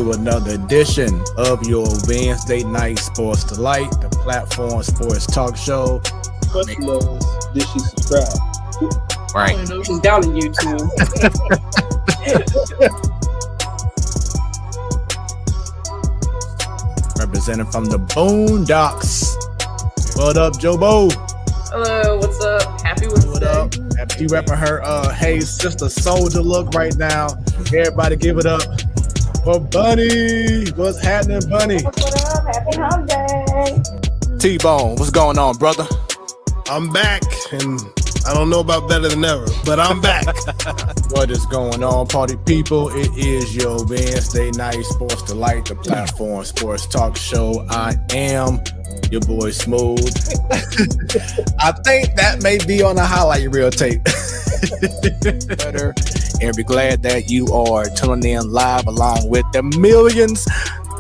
to another edition of your Wednesday night Sports Delight, the platform sports talk show. Question is, did she subscribe? Right. I don't know. She's down on YouTube. Representing from the Boondocks. What up, Jobo? Hello, what's up? Happy Wednesday. What up? She repping her Hey Sister Soldier look right now. Everybody give it up for Bunny. What's happening, Bunny? What up? Happy hump day. T-Bone, what's going on, brother? I'm back, and I don't know about better than ever, but I'm back. What is going on, party people? It is your Wednesday night Sports Delight, the platform sports talk show. I am your boy Smooth. I think that may be on a highlight reel tape. And we're glad that you are tuning in live along with the millions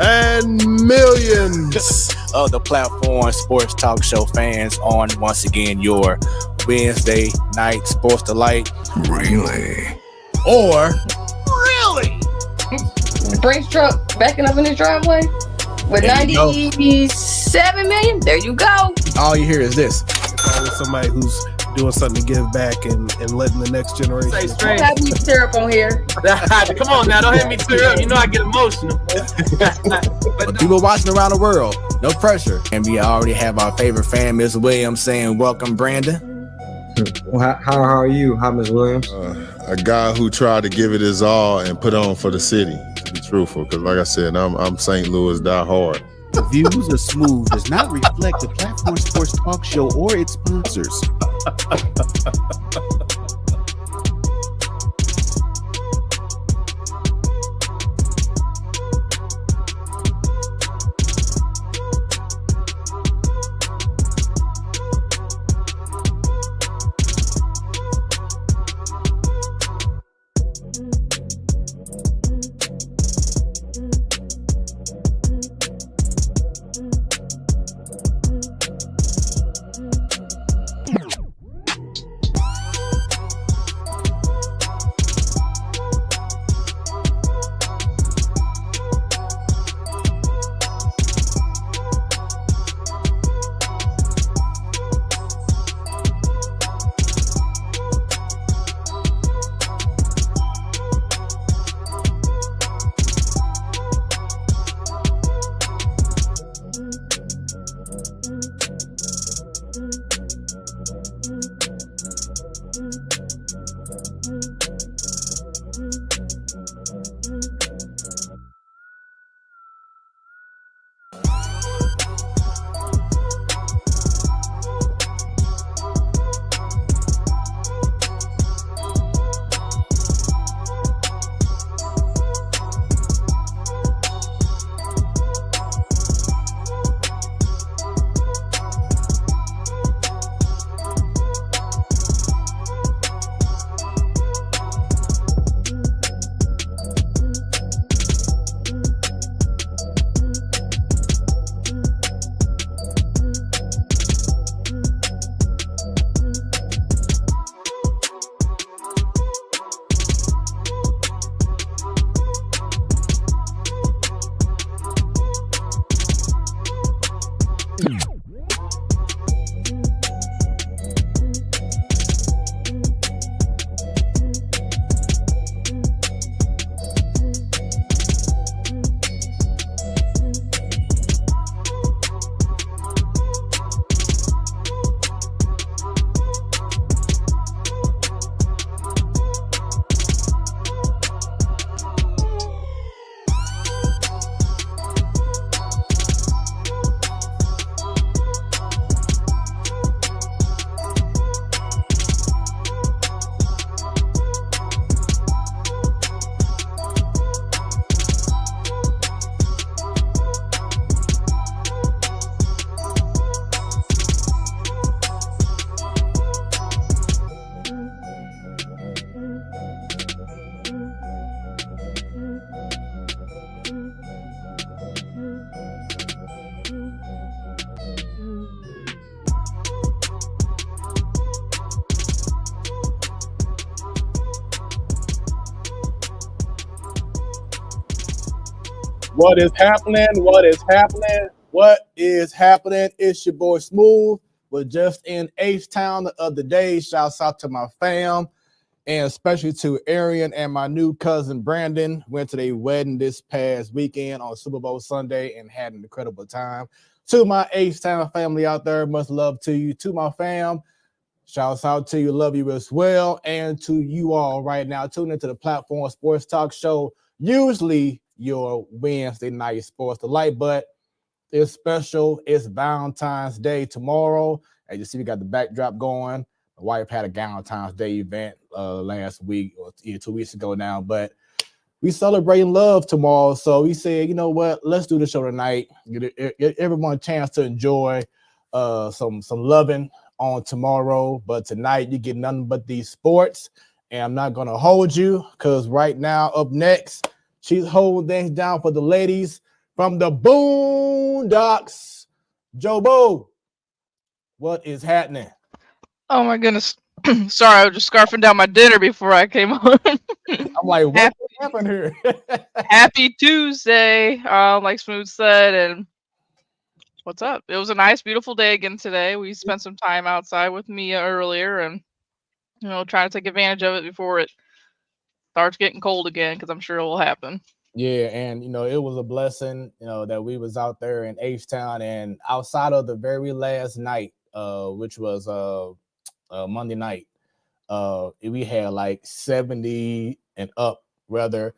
And millions. of the platform sports talk show fans on once again your Wednesday night Sports Delight. Really? Or Brinks truck backing up in his driveway with There you go. 97 million. There you go. all you hear is this. With somebody who's doing something to give back and letting the next generation. Say straight. Have me syrup on here. Come on now, don't hit me tear up. You know I get emotional. But People watching around the world, no pressure. And we already have our favorite fan, Ms. Williams, saying welcome, Brandon. Well, how are you? How, Ms. Williams? A guy who tried to give it his all and put on for the city, to be truthful. Because like I said, I'm St. Louis die hard. The views of Smooth does not reflect the Platform Sports Talk Show or its sponsors. What is happening? What is happening? What is happening? It's your boy Smooth. We're just in H-Town the other day. Shouts out to my fam, and especially to Arian and my new cousin Brandon. Went to their wedding this past weekend on Super Bowl Sunday and had an incredible time. To my H-Town family out there, much love to you. To my fam, shouts out to you, love you as well. And to you all right now, tune into the Platform Sports Talk Show. Usually your Wednesday night sports delight, but it's special. It's Valentine's Day tomorrow. As you see, we got the backdrop going. My wife had a Valentine's Day event last week or 2 weeks ago now, but we celebrating love tomorrow. So we said, you know what? Let's do the show tonight. Get everyone a chance to enjoy some loving on tomorrow. But tonight you get nothing but these sports. And I'm not gonna hold you because right now, up next, she's holding things down for the ladies from the Boondocks. Jobo, what is happening? Oh my goodness. Sorry, I was just scarfing down my dinner before I came on. I'm like, what happened here? Happy Tuesday, like Smooth said, and what's up? It was a nice, beautiful day again today. We spent some time outside with Mia earlier and, trying to take advantage of it before it starts getting cold again, because I'm sure it will happen. Yeah, and it was a blessing, that we was out there in H-Town, and outside of the very last night, which was Monday night, we had like 70 and up, rather,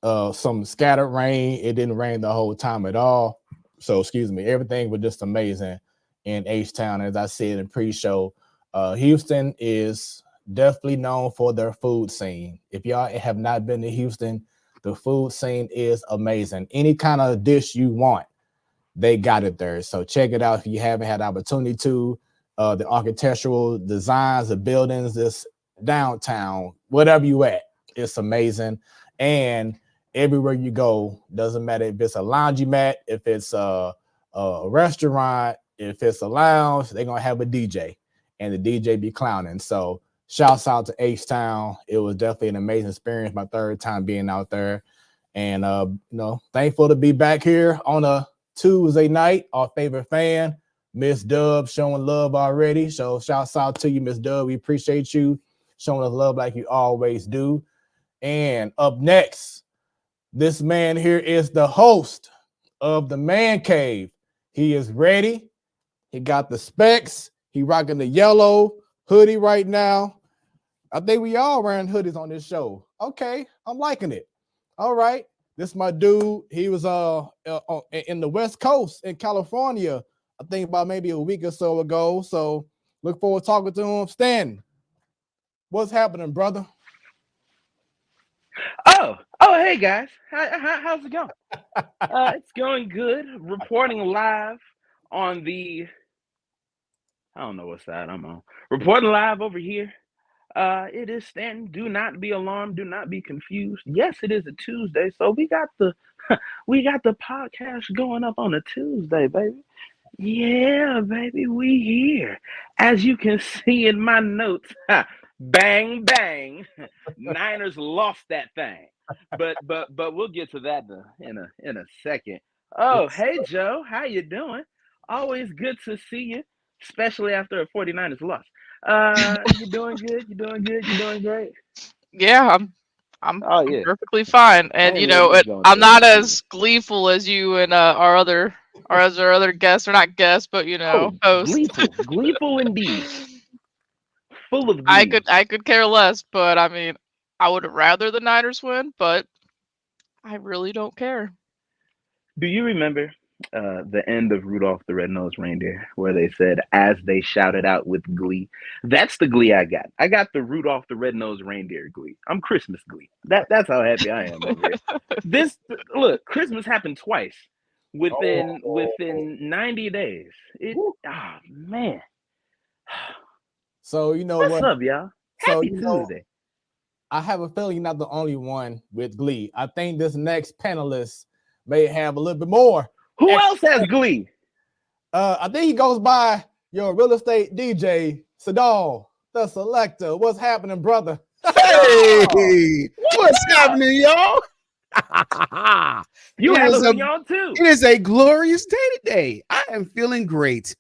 some scattered rain. It didn't rain the whole time at all. So, excuse me, everything was just amazing in H-Town. As I said in pre-show, Houston is definitely known for their food scene. If y'all have not been to Houston, the food scene is amazing. Any kind of dish you want, they got it there. So check it out if you haven't had the opportunity to. The architectural designs, the buildings, this downtown, whatever you at, it's amazing. And everywhere you go, doesn't matter if it's a laundromat, if it's a restaurant, if it's a lounge, they're going to have a DJ, and the DJ be clowning. So shouts out to H-Town. It was definitely an amazing experience. My third time being out there. And, thankful to be back here on a Tuesday night. Our favorite fan, Miss Dub, showing love already. So shouts out to you, Miss Dub. We appreciate you showing us love like you always do. And up next, this man here is the host of the Man Cave. He is ready. He got the specs. He rocking the yellow hoodie right now. I think we all wearing hoodies on this show. Okay, I'm liking it. All right, this is my dude. He was in the West Coast in California, I think about maybe a week or so ago. So look forward to talking to him. Stan, what's happening, brother? Oh, hey guys, how's it going? It's going good. Reporting live on the, I don't know what side I'm on. Reporting live over here. It is Stan. Do not be alarmed. Do not be confused. Yes, it is a Tuesday, so we got the podcast going up on a Tuesday, baby. Yeah, baby, we here. As you can see in my notes, bang bang, Niners lost that thing. But we'll get to that in a second. Oh, hey Joe, how you doing? Always good to see you, especially after a 49ers loss. You doing good? You doing good? You doing great? Yeah, I'm perfectly fine. And I'm not as gleeful as you and our other guests, or not guests, but hosts. Gleeful indeed. Full of glee. I could care less, but I mean, I would rather the Niners win, but I really don't care. Do you remember the end of Rudolph the Red-Nosed Reindeer, where they said, as they shouted out with glee? That's the glee I got. I got the Rudolph the Red-Nosed Reindeer glee. I'm Christmas glee. That's how happy I am over here. Look, Christmas happened twice within 90 days. Man. So what's up, y'all? Happy Tuesday. I have a feeling you're not the only one with glee. I think this next panelist may have a little bit more. Who else has glee? I think he goes by your real estate DJ, Sadal, the Selector. What's happening, brother? Hey, what's happening, y'all? You It have is us a- in y'all too. It is a glorious day today. I am feeling great.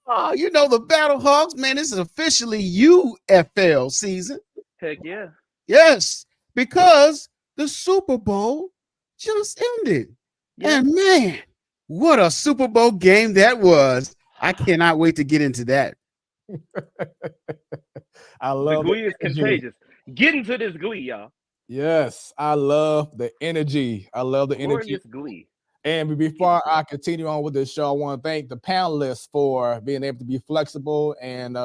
Oh, you know the Battlehawks, man. This is officially UFL season. Heck yeah. Yes, because the Super Bowl just ended. Yeah. And man, what a Super Bowl game that was. I cannot wait to get into that. I The love glee is energy. contagious. Get into this glee, y'all. Yes, I love the energy. I love the energy. Glorious glee. And before I continue on with this show, I want to thank the panelists for being able to be flexible and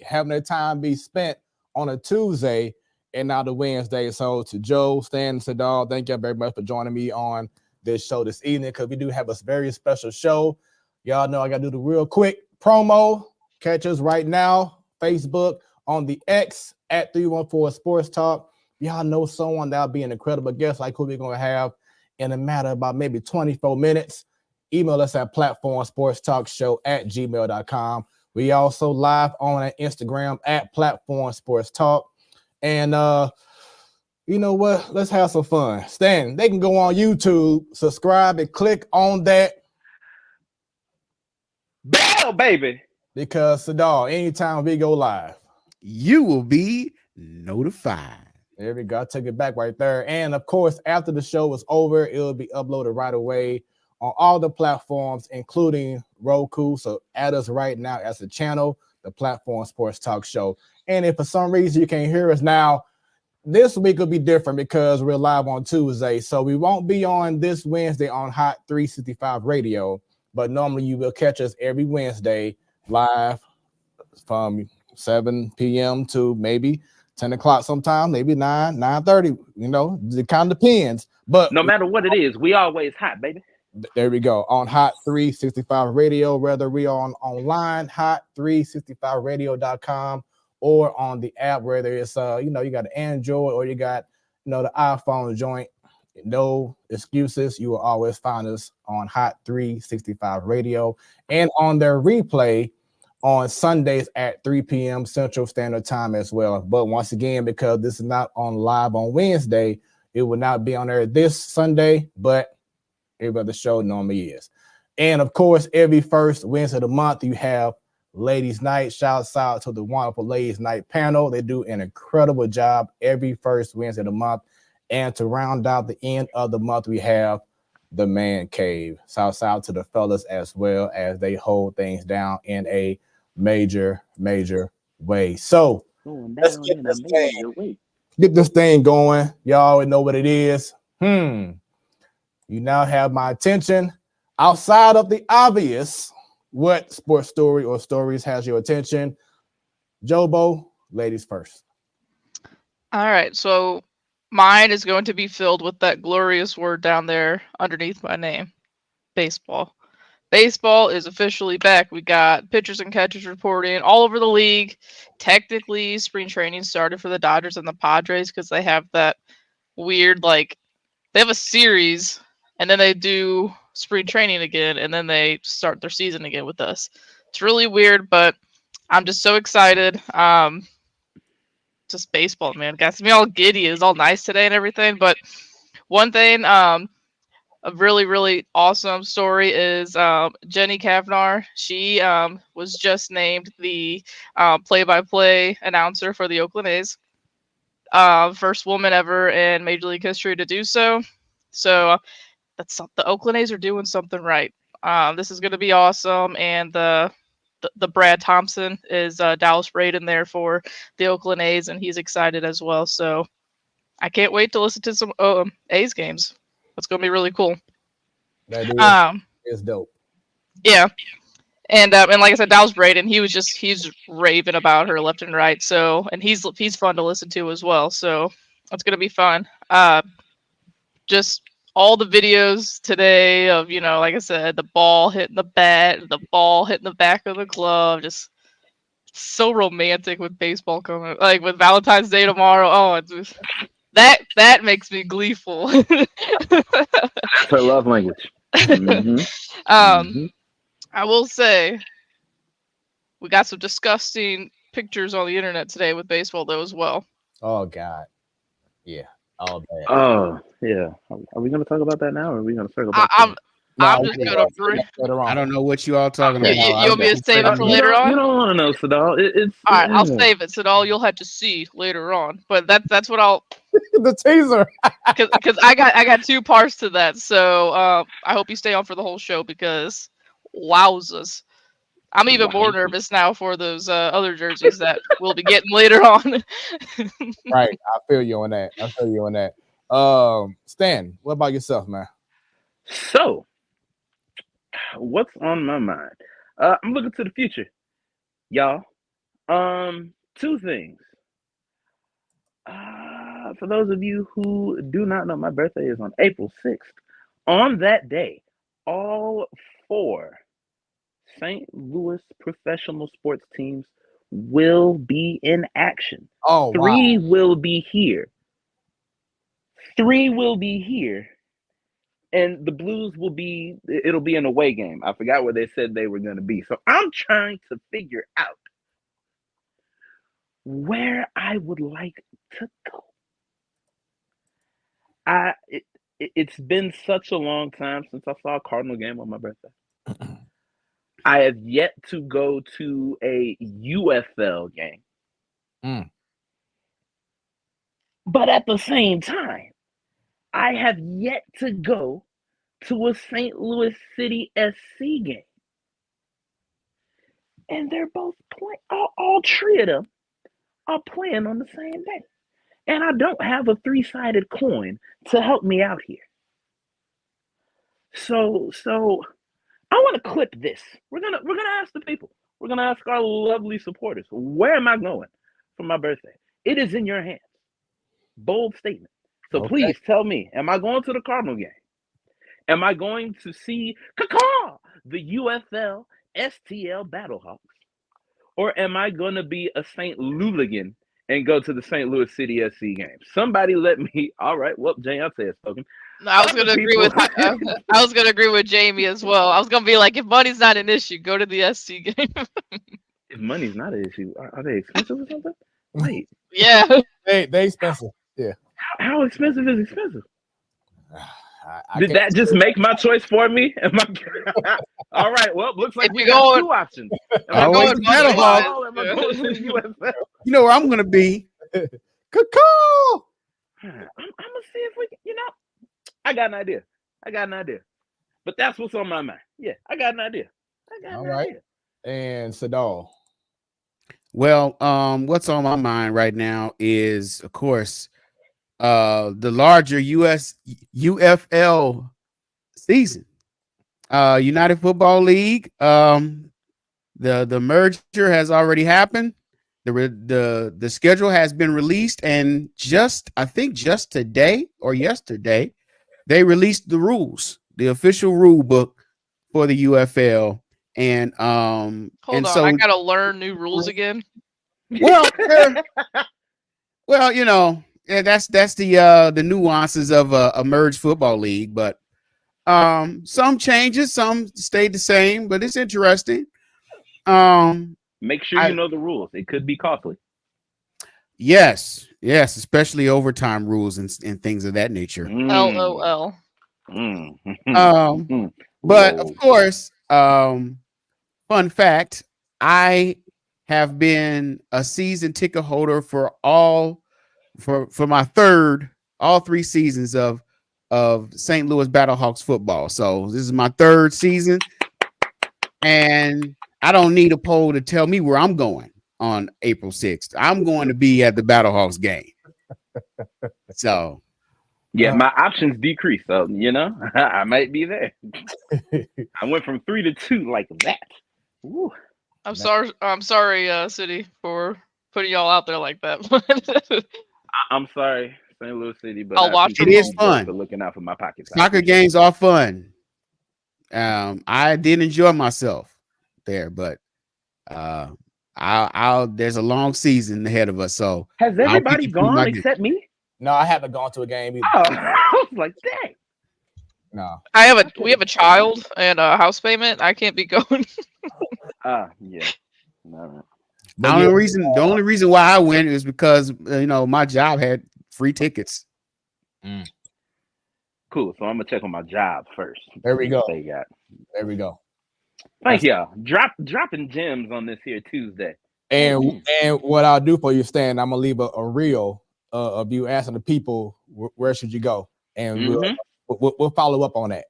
having their time be spent on a Tuesday and not a Wednesday. So to Joe, Stan, and Sadal, thank you very much for joining me on this show this evening, because we do have a very special show. Y'all know I got to do the real quick promo. Catch us right now, Facebook, on the X at 314 Sports Talk. Y'all know someone that'll be an incredible guest like who we're going to have in a matter of about maybe 24 minutes. Email us at platformsportstalkshow@gmail.com. We also live on our Instagram at Platform Sports Talk. And you know what? Let's have some fun. Stan, they can go on YouTube, subscribe, and click on that. Bell, baby. Because Sadal, anytime we go live, you will be notified. There we go. I took it back right there. And of course, after the show is over, it will be uploaded right away on all the platforms, including Roku. So add us right now as a channel, the Platform Sports Talk Show. And if for some reason you can't hear us now, this week will be different because we're live on Tuesday. So we won't be on this Wednesday on Hot 365 Radio, but normally you will catch us every Wednesday live from 7 p.m. to maybe 10 o'clock sometime, maybe 9:30. You know, it kind of depends. But no matter what it is, we always hot, baby. There we go. On Hot 365 Radio, whether we are on online, hot365radio.com, or on the app, whether it's you got an Android or you got the iPhone joint. No excuses. You will always find us on Hot 365 Radio and on their replay on Sundays at 3 p.m. Central Standard Time as well. But once again, because this is not on live on Wednesday, it will not be on there this Sunday, but every other show normally is. And of course, every first Wednesday of the month, you have Ladies Night. Shouts out to the wonderful Ladies Night panel. They do an incredible job every first Wednesday of the month. And to round out the end of the month, we have the Man Cave. Shouts out to the fellas as well, as they hold things down in a major way. So let's get this thing going. Y'all already know what it is. You now have my attention. Outside of the obvious, what sports story or stories has your attention? Jobo, ladies first. All right, so mine is going to be filled with that glorious word down there underneath my name, baseball. Baseball is officially back. We got pitchers and catchers reporting all over the league. Technically, spring training started for the Dodgers and the Padres because they have that weird, they have a series and then they do spring training again and then they start their season again with us. It's really weird, but I'm just so excited. Just baseball, man. Got me all giddy. It's all nice today and everything. But one thing, a really awesome story is Jenny Kavnar. She was just named the play-by-play announcer for the Oakland A's. First woman ever in Major League history to do so. So the Oakland A's are doing something right. This is going to be awesome, and the Brad Thompson is Dallas Braden there for the Oakland A's, and he's excited as well. So I can't wait to listen to some A's games. It's going to be really cool. That is dope. Yeah. And like I said, Dallas Braden, he's raving about her left and right. So, and he's fun to listen to as well. So it's going to be fun. Just all the videos today of, like I said, the ball hitting the bat, the ball hitting the back of the glove, just so romantic with baseball coming, like with Valentine's Day tomorrow. Oh, it's just, that makes me gleeful. That's her love language. I will say we got some disgusting pictures on the internet today with baseball though as well. Oh God. Yeah. Oh, bad. Oh, yeah. Are we going to talk about that now, or are we going to circle I, back? I'm No, I'm we just can gonna save that later I on. don't know what you all talking you, about. you, No, you want me to save it for You later don't on? want to know, Sadal. All right, I'll save it, so all you'll have to see later on. But that's what I'll the teaser. because I got two parts to that. So I hope you stay on for the whole show because wowzers. I'm even more nervous now for those other jerseys that we'll be getting later on. Right. I feel you on that. Stan, what about yourself, man? So, what's on my mind? I'm looking to the future, y'all. Two things. For those of you who do not know, my birthday is on April 6th. On that day, all 4 St. Louis professional sports teams will be in action. Oh, 3 wow. will be here. 3 will be here. And the Blues it'll be an away game. I forgot where they said they were going to be. So I'm trying to figure out where I would like to go. It's been such a long time since I saw a Cardinal game on my birthday. I have yet to go to a UFL game. But at the same time, I have yet to go to a St. Louis City SC game. And they're both playing, all 3 of them are playing on the same day. And I don't have a 3-sided coin to help me out here. So I want to clip this. We're gonna ask the people. We're gonna ask our lovely supporters. Where am I going for my birthday? It is in your hands. Bold statement. So please tell me, am I going to the Cardinal game? Am I going to see the UFL STL Battlehawks? Or am I going to be a St. Louligan and go to the St. Louis City SC game? Somebody let me. All right. Well, Jayante has spoken. I was gonna agree with I was gonna agree with Jamie as well. I was gonna be like, if money's not an issue, go to the SC game. If money's not an issue, are they expensive or something? Wait. Yeah. They expensive. Yeah. How expensive is expensive? Did that just make my choice for me? All right. Well, looks like we got 2 options. Am I going to Battlehawks? Am I going to the UFL? You know where I'm going to be. Caw. I'm gonna see if we can. I got an idea. But that's what's on my mind. Yeah, I got an idea. All right. And Sadal. Well, what's on my mind right now is, of course, the larger UFL season. United Football League. The merger has already happened. The schedule has been released, and I think just today or yesterday, they released the rules, the official rule book for the UFL. And Hold on, I gotta learn new rules again. Well, that's the nuances of a merged football league, but some changes, some stayed the same, but it's interesting. Make sure you know the rules. It could be costly. Yes, especially overtime rules and things of that nature. LOL. But of course, fun fact, I have been a season ticket holder for all 3 seasons of St. Louis Battlehawks football. So this is my 3rd season, and I don't need a poll to tell me where I'm going on April 6th. I'm going to be at the Battlehawks game. So yeah, my options decrease. So I might be there. I went from 3 to 2 like that. Ooh. I'm sorry, City, for putting y'all out there like that. I'm sorry, St. Louis City, but I'll watch it. Is fun. For looking out for my pockets. Soccer games are fun. I did enjoy myself there, but there's a long season ahead of us. So has everybody gone except me? No, I haven't gone to a game either. Oh, I was like, dang. No, we have a child and a house payment. I can't be going. Yeah. No. The only reason why I went is because my job had free tickets. Cool. So I'm gonna check on my job first. There we See go. what they got. There we go. Thank y'all. Dropping gems on this here Tuesday. And what I'll do for you, Stan, I'm gonna leave a reel of you asking the people where should you go, and we'll follow up on that.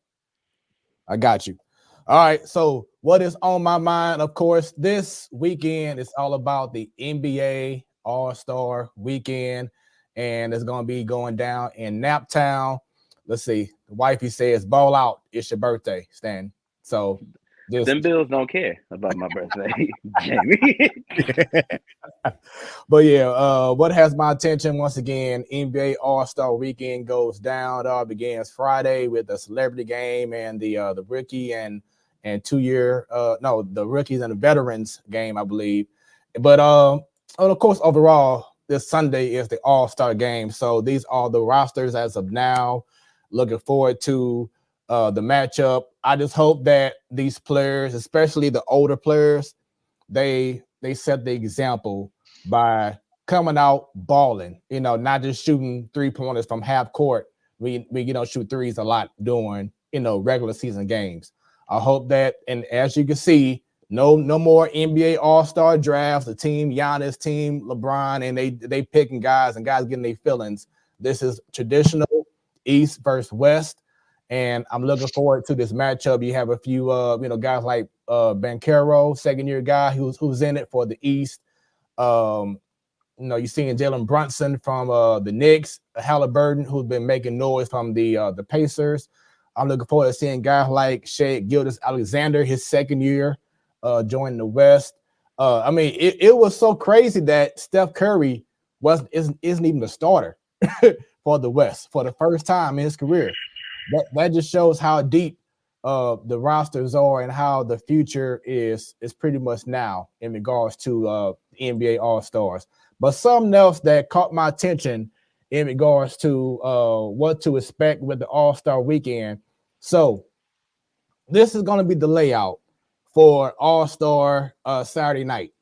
I got you. All right. So what is on my mind? Of course, this weekend is all about the NBA All-Star Weekend, and it's gonna be going down in Naptown. Let's see. The wifey says, "Ball out! It's your birthday, Stan." So. Them Bills don't care about my birthday, Jamie. But yeah, what has my attention once again? NBA All-Star Weekend goes down. It all begins Friday with the celebrity game and the rookie and 2-year the rookies and the veterans game, I believe. But of course, overall, this Sunday is the All-Star game. So these are the rosters as of now. Looking forward to the matchup. I just hope that these players, especially the older players, they set the example by coming out balling, not just shooting 3-pointers from half court. We shoot threes a lot during, regular season games. I hope that, and as you can see, no more NBA All-Star drafts, the team Giannis, team LeBron, and they picking guys and guys getting their feelings. This is traditional East versus West. And I'm looking forward to this matchup. You have a few, guys like Banchero, second-year guy who's in it for the East. You're seeing Jalen Brunson from the Knicks, Halliburton, who's been making noise from the Pacers. I'm looking forward to seeing guys like Shea Gilgeous-Alexander, his second year, joining the West. It was so crazy that Steph Curry isn't even the starter for the West for the first time in his career. That just shows how deep the rosters are and how the future is pretty much now in regards to NBA All-Stars. But something else that caught my attention in regards to what to expect with the All-Star Weekend. So this is going to be the layout for All-Star Saturday night.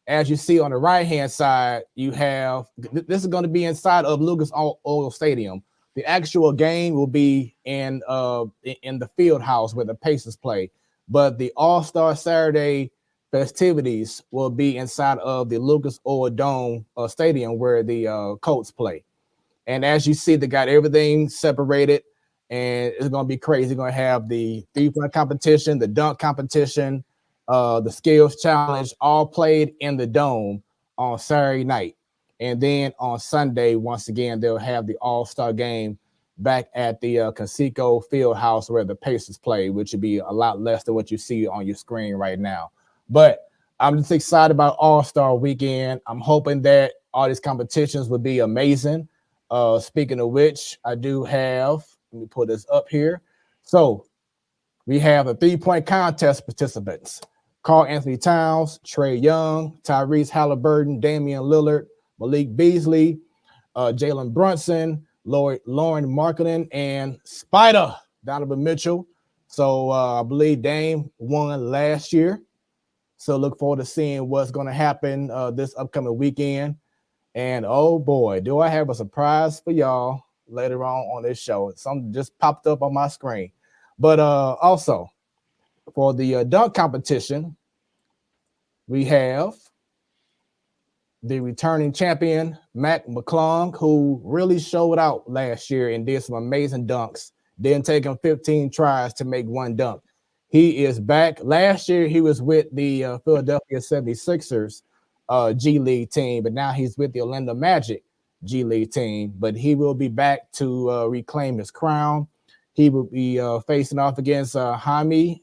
As you see on the right-hand side, you have this is going to be inside of Lucas Oil Stadium. The actual game will be in the field house where the Pacers play, but the All-Star Saturday festivities will be inside of the Lucas Oil Dome Stadium where the Colts play. And as you see, they got everything separated, and it's going to be crazy. They're going to have the three-point competition, the dunk competition, the skills challenge, all played in the dome on Saturday night. And then on Sunday, once again, they'll have the All-Star game back at the Conseco Fieldhouse where the Pacers play, which would be a lot less than what you see on your screen right now. But I'm just excited about All-Star Weekend. I'm hoping that all these competitions would be amazing. Speaking of which, I do have, let me pull this up here. So we have the 3-point contest participants: Karl Anthony Towns, Trae Young, Tyrese Halliburton, Damian Lillard, Malik Beasley, Jalen Brunson, Lauren Markkinen, and Spider Donovan Mitchell. So I believe Dame won last year. So look forward to seeing what's going to happen this upcoming weekend. And oh boy, do I have a surprise for y'all later on this show. Something just popped up on my screen. But also for the dunk competition, we have the returning champion, Mac McClung, who really showed out last year and did some amazing dunks. Didn't take him 15 tries to make one dunk. He is back. Last year, he was with the Philadelphia 76ers G League team, but now he's with the Orlando Magic G League team. But he will be back to reclaim his crown. He will be facing off against Jaquez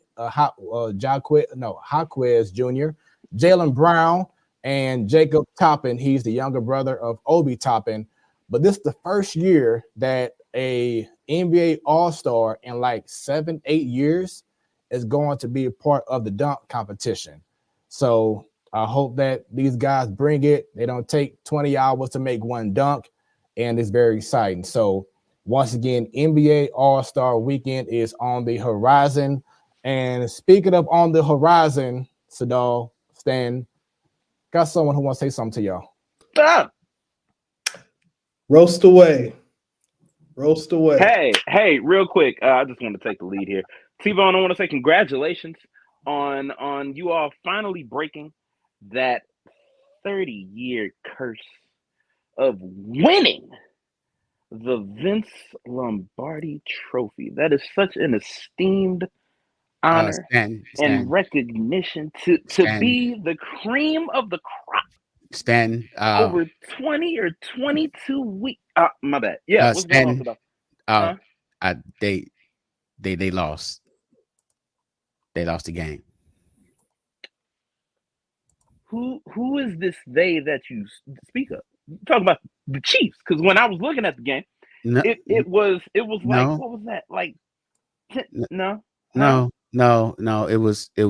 Jr., Jaylen Brown, and Jacob Toppin. He's the younger brother of Obi Toppin. But this is the first year that a NBA All-Star in like 7-8 years is going to be a part of the dunk competition. So I hope that these guys bring it. They don't take 20 hours to make one dunk, and it's very exciting. So once again, NBA All-Star Weekend is on the horizon. And speaking of on the horizon, Sadal, Stan, got someone who wants to say something to y'all. Roast away. Roast away. Hey, real quick. I just want to take the lead here. T-Bone, I want to say congratulations on you all finally breaking that 30-year curse of winning the Vince Lombardi Trophy. That is such an esteemed honor and recognition to be the cream of the crop. Over 20 or 22 weeks. My bad. Yeah, what's going on today? They lost. They lost the game. Who is this they that you speak of? Talk about the Chiefs, because when I was looking at the game, it was like, what was that? Like, no. It was the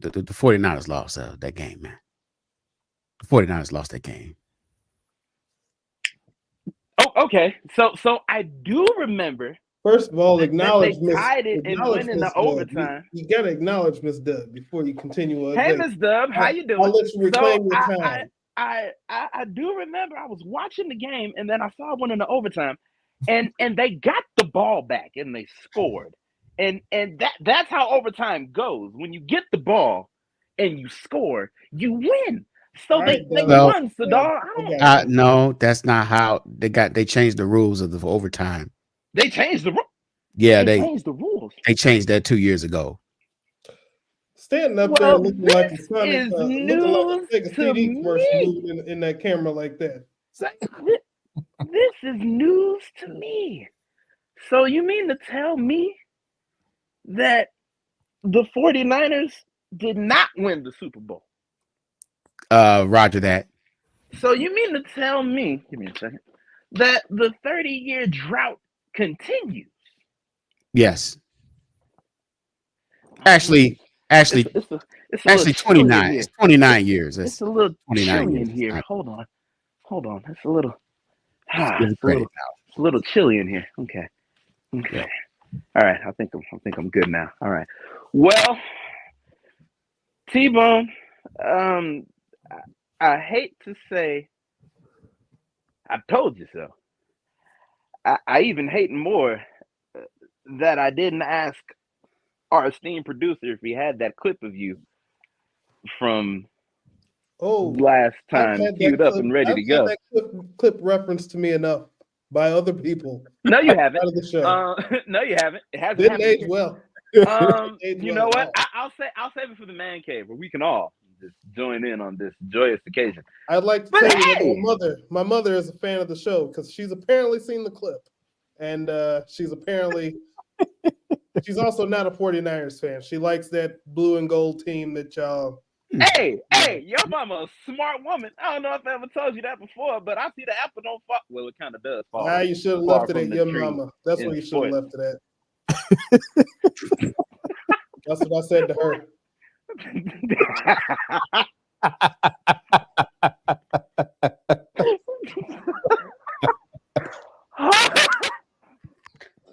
49ers lost that game, man. The 49ers lost that game. Oh, okay. So I do remember. First of all, acknowledge they tied it and went into overtime. You gotta acknowledge Miss Dub before you continue. Hey, Miss Dub, how you doing? I'll let you reclaim your time. I do remember I was watching the game and then I saw one in the overtime, and they got the ball back and they scored, and that's how overtime goes. When you get the ball and you score, you win. So they won, Sadar. No, that's not how they changed the rules of the overtime. They changed the rules. Yeah, they changed the rules. They changed that 2 years ago. Standing up there looking like a CD in that camera like that. This is news to me. So you mean to tell me that the 49ers did not win the Super Bowl? Roger that. So you mean to tell me, give me a second, that the 30-year drought continues? Yes. Actually, it's 29. It's 29 years. It's a little chilly in here. Hold on. It's a little. It's a little chilly in here. Okay. Yeah. All right. I think I'm good now. All right. Well, T-Bone, I hate to say, I told you so. I even hate more that I didn't ask our esteemed producer if he had that clip of you from last time queued up and ready to go. That clip referenced to me enough by other people. No, you haven't. Out of the show. No, you haven't. It hasn't Didn't happened age well. You know what? I'll save it for the man cave where we can all just join in on this joyous occasion. I'd like to tell you that my mother is a fan of the show because she's apparently seen the clip, and she's also not a 49ers fan. She likes that blue and gold team that y'all. Hey, your mama a smart woman. I don't know if I ever told you that before, but I see the apple don't fall. Well, it kind of does fall. Nah, you should have left it at your mama. That's what you should have left it at. That's what I said to her.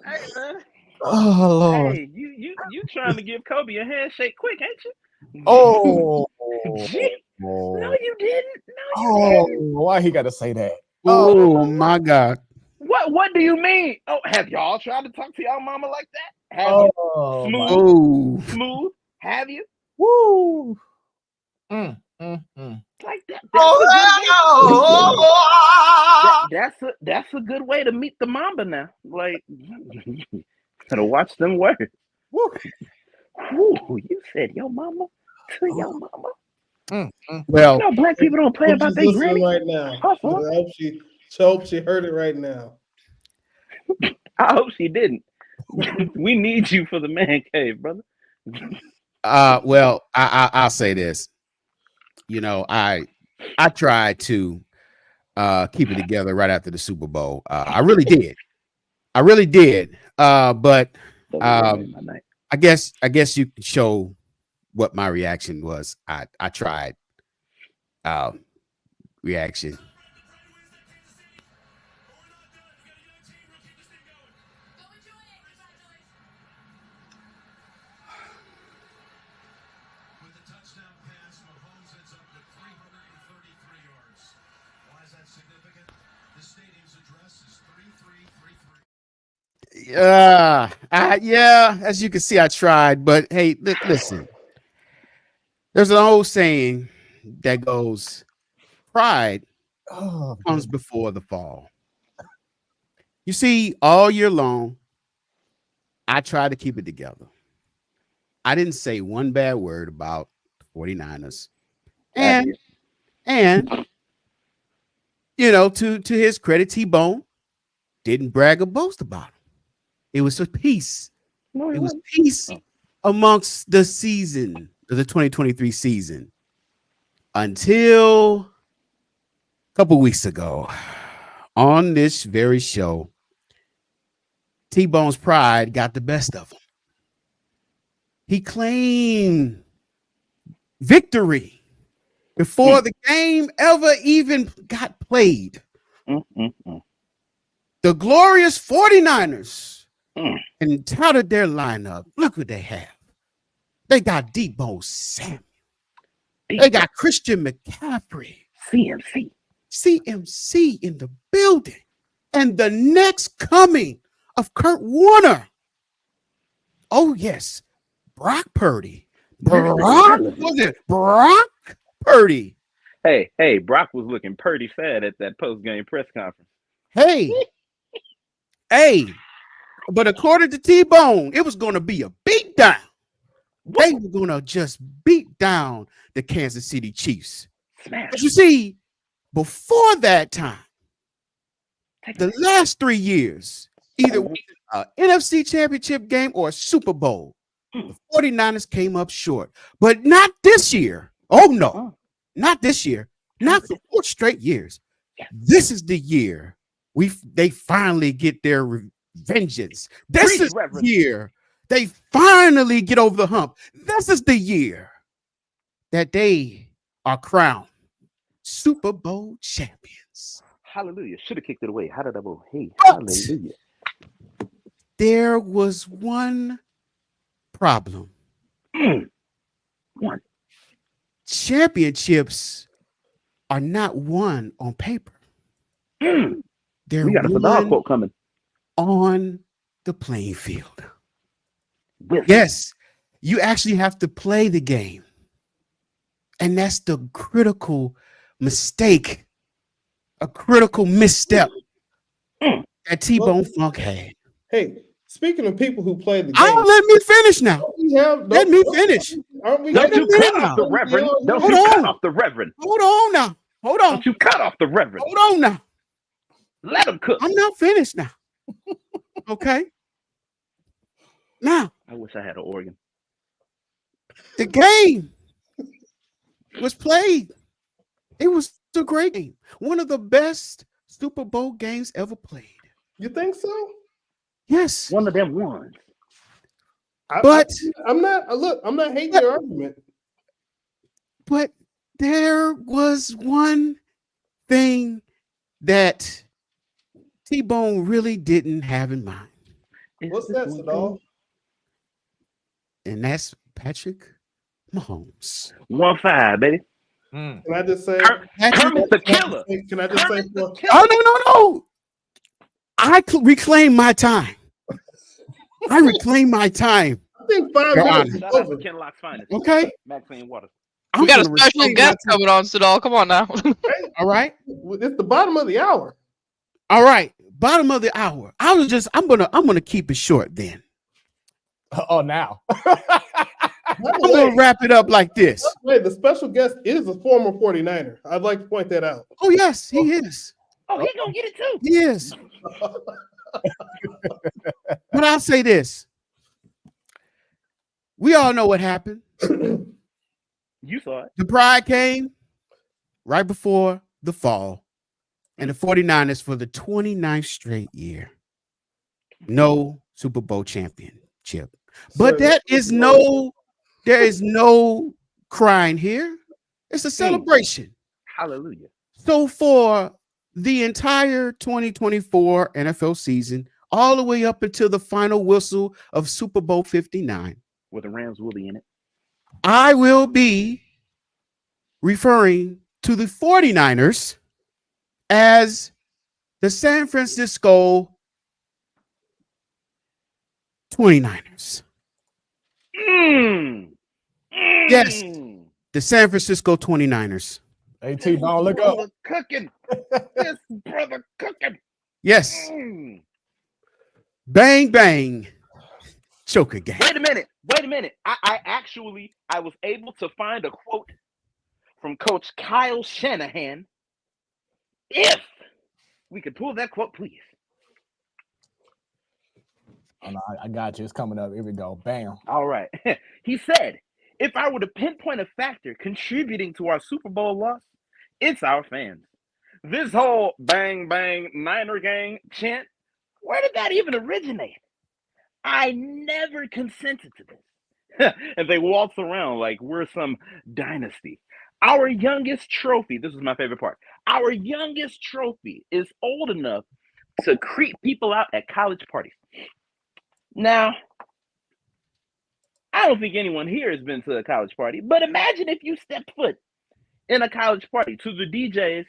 Hey, man. Oh Lord! Hey, you trying to give Kobe a handshake quick, ain't you? Oh, no, you didn't. Why he got to say that? Oh my God! What do you mean? Oh, have y'all tried to talk to y'all mama like that? Have you? Smooth? Have you? Woo! Like that. That's a good way to meet the mamba now. Like, gotta watch them words. Woo, you said your mama to your mama. Well, black people don't play about their granny right now. I hope she heard it right now. I hope she didn't. We need you for the man cave, brother. Well, I'll say this. You know, I tried to keep it together right after the Super Bowl. I really did. But I guess you can show what my reaction was. I tried reaction. Yeah, as you can see, I tried, but hey, listen. There's an old saying that goes, pride comes before the fall. You see, all year long, I tried to keep it together. I didn't say one bad word about the 49ers. And you know, to his credit, T-Bone didn't brag or boast about him. It was a peace. It was peace amongst the season, the 2023 season, until a couple weeks ago on this very show. T-Bone's pride got the best of him. He claimed victory before the game ever even got played. The glorious 49ers and touted their lineup. Look what they have. They got Debo Samuel. They got Christian McCaffrey. CMC in the building. And the next coming of Kurt Warner. Oh, yes. Brock Purdy. Brock Purdy. Hey, Brock was looking pretty sad at that post-game press conference. Hey, but according to T-Bone, it was going to be a beatdown. They were going to just beat down the Kansas City Chiefs. But you see, before that time, the last 3 years, either an NFC Championship game or a Super Bowl, the 49ers came up short. But not this year. Oh, no. Not this year. Not for 4 straight years. This is the year they finally get their vengeance. This is the year they finally get over the hump. This is the year that they are crowned Super Bowl champions. Hallelujah. Should have kicked it away. How did I go? Hey, But hallelujah. there was one problem. One. Championships are not won on paper. They're We got a Sadal quote coming. On the playing field. Yes, you actually have to play the game. And that's the critical mistake, a critical misstep that T-Bone Funk had. Hey, speaking of people who played the game, Let me finish now. Let me finish. Don't you cut off the Reverend. Don't you cut off the Reverend. Hold on now. Hold on. Don't you cut off the Reverend. Hold on now. Let him cook. I'm not finished now. Okay. Now, I wish I had an organ. the game was played. It was a great game. One of the best Super Bowl games ever played. You think so? Yes. One of them ones. I'm not hating your argument. But there was one thing that T-Bone really didn't have in mind. What's that, Sadal? And that's Patrick Mahomes. 1-5, baby. Can I just say, Kermit the Killer? Can I just say, no. I reclaim my time. I reclaim my time. I think 5 minutes is over. Ken Lock's finest. Okay. Maxine Waters. We got a special guest coming on, Sadal. Come on now. All right. It's the bottom of the hour. All right. Bottom of the hour. I'm gonna keep it short then. Oh, now. I'm gonna wrap it up like this. Wait, the special guest is a former 49er. I'd like to point that out. Oh, yes, he is. Oh, he gonna get it too. He is. But I'll say this. We all know what happened. You saw it. The pride came right before the fall, and the 49ers for the 29th straight year. No Super Bowl championship. But there is no crying here. It's a celebration. Hallelujah. So for the entire 2024 NFL season, all the way up until the final whistle of Super Bowl 59, with the Rams will be in it, I will be referring to the 49ers as the San Francisco 29ers. Yes, Mm. the San Francisco 29ers. Hey, This T-Bone, look up. brother cooking. This brother cooking. Yes. Mm. Bang, bang. Choker game. Wait a minute. I was able to find a quote from Coach Kyle Shanahan. If we could pull that quote, please. Oh, no, I got you. It's coming up. Here we go. Bam. All right. He said, if I were to pinpoint a factor contributing to our Super Bowl loss, it's our fans. This whole bang, bang, Niner gang chant, where did that even originate? I never consented to this. And they waltz around like we're some dynasty. Our youngest trophy, this is my favorite part, our youngest trophy is old enough to creep people out at college parties. Now, I don't think anyone here has been to a college party, but imagine if you stepped foot in a college party to the DJs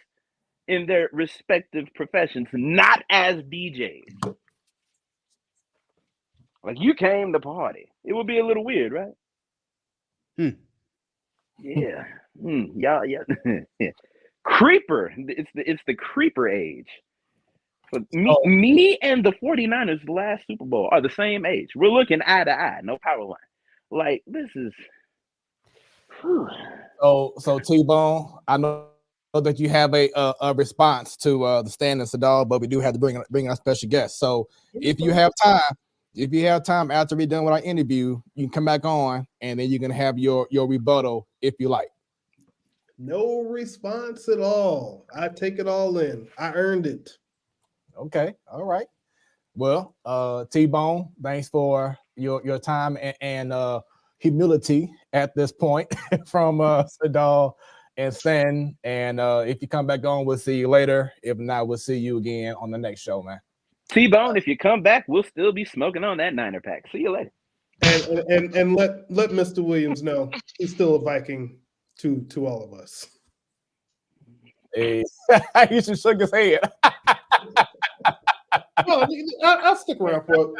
in their respective professions, not as DJs. Like you came to party. It would be a little weird, right? Yeah. Yeah. Creeper. It's the creeper age. But me and the 49ers last Super Bowl are the same age. We're looking eye to eye, no power line. Like this is. Whew. So T-Bone, I know that you have a response to the standings at all, but we do have to bring our special guest. So if you have time after we're done with our interview, you can come back on and then you can have your rebuttal if you like. No response at all. I take it all in. I earned it. Okay. All right. Well, T-Bone, thanks for your time and humility at this point from Sadal and Stan. And if you come back on, we'll see you later. If not, we'll see you again on the next show, man. T-Bone, if you come back, we'll still be smoking on that Niner pack. See you later. And let Mr. Williams know he's still a Viking to all of us. Hey, he just shook his head. Well, I'll stick around for it.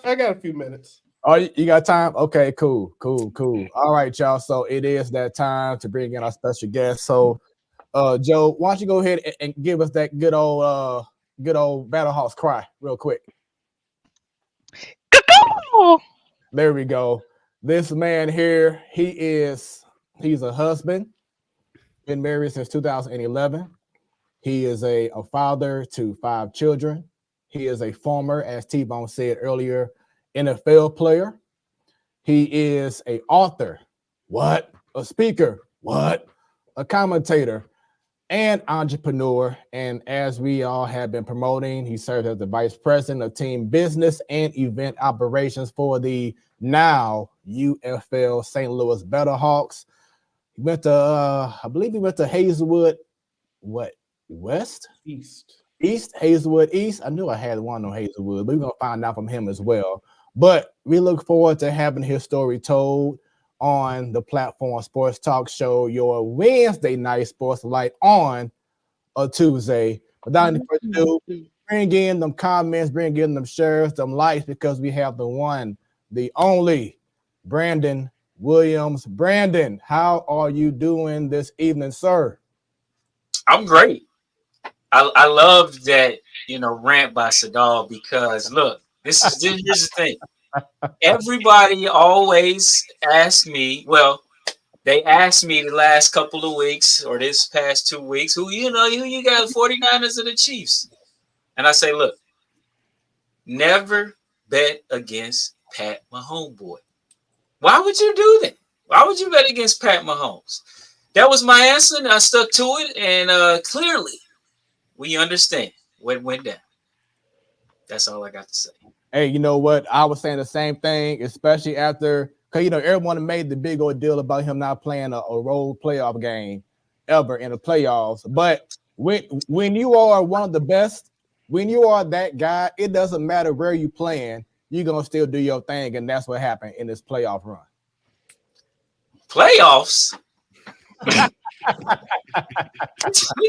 I got a few minutes. Oh, you got time? Okay, cool. All right, y'all. So it is that time to bring in our special guest. So, Joe, why don't you go ahead and give us that good old Battlehawks cry real quick. There we go. This man here, he's a husband, been married since 2011. He is a father to 5 children. He is a former, as T-Bone said earlier, NFL player. He is an author. What? A speaker. What? A commentator and entrepreneur. And as we all have been promoting, he serves as the vice president of team business and event operations for the now UFL St. Louis Battlehawks. He went to, I believe he went to Hazelwood, West? East, Hazelwood East. I knew I had one on Hazelwood, but we're going to find out from him as well. But we look forward to having his story told on the platform Sports Talk Show, your Wednesday night sports light on a Tuesday. Without any further ado, bring in them comments, bring in them shares, them likes, because we have the one, the only Brandon Williams. Brandon, how are you doing this evening, sir? I'm great. I love that, rant by Sadal, because look, here's the thing. Everybody always asks me, they asked me the last couple of weeks or this past 2 weeks, who you got, 49ers or the Chiefs? And I say, look, never bet against Pat Mahomes, boy. Why would you do that? Why would you bet against Pat Mahomes? That was my answer, and I stuck to it, and clearly we understand what went down. That's all I got to say. Hey, you know what? I was saying the same thing, especially after, because, everyone made the big old deal about him not playing a road playoff game ever in the playoffs. But when you are one of the best, when you are that guy, it doesn't matter where you playing, you're going to still do your thing, and that's what happened in this playoff run. Playoffs? We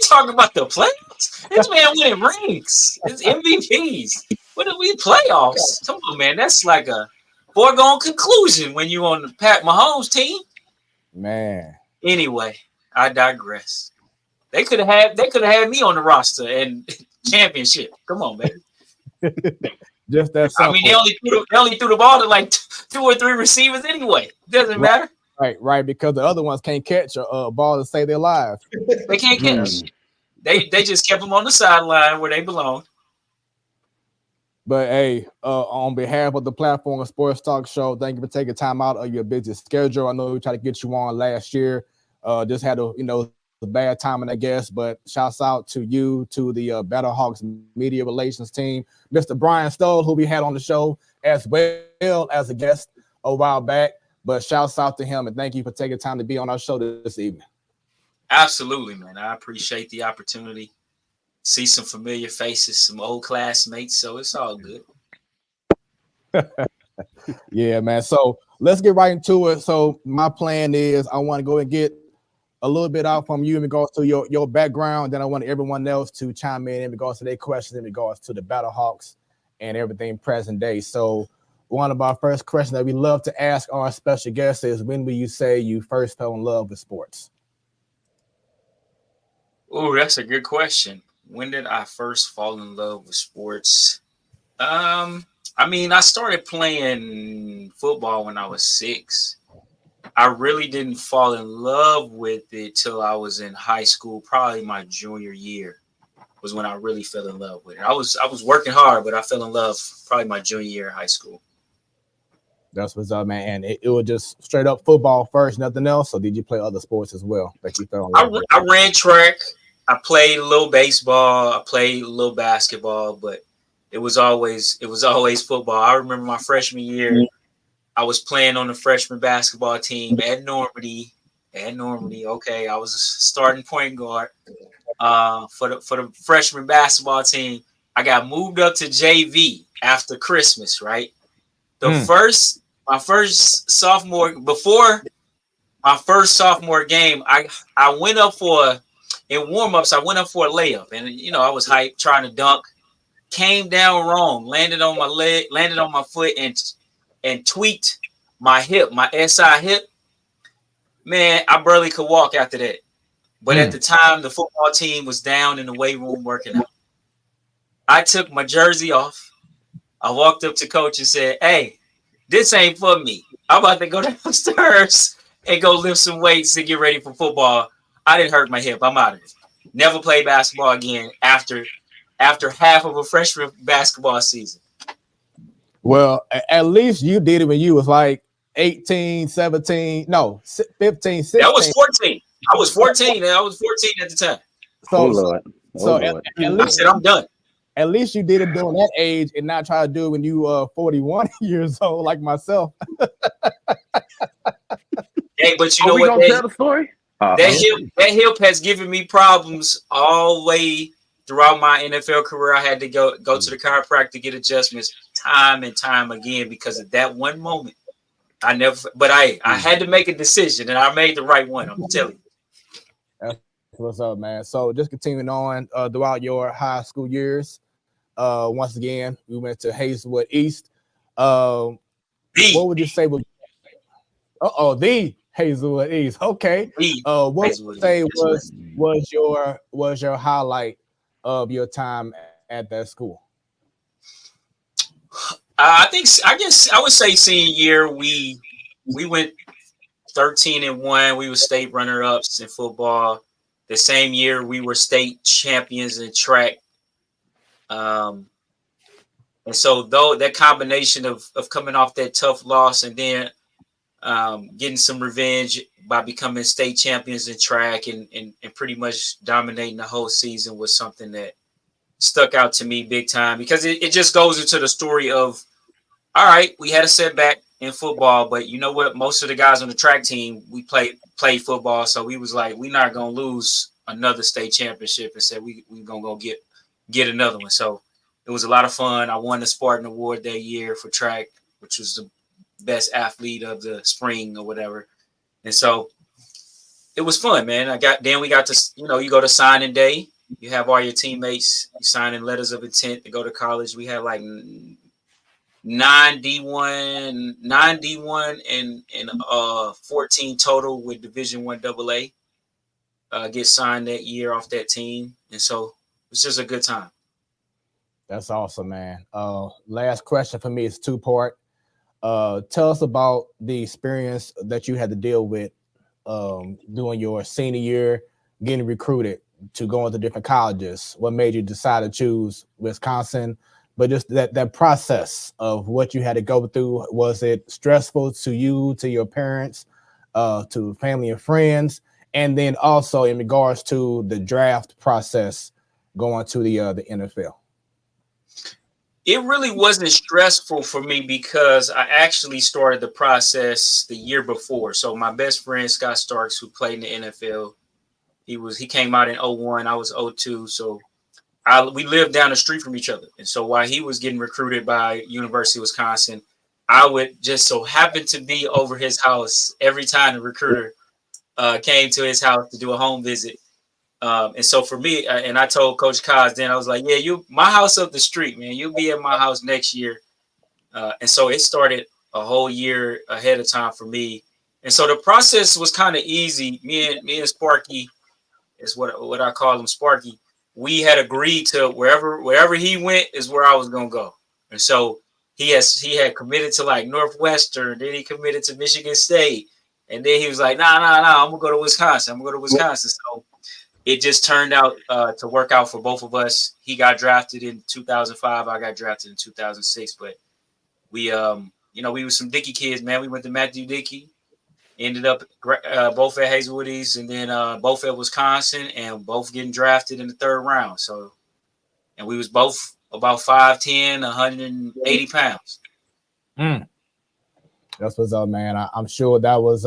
talking about the playoffs? This man winning rings. It's MVPs. What are we playoffs? Come on, man. That's like a foregone conclusion when you on the Pat Mahomes team. Man. Anyway, I digress. They could have had me on the roster and championship. Come on, baby. Just that simple. I mean, they only threw the ball to like 2 or 3 receivers anyway. Doesn't matter. Right, because the other ones can't catch a ball to save their lives. They can't catch. They just kept them on the sideline where they belong. But hey, on behalf of the platform of Sports Talk Show, thank you for taking time out of your busy schedule. I know we tried to get you on last year. Just had a bad timing, I guess. But shouts out to you, to the Battlehawks media relations team, Mr. Brian Stoll, who we had on the show as well as a guest a while back. But shouts out to him and thank you for taking time to be on our show this evening. Absolutely, man. I appreciate the opportunity. See some familiar faces, some old classmates, so it's all good. Yeah, man. So let's get right into it. So my plan is I want to go and get a little bit out from you in regards to your background. Then I want everyone else to chime in regards to their questions in regards to the Battlehawks and everything present day. So one of our first questions that we love to ask our special guests is, when will you say you first fell in love with sports? Oh, that's a good question. When did I first fall in love with sports? I mean, I started playing football when I was 6. I really didn't fall in love with it till I was in high school. Probably my junior year was when I really fell in love with it. I was working hard, but I fell in love probably my junior year of high school. That's what's up, man. And it was just straight up football first, nothing else. So did you play other sports as well that you fell in love with? I ran track. I played a little baseball. I played a little basketball, but it was always football. I remember my freshman year, I was playing on the freshman basketball team at Normandy. Okay, I was a starting point guard for the freshman basketball team. I got moved up to JV after Christmas, right? My first sophomore game, I went up for in warm-ups, I went up for a layup, and I was hyped trying to dunk. Came down wrong, landed on my leg, landed on my foot, and tweaked my hip, my SI hip. Man, I barely could walk after that. But at the time, the football team was down in the weight room working out. I took my jersey off. I walked up to coach and said, "Hey, this ain't for me. I'm about to go downstairs and go lift some weights to get ready for football. I didn't hurt my hip. I'm out of it. Never played basketball again after half of a freshman basketball season." Well, at least you did it when you was like 18, 17, no, 15, 16. That was 14. I was 14 and I was 14 at the time. At least, I said, I'm done. At least you did it during that age and not try to do it when you 41 years old like myself. Hey, but you know what? Gonna tell the story? That hip has given me problems all the way throughout my NFL career. I had to go to the chiropractor to get adjustments time and time again because of that one moment. I had to make a decision and I made the right one. I'm telling you. That's what's up, man. So just continuing on throughout your high school years. Once again, we went to Hazelwood East. What would you say was the Hazelwood East? Okay. What would you say was your highlight of your time at that school? I guess I would say senior year we went 13-1. We were state runner-ups in football. The same year we were state champions in track. And so though that combination of coming off that tough loss and then getting some revenge by becoming state champions in track and pretty much dominating the whole season was something that stuck out to me big time because it just goes into the story of, all right, we had a setback in football, but you know what? Most of the guys on the track team, we played football. So we was like, we're not going to lose another state championship and said we going to go get another one. So it was a lot of fun. I won the Spartan Award that year for track, which was the best athlete of the spring or whatever. And so it was fun, man. We got to, you go to signing day You have all your teammates. You signing letters of intent to go to college. We had like 9 D1, and 14 total with Division I AA get signed that year off that team, and so it's just a good time. That's awesome, man. Last question for me is two-part. Tell us about the experience that you had to deal with during your senior year, getting recruited to go into different colleges. What made you decide to choose Wisconsin? But just that process of what you had to go through, was it stressful to you, to your parents, to family and friends? And then also in regards to the draft process going to the NFL. It really wasn't stressful for me because I actually started the process the year before. So my best friend, Scott Starks, who played in the NFL, he came out in 01, I was 02. So we lived down the street from each other. And so while he was getting recruited by University of Wisconsin, I would just so happen to be over his house every time the recruiter came to his house to do a home visit. And so for me, and I told Coach Kaz then, I was like, yeah, my house up the street, man. You'll be at my house next year. And so it started a whole year ahead of time for me. And so the process was kind of easy. Me and Sparky, is what I call him, Sparky. We had agreed to wherever he went is where I was gonna go. And so he had committed to like Northwestern, then he committed to Michigan State, and then he was like, nah, I'm gonna go to Wisconsin. So it just turned out to work out for both of us. He got drafted in 2005. I got drafted in 2006. But we were some Dickey kids, man. We went to Matthew Dickey, ended up both at Hazelwood East, and then both at Wisconsin, and both getting drafted in the third round. So, and we was both about 5'10", 180 pounds. That's what's up, man. I'm sure that was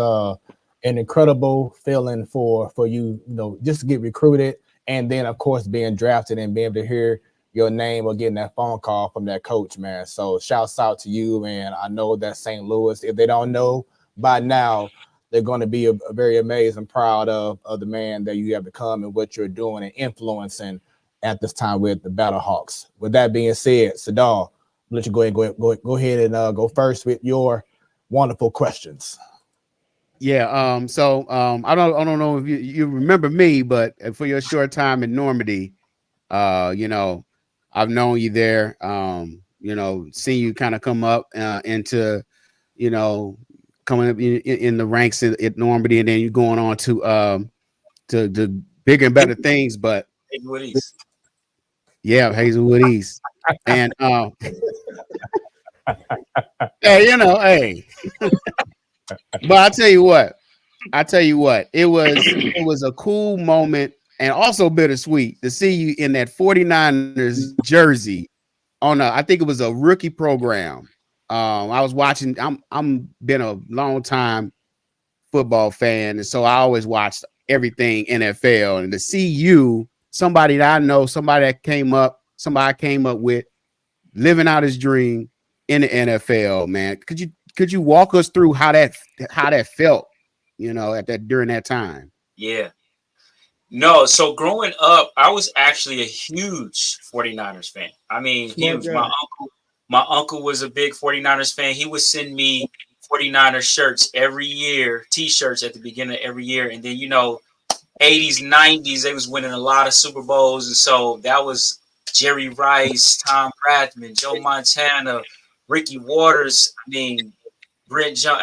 an incredible feeling for you, just to get recruited, and then of course being drafted and being able to hear your name or getting that phone call from that coach, man. So shouts out to you, man. I know that St. Louis, if they don't know by now, they're going to be very amazed and proud of the man that you have become and what you're doing and influencing at this time with the Battlehawks. With that being said, Sadal, I'll let you go ahead and go first with your wonderful questions. Yeah. So I don't know if you remember me, but for your short time in Normandy, I've known you there. Seen you kind of come up into, coming up in the ranks at Normandy, and then you going on to the bigger and better things. But Hazelwood East. Yeah, Hazelwood East, and hey. But I tell you what, it was a cool moment and also bittersweet to see you in that 49ers jersey on I think it was a rookie program. I was watching, I'm been a long time football fan, and so I always watched everything NFL, and to see you, somebody that I know, somebody I came up with, living out his dream in the NFL, man. Could you walk us through how that felt, during that time? Yeah. No, so growing up, I was actually a huge 49ers fan. I mean, huge. My uncle was a big 49ers fan. He would send me 49ers shirts every year, T-shirts at the beginning of every year. And then, 80s, 90s, they was winning a lot of Super Bowls. And so that was Jerry Rice, Tom Bradman, Joe Montana, Ricky Waters. I mean, Brent Jones,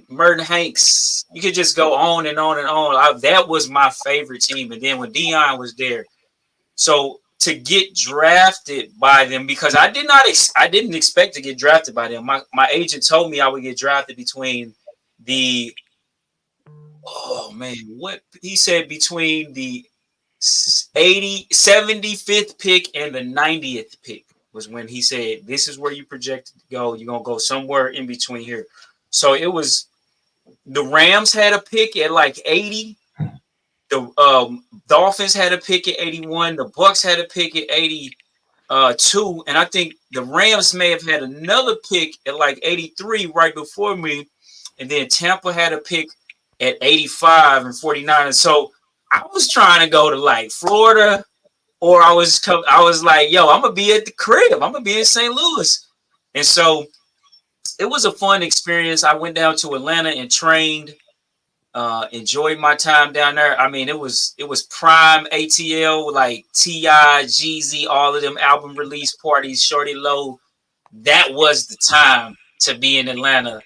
Merton Hanks. You could just go on and on and on. That was my favorite team. And then when Deion was there, so to get drafted by them, because I didn't expect to get drafted by them. My agent told me I would get drafted between the 75th pick and the 90th pick was when he said, this is where you projected to go. You're going to go somewhere in between here. So it was, the Rams had a pick at like 80. The Dolphins had a pick at 81. The Bucks had a pick at 82. And I think the Rams may have had another pick at like 83 right before me. And then Tampa had a pick at 85 and 49. And so I was trying to go to like Florida, or I was like, yo, I'm gonna be at the crib. I'm gonna be in St. Louis. And so it was a fun experience. I went down to Atlanta and trained, enjoyed my time down there. I mean, it was prime ATL, like T.I., Jeezy, all of them album release parties, Shorty Low. That was the time to be in Atlanta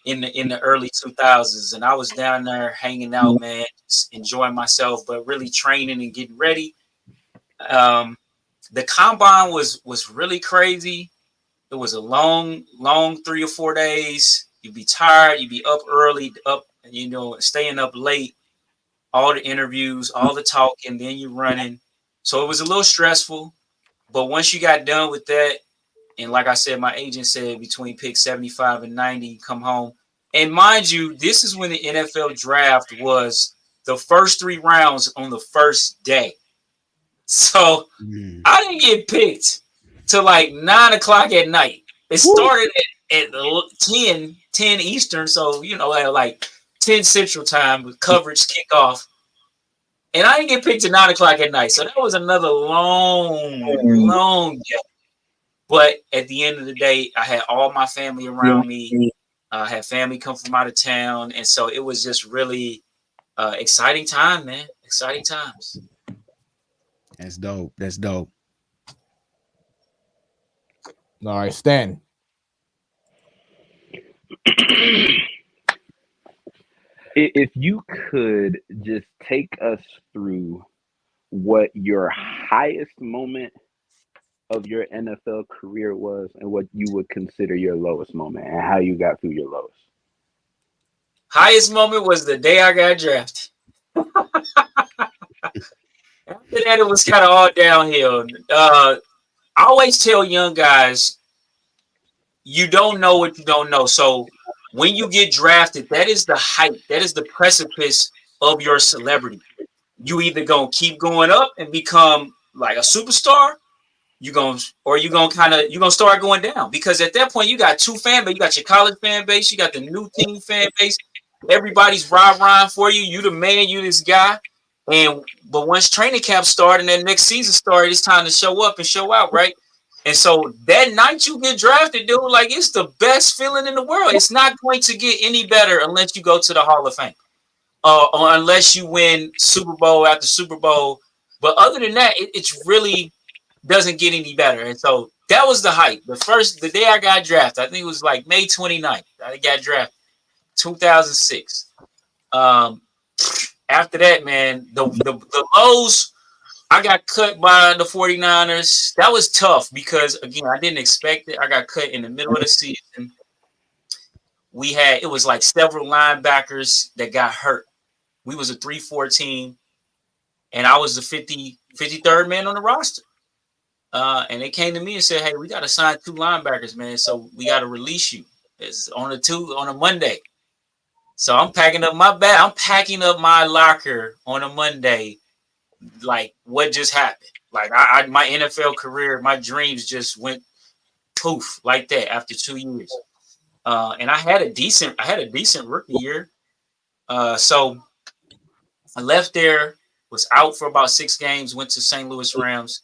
in the early 2000s. And I was down there hanging out, man, just enjoying myself, but really training and getting ready. The combine was really crazy. It was a long 3 or 4 days. You'd be tired. You'd be up early, staying up late. All the interviews, all the talking, then you're running. So it was a little stressful. But once you got done with that, and like I said, my agent said between pick 75 and 90, you come home. And mind you, this is when the NFL draft was the first 3 rounds on the first day. So I didn't get picked till like 9 o'clock at night. It started at 10 Eastern. So, at like 10 Central Time with coverage kickoff. And I didn't get picked at 9 o'clock at night. So that was another long day. But at the end of the day, I had all my family around me. I had family come from out of town. And so it was just really exciting time, man. Exciting times. That's dope. That's dope. All right, Stan. If you could just take us through what your highest moment of your NFL career was and what you would consider your lowest moment and how you got through your lowest. Highest moment was the day I got drafted. After that, it was kind of all downhill. I always tell young guys, you don't know what you don't know. So when you get drafted, that is the height. That is the precipice of your celebrity. You either gonna keep going up and become like a superstar, you're gonna start going down, because at that point you got 2 fan base. You got your college fan base, you got the new team fan base. Everybody's rah-rahing for you. You the man, you this guy. But once training camp started and that next season started, it's time to show up and show out, right? And so that night you get drafted, dude, like it's the best feeling in the world. It's not going to get any better unless you go to the Hall of Fame, or unless you win Super Bowl after Super Bowl. But other than that, it really doesn't get any better. And so that was the hype. The day I got drafted, I think it was like May 29th. I got drafted, 2006. After that, man, the lows, I got cut by the 49ers. That was tough because, again, I didn't expect it. I got cut in the middle of the season. It was like several linebackers that got hurt. We was a 3-4 team, and I was the 53rd man on the roster. And they came to me and said, hey, we got to sign 2 linebackers, man, so we got to release you. It's on a Monday. So I'm packing up my bag. I'm packing up my locker on a Monday. Like, what just happened? Like, my NFL career, my dreams just went poof like that after 2 years. And I had a decent rookie year. So I left there, was out for about 6 games, went to St. Louis Rams,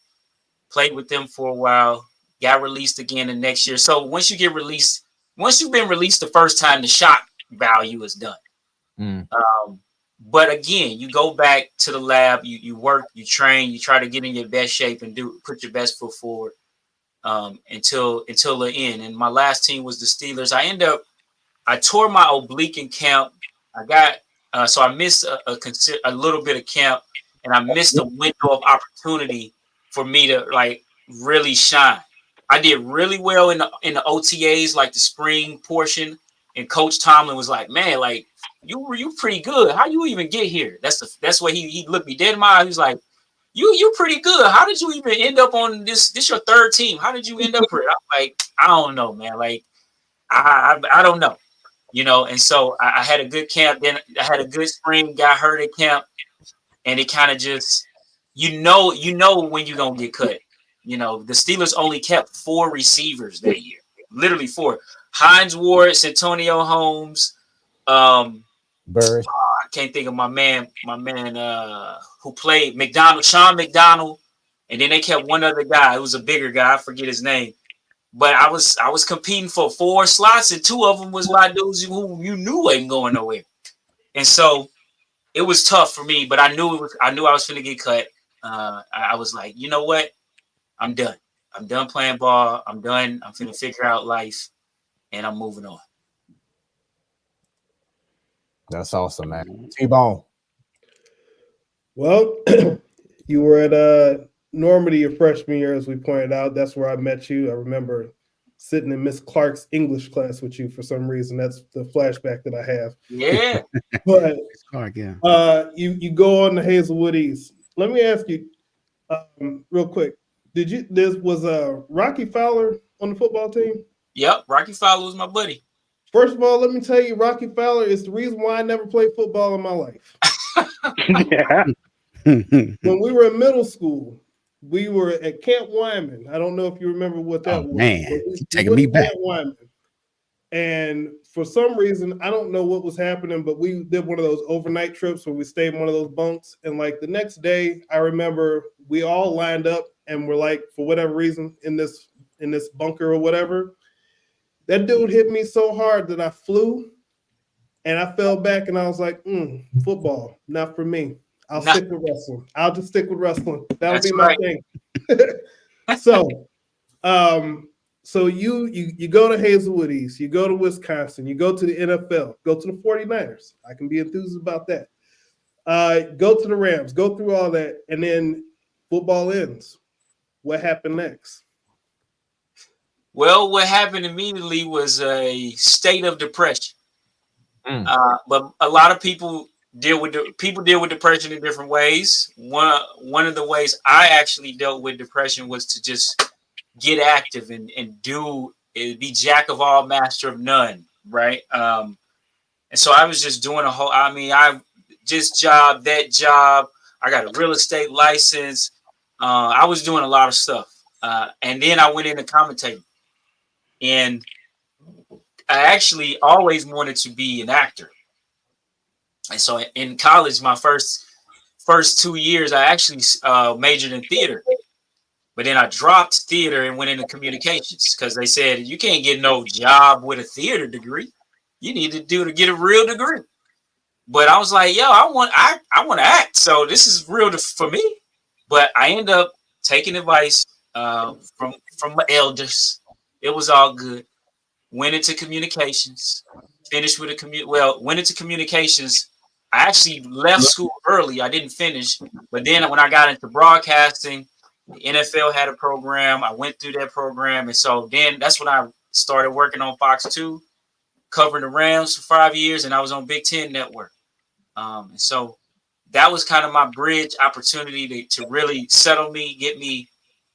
played with them for a while, got released again the next year. So once you've been released the first time, the shock value is done. But again, you go back to the lab, you work, you train, you try to get in your best shape and put your best foot forward until the end. And my last team was the Steelers. I tore my oblique in camp. So I missed a little bit of camp, and I missed a window of opportunity for me to like really shine. I did really well in the OTAs, like the spring portion. And Coach Tomlin was like, man, like you pretty good. How you even get here? That's what he looked me dead in my eye. He was like, you pretty good. How did you even end up on this your 3rd team? How did you end up here? I'm like, I don't know, man. Like, I don't know. And so I had a good camp. Then I had a good spring, got hurt at camp. And it kind of just, when you're going to get cut. The Steelers only kept 4 receivers that year. Literally 4. Hines Ward, Santonio Holmes, Bird. I can't think of my man who played McDonald, Sean McDonald, And then they kept one other guy. It was a bigger guy. I forget his name. But I was competing for 4 slots, and 2 of them was my dudes who you knew ain't going nowhere. And so it was tough for me, but I knew I was going to get cut. I was like, you know what? I'm done. I'm done playing ball. I'm done. I'm going to figure out life, and I'm moving on. That's awesome, man. T-Bone. Well, you were at Normandy your freshman year, as we pointed out. That's where I met you. I remember sitting in Miss Clark's English class with you for some reason. That's the flashback that I have. Yeah. But Clark, yeah. You go on the Hazelwood East. Let me ask you real quick. Was Rocky Fowler on the football team? Yep, Rocky Fowler was my buddy. First of all, let me tell you, Rocky Fowler is the reason why I never played football in my life. Yeah. When we were in middle school, we were at Camp Wyman. I don't know if you remember what that was. Man, we taking me back. Camp Wyman. And for some reason, I don't know what was happening, but we did one of those overnight trips where we stayed in one of those bunks. And like the next day, I remember we all lined up and were like, for whatever reason, in this bunker or whatever. That dude hit me so hard that I flew and I fell back and I was like, football, not for me. I'll stick with wrestling. I'll just stick with wrestling. That'll be my thing. So you go to Hazelwood East, you go to Wisconsin, you go to the NFL, go to the 49ers. I can be enthused about that. Go to the Rams, go through all that, and then football ends. What happened next? Well, what happened immediately was a state of depression. But a lot of people deal with depression in different ways. One of the ways I actually dealt with depression was to just get active and be jack of all, master of none, right? And so I was just doing I just that job. I got a real estate license. I was doing a lot of stuff. And then I went into commentating. And I actually always wanted to be an actor. And so in college, my first 2 years, I actually majored in theater. But then I dropped theater and went into communications because they said, you can't get no job with a theater degree. You need to get a real degree. But I was like, yo, I want to act. So this is real for me. But I ended up taking advice from my elders. It was all good. Went into communications, finished with went into communications. I actually left school early. I didn't finish. But then when I got into broadcasting, the NFL had a program. I went through that program. And so then that's when I started working on Fox 2, covering the Rams for 5 years. And I was on Big Ten Network. And so that was kind of my bridge opportunity to really settle me, get me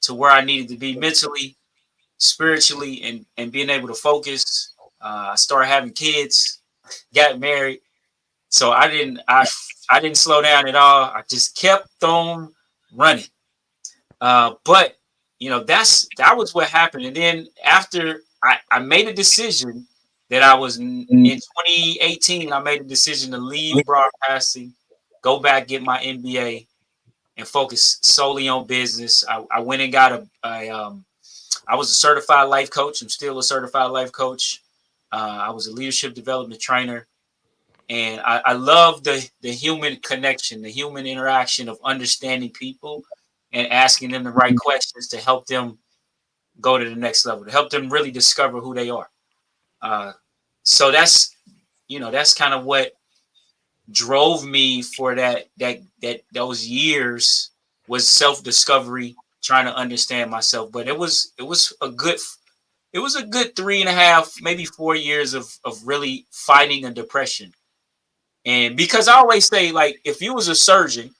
to where I needed to be mentally, spiritually, and being able to focus. I started having kids, got married. So I didn't slow down at all. I just kept on running. But that was what happened. And then after I made a decision that I was in 2018, I made a decision to leave broadcasting, go back, get my MBA, and focus solely on business. I went and got I was a certified life coach. I'm still a certified life coach. I was a leadership development trainer. And I love the human connection, the human interaction of understanding people and asking them the right questions to help them go to the next level, to help them really discover who they are. So that's kind of what drove me for those years was self-discovery, trying to understand myself. But it was a good 3.5, maybe 4 years of really fighting a depression. And because I always say, like, if you was a surgeon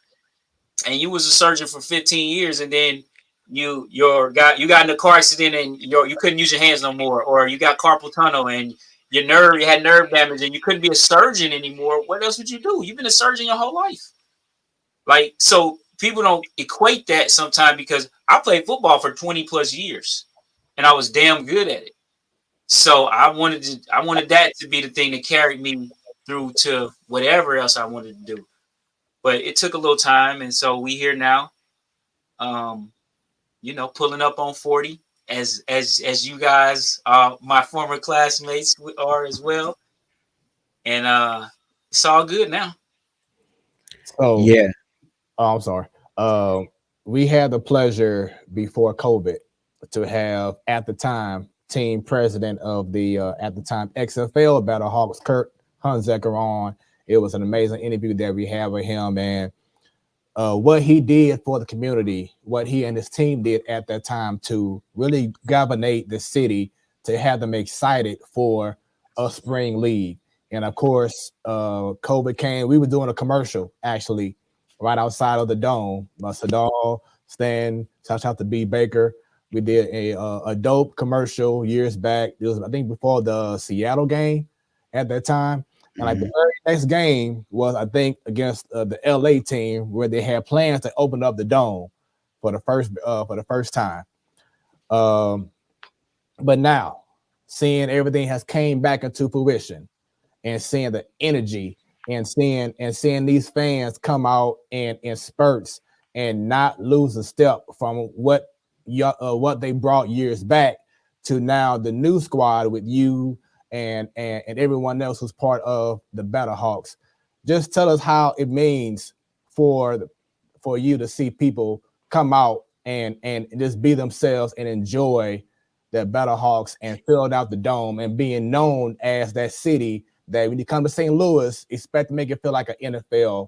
and you was a surgeon for 15 years and then you got in a car accident and you couldn't use your hands no more, or you got carpal tunnel and you had nerve damage and you couldn't be a surgeon anymore, what else would you do? You've been a surgeon your whole life. Like, so people don't equate that sometimes, because I played football for 20 plus years and I was damn good at it. So I wanted that to be the thing that carried me through to whatever else I wanted to do. But it took a little time, and so we here now. pulling up on 40 as you guys, my former classmates are as well. And it's all good now. So Yeah. Oh, I'm sorry. We had the pleasure before COVID to have at the time team president of the at the time XFL Battlehawks, Kurt Hunzeker, on. It was an amazing interview that we had with him, and what he did for the community, what he and his team did at that time to really galvanize the city to have them excited for a spring league. And of course, COVID came. We were doing a commercial actually right outside of the dome. Sadal, Stan, shout out to B Baker. We did a dope commercial years back. It was, I think, before the Seattle game at that time. And like the very next game was, I think, against the LA team, where they had plans to open up the dome for the first time. But now, seeing everything has came back into fruition, and seeing the energy, and seeing these fans come out in spurts and not lose a step from what they brought years back to now the new squad with you and everyone else who's part of the Battlehawks. Just tell us how it means for you to see people come out and just be themselves and enjoy the Battlehawks and fill out the dome and being known as that city that when you come to St. Louis, expect to make it feel like an NFL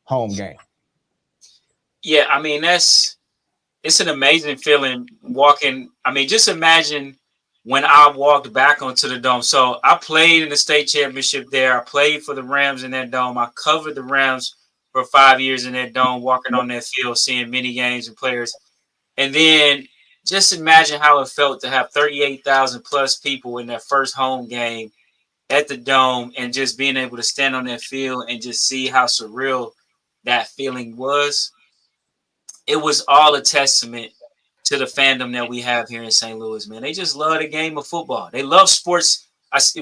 home game. Yeah, I mean, it's an amazing feeling walking. I mean, just imagine when I walked back onto the dome. So I played in the state championship there. I played for the Rams in that dome. I covered the Rams for 5 years in that dome, walking on that field, seeing many games and players. And then just imagine how it felt to have 38,000 plus people in that first home game at the dome, and just being able to stand on that field and just see how surreal that feeling was. It was all a testament to the fandom that we have here in St. Louis, man. They just love the game of football. They love sports.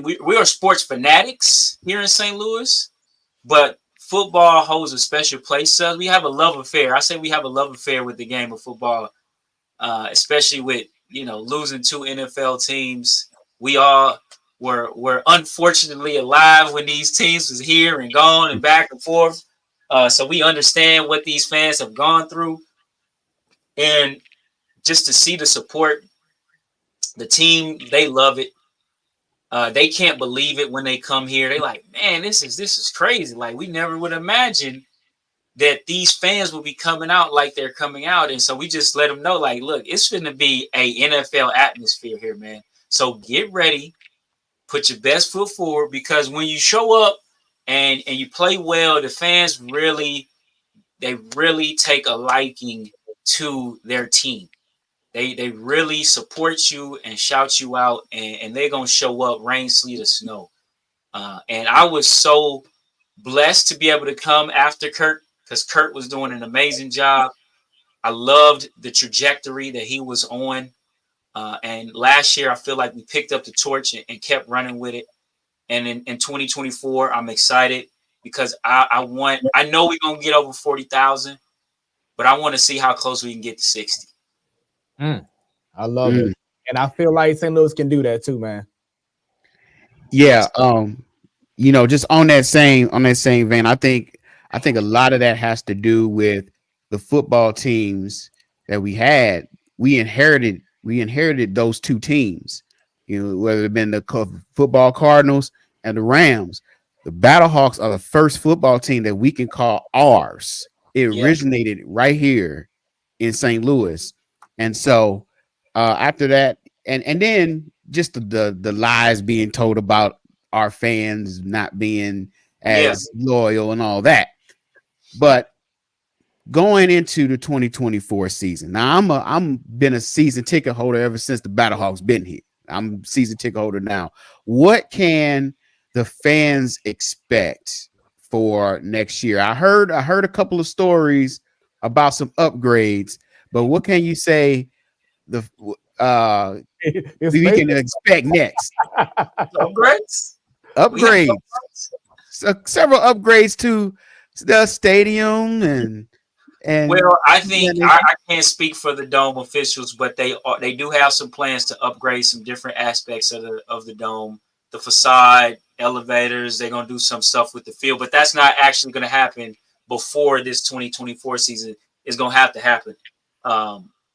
We are sports fanatics here in St. Louis, but football holds a special place to us. We have a love affair. I say we have a love affair with the game of football, especially with, losing 2 NFL teams. We all were unfortunately alive when these teams was here and gone and back and forth. So we understand what these fans have gone through. And just to see the support, the team, they love it. They can't believe it when they come here. They like, man, this is crazy. Like, we never would imagine that these fans will be coming out like they're coming out. And so we just let them know, like, look, it's going to be a NFL atmosphere here, man. So get ready, put your best foot forward, because when you show up and you play well, the fans really take a liking to their team. They really support you and shout you out, and they're going to show up rain, sleet, or snow. And I was so blessed to be able to come after Kurt, because Kurt was doing an amazing job. I loved the trajectory that he was on. And last year, I feel like we picked up the torch and kept running with it. And in 2024, I'm excited because I know we're going to get over 40,000, but I want to see how close we can get to 60. I love it. And I feel like St. Louis can do that too, man. Yeah. Just on that same vein, I think a lot of that has to do with the football teams that we had. We inherited those 2 teams, whether it been the football Cardinals and the Rams. The Battlehawks are the first football team that we can call ours. It originated right here in St. Louis. And so after that, and then just the lies being told about our fans not being as loyal and all that. But going into the 2024 season, now I'm been a season ticket holder ever since the Battlehawks been here. I'm season ticket holder now. What can the fans expect for next year? I heard a couple of stories about some upgrades, but what can you say we can expect next? Upgrades. So several upgrades to the stadium and And Well, I think yeah, I can't speak for the Dome officials, but they do have some plans to upgrade some different aspects of the Dome, the facade, elevators. They're gonna do some stuff with the field, but that's not actually gonna happen before this 2024 season. It's gonna have to happen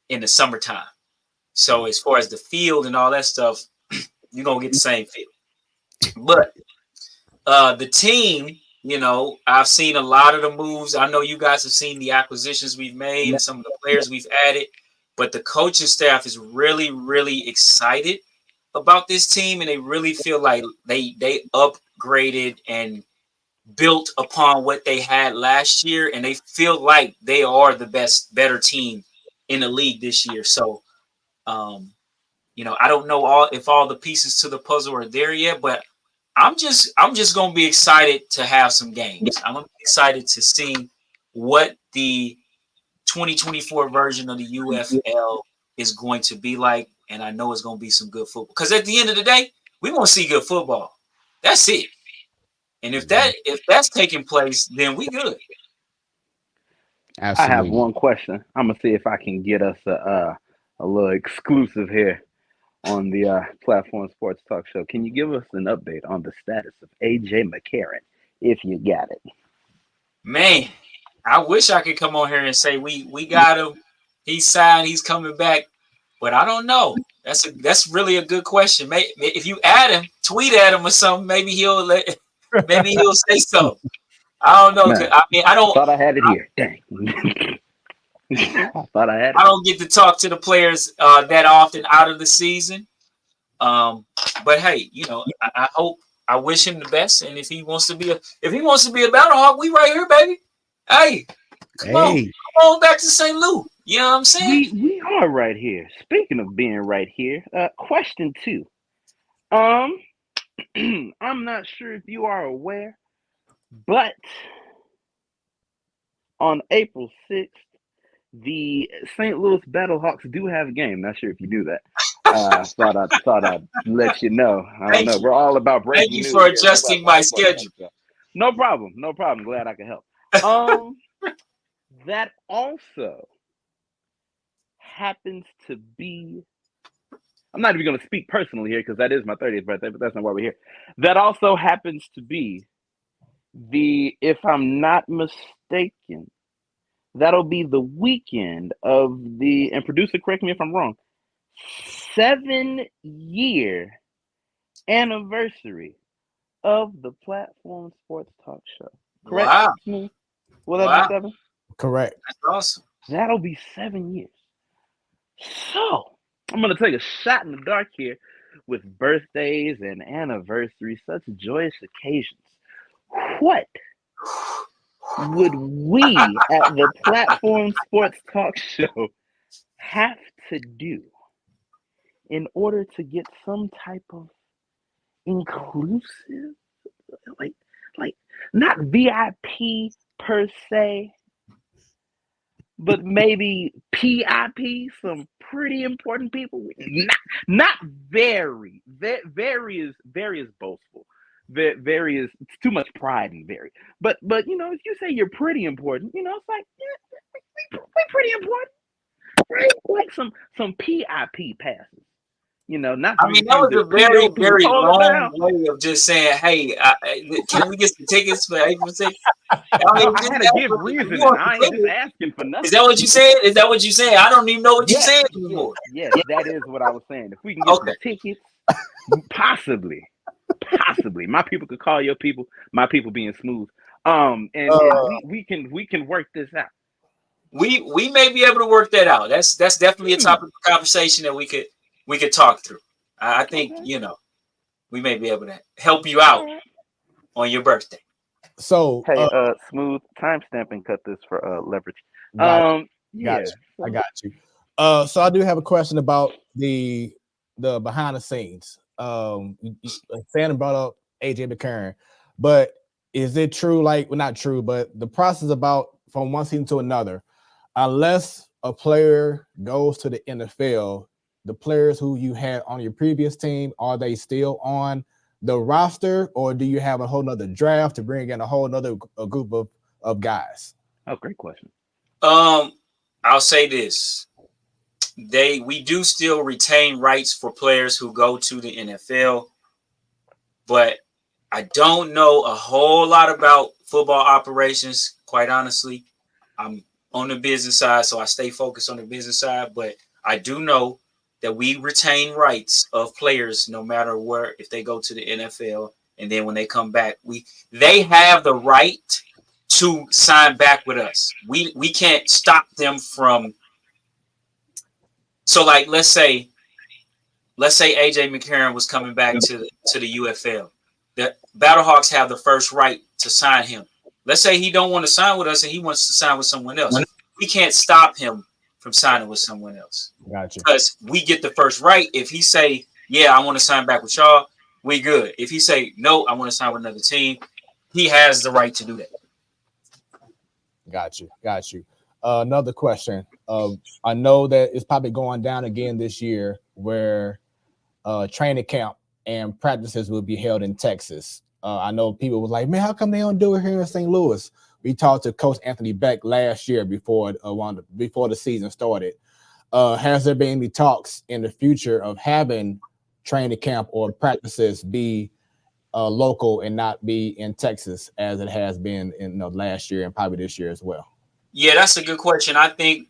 in the summertime. So as far as the field and all that stuff, you're gonna get the same field. But the team, I've seen a lot of the moves. I know you guys have seen the acquisitions we've made and some of the players we've added, but the coaching staff is really, really excited about this team, and they really feel like they upgraded and built upon what they had last year, and they feel like they are the better team in the league this year. So, I don't know if all the pieces to the puzzle are there yet, but I'm just gonna be excited to have some games. I'm gonna be excited to see what the 2024 version of the UFL is going to be like, and I know it's gonna be some good football. Because at the end of the day, we want to see good football. That's it. And if that's taking place, then we good. absolutely. I have one question. I'm gonna see if I can get us a little exclusive here on the Platform Sports Talk Show. Can you give us an update on the status of AJ McCarron, if you got it? Man, I wish I could come on here and say we got him. He's signed. He's coming back. But I don't know. That's really a good question. Maybe if you add him, tweet at him or something, maybe he'll say something. I don't know. Man, I don't. Thought I had it here. Dang. I thought I had it. I don't get to talk to the players that often out of the season. But hey, I hope, I wish him the best. And if he wants to be a Battlehawk, we right here, baby. Hey, come on back to St. Louis. You know what I'm saying? We are right here. Speaking of being right here, question 2. I'm not sure if you are aware, but on April 6th, the St. Louis Battlehawks do have a game. Not sure if you knew that. Thought I'd let you know. I don't know. We're all about breaking news. Thank you for adjusting my schedule. No problem. Glad I can help. That also happens to be, I'm not even going to speak personally here because that is my 30th birthday, but that's not why we're here. That also happens to be if I'm not mistaken, that'll be the weekend of and producer, correct me if I'm wrong, 7-year anniversary of the Platform Sports Talk Show. Correct? Wow. Will that be 7? Correct. That's awesome. That'll be 7 years. So I'm going to take a shot in the dark here with birthdays and anniversaries, such joyous occasions. What would we at the Platform Sports Talk Show have to do in order to get some type of inclusive, like not VIP per se, but maybe PIP, some pretty important people. Not very is boastful. Very is, it's too much pride in very. But if you say you're pretty important, it's like, yeah, we're pretty important, right? Like some PIP passes. Not. That was a very, very long way of just saying, "Hey, can we get some tickets for April 6th?" I had to give reason. I ain't just asking for nothing. Is that what you said? I don't even know what you said anymore. Yes, that is what I was saying. If we can get some tickets, possibly, my people could call your people. My people being Smooth. And we can work this out. We may be able to work that out. That's definitely a topic of conversation that we could talk through. I think we may be able to help you out on your birthday. So hey, Smooth, timestamp and cut this for leverage. I got you. So I do have a question about the behind the scenes. Shannon brought up AJ McCarron, but is it true? Not true, but the process about from one season to another, unless a player goes to the NFL, the players who you had on your previous team, are they still on the roster, or do you have a whole nother draft to bring in a whole nother group of guys? Oh, great question. I'll say this. We do still retain rights for players who go to the NFL, but I don't know a whole lot about football operations, quite honestly. I'm on the business side, so I stay focused on the business side, but I do know that we retain rights of players no matter where, if they go to the NFL, and then when they come back, they have the right to sign back with us. We can't stop them from. So, like, let's say AJ McCarron was coming back to the UFL. The Battlehawks have the first right to sign him. Let's say he don't want to sign with us and he wants to sign with someone else. We can't stop him from signing with someone else. Gotcha. Because we get the first right. If he say, yeah, I want to sign back with y'all, we good. If he say, no, I want to sign with another team, he has the right to do that. Got you. Another question. I know that it's probably going down again this year where training camp and practices will be held in Texas. I know people was like, man, how come they don't do it here in St. Louis? We talked to Coach Anthony Beck last year before the season started. Has there been any talks in the future of having training camp or practices be local and not be in Texas as it has been in last year and probably this year as well? Yeah, that's a good question. I think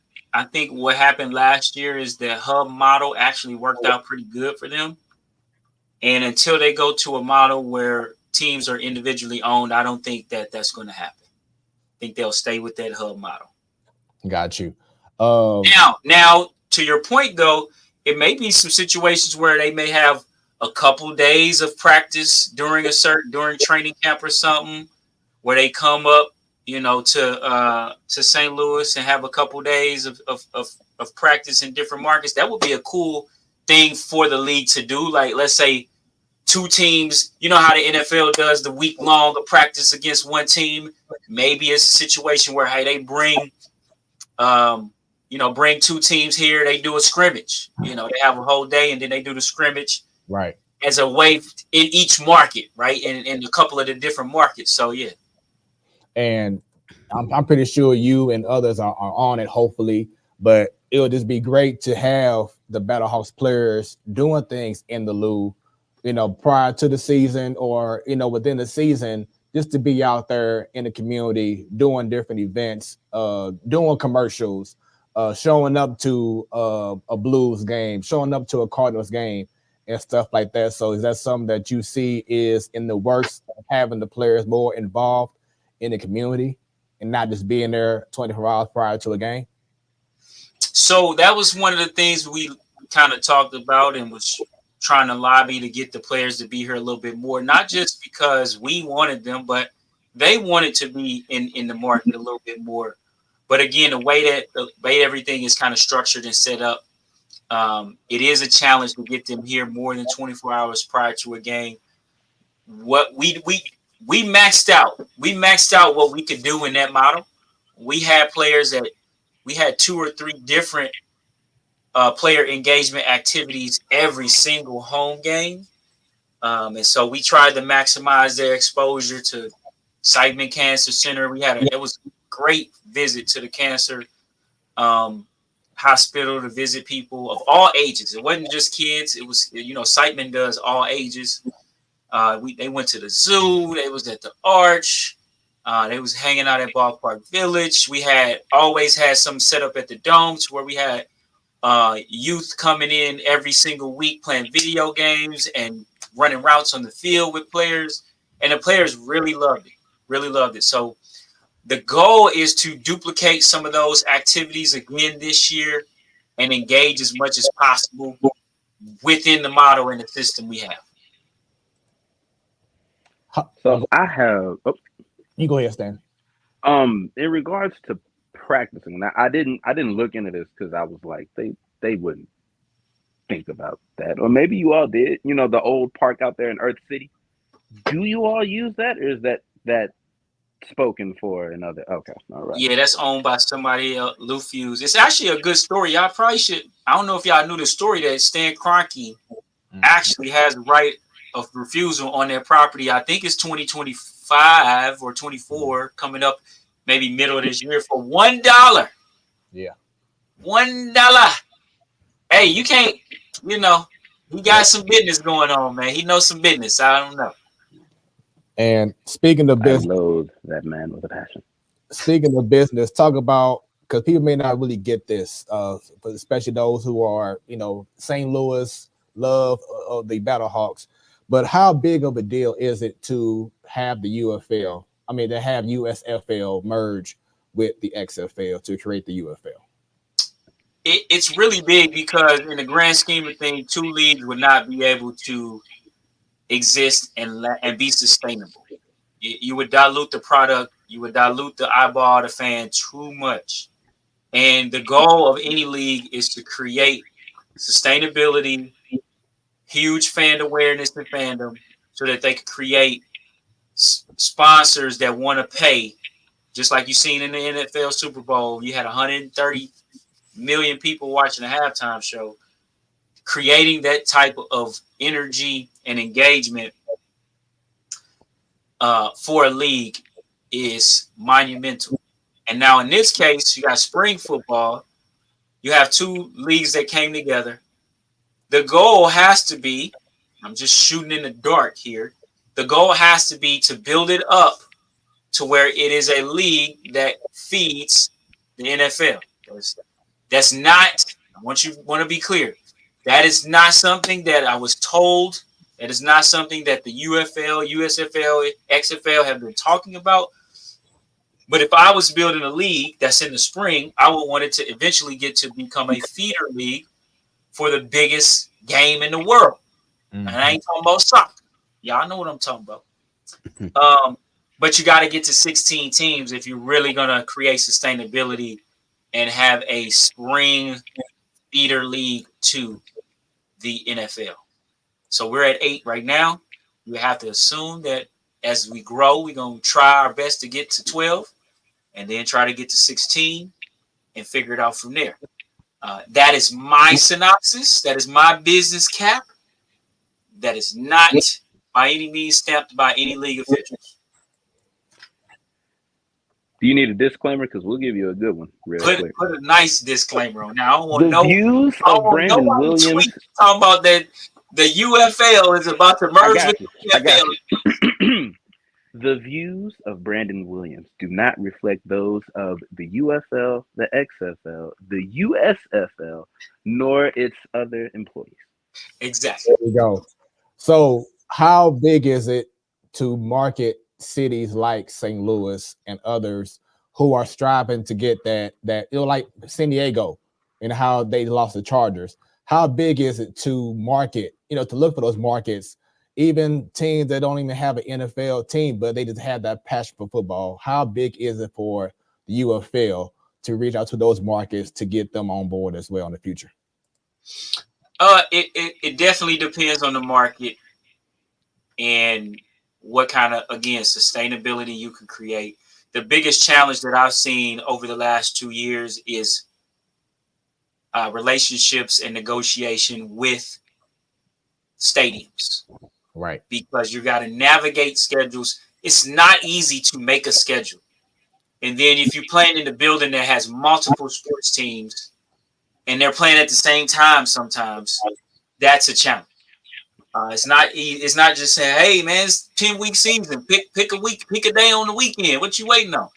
what happened last year is the hub model actually worked out pretty good for them. And until they go to a model where teams are individually owned, I don't think that's going to happen. I think they'll stay with that hub model. Got you. Now, to your point, though, it may be some situations where they may have a couple days of practice during training camp or something, where they come up, to St. Louis and have a couple days of practice in different markets. That would be a cool thing for the league to do. Like, let's say two teams, you know how the NFL does the week-long of practice against one team. Maybe it's a situation where, hey, they bring two teams here. They do a scrimmage. They have a whole day, and then they do the scrimmage. Right. As a way in each market, right? In a couple of the different markets. So, yeah. And I'm pretty sure you and others are on it, hopefully. But it would just be great to have the Battlehawks players doing things in the Lou, prior to the season or, within the season, just to be out there in the community, doing different events, doing commercials, showing up to a Blues game, showing up to a Cardinals game and stuff like that. So is that something that you see is in the works, having the players more involved in the community and not just being there 24 hours prior to a game? So that was one of the things we kind of talked about and was trying to lobby to get the players to be here a little bit more, not just because we wanted them, but they wanted to be in the market a little bit more. But again, the way everything is kind of structured and set up, it is a challenge to get them here more than 24 hours prior to a game. What we maxed out. We maxed out what we could do in that model. We had players that we had 2 or 3 different player engagement activities every single home game. And so we tried to maximize their exposure to Siteman Cancer Center. It was a great visit to the cancer hospital to visit people of all ages. It wasn't just kids. It was, Siteman does all ages. They went to the zoo. They was at the Arch. They was hanging out at Ballpark Village. We always had some set up at the Domes where we had youth coming in every single week playing video games and running routes on the field with players. And the players really loved it. So the goal is to duplicate some of those activities again this year and engage as much as possible within the model and the system we have. So I have. Oh, you go ahead, Stan. In regards to practicing, now I didn't look into this because I was like they wouldn't think about that, or maybe you all did. The old park out there in Earth City. Do you all use that, or is that spoken for another? Okay, all right. Yeah, that's owned by somebody else, Lou Fuse. It's actually a good story. Y'all probably should. I don't know if y'all knew the story that Stan Kroenke actually has the right of refusal on their property. I think it's 2025 or 24 coming up, maybe middle of this year, for $1 Yeah. $1. Hey, you can't, you know, he got some business going on, man. He knows some business. I don't know. And speaking of I business, loathe that man with a passion. talk about, because people may not really get this, but especially those who are, St. Louis love of the Battlehawks. But how big of a deal is it to have the UFL? I mean, to have USFL merge with the XFL to create the UFL? It's really big because in the grand scheme of things, two leagues would not be able to exist and be sustainable. You would dilute the product. You would dilute the eyeball of the fan too much. And the goal of any league is to create sustainability, huge fan awareness and fandom, so that they can create sponsors that want to pay. Just like you've seen in the NFL Super Bowl, you had 130 million people watching a halftime show. Creating that type of energy and engagement for a league is monumental. And now in this case, you got spring football. You have two leagues that came together. The goal has to be, I'm just shooting in the dark here. The goal has to be to build it up to where it is a league that feeds the NFL. That's not, I want to be clear. That is not something that I was told. That is not something that the UFL, USFL, XFL have been talking about. But if I was building a league that's in the spring, I would want it to eventually get to become a feeder league for the biggest game in the world. Mm-hmm. And I ain't talking about soccer. Y'all know what I'm talking about. But you got to get to 16 teams if you're really going to create sustainability and have a spring feeder league to the NFL. So we're at 8 right now. We have to assume that as we grow, we're going to try our best to get to 12 and then try to get to 16 and figure it out from there. That is my synopsis. That is my business cap. That is not by any means stamped by any league officials. Do you need a disclaimer? Because we'll give you a good one. Put a nice disclaimer on. Now, I don't want the views of Brandon Williams. Talking about that the UFL is about to merge with the UFL. The views of Brandon Williams do not reflect those of the UFL, the XFL, the USFL, nor its other employees. Exactly. There we go. So how big is it to market cities like St. Louis and others who are striving to get that like San Diego and how they lost the Chargers? How big is it to market, to look for those markets, even teams that don't even have an NFL team, but they just have that passion for football? How big is it for the UFL to reach out to those markets to get them on board as well in the future? It definitely depends on the market and what kind of, again, sustainability you can create. The biggest challenge that I've seen over the last 2 years is relationships and negotiation with stadiums. Right. Because you got to navigate schedules. It's not easy to make a schedule. And then if you're playing in a building that has multiple sports teams and they're playing at the same time sometimes, that's a challenge. It's not just saying, hey, man, it's 10-week season. Pick a week, pick a day on the weekend. What you waiting on?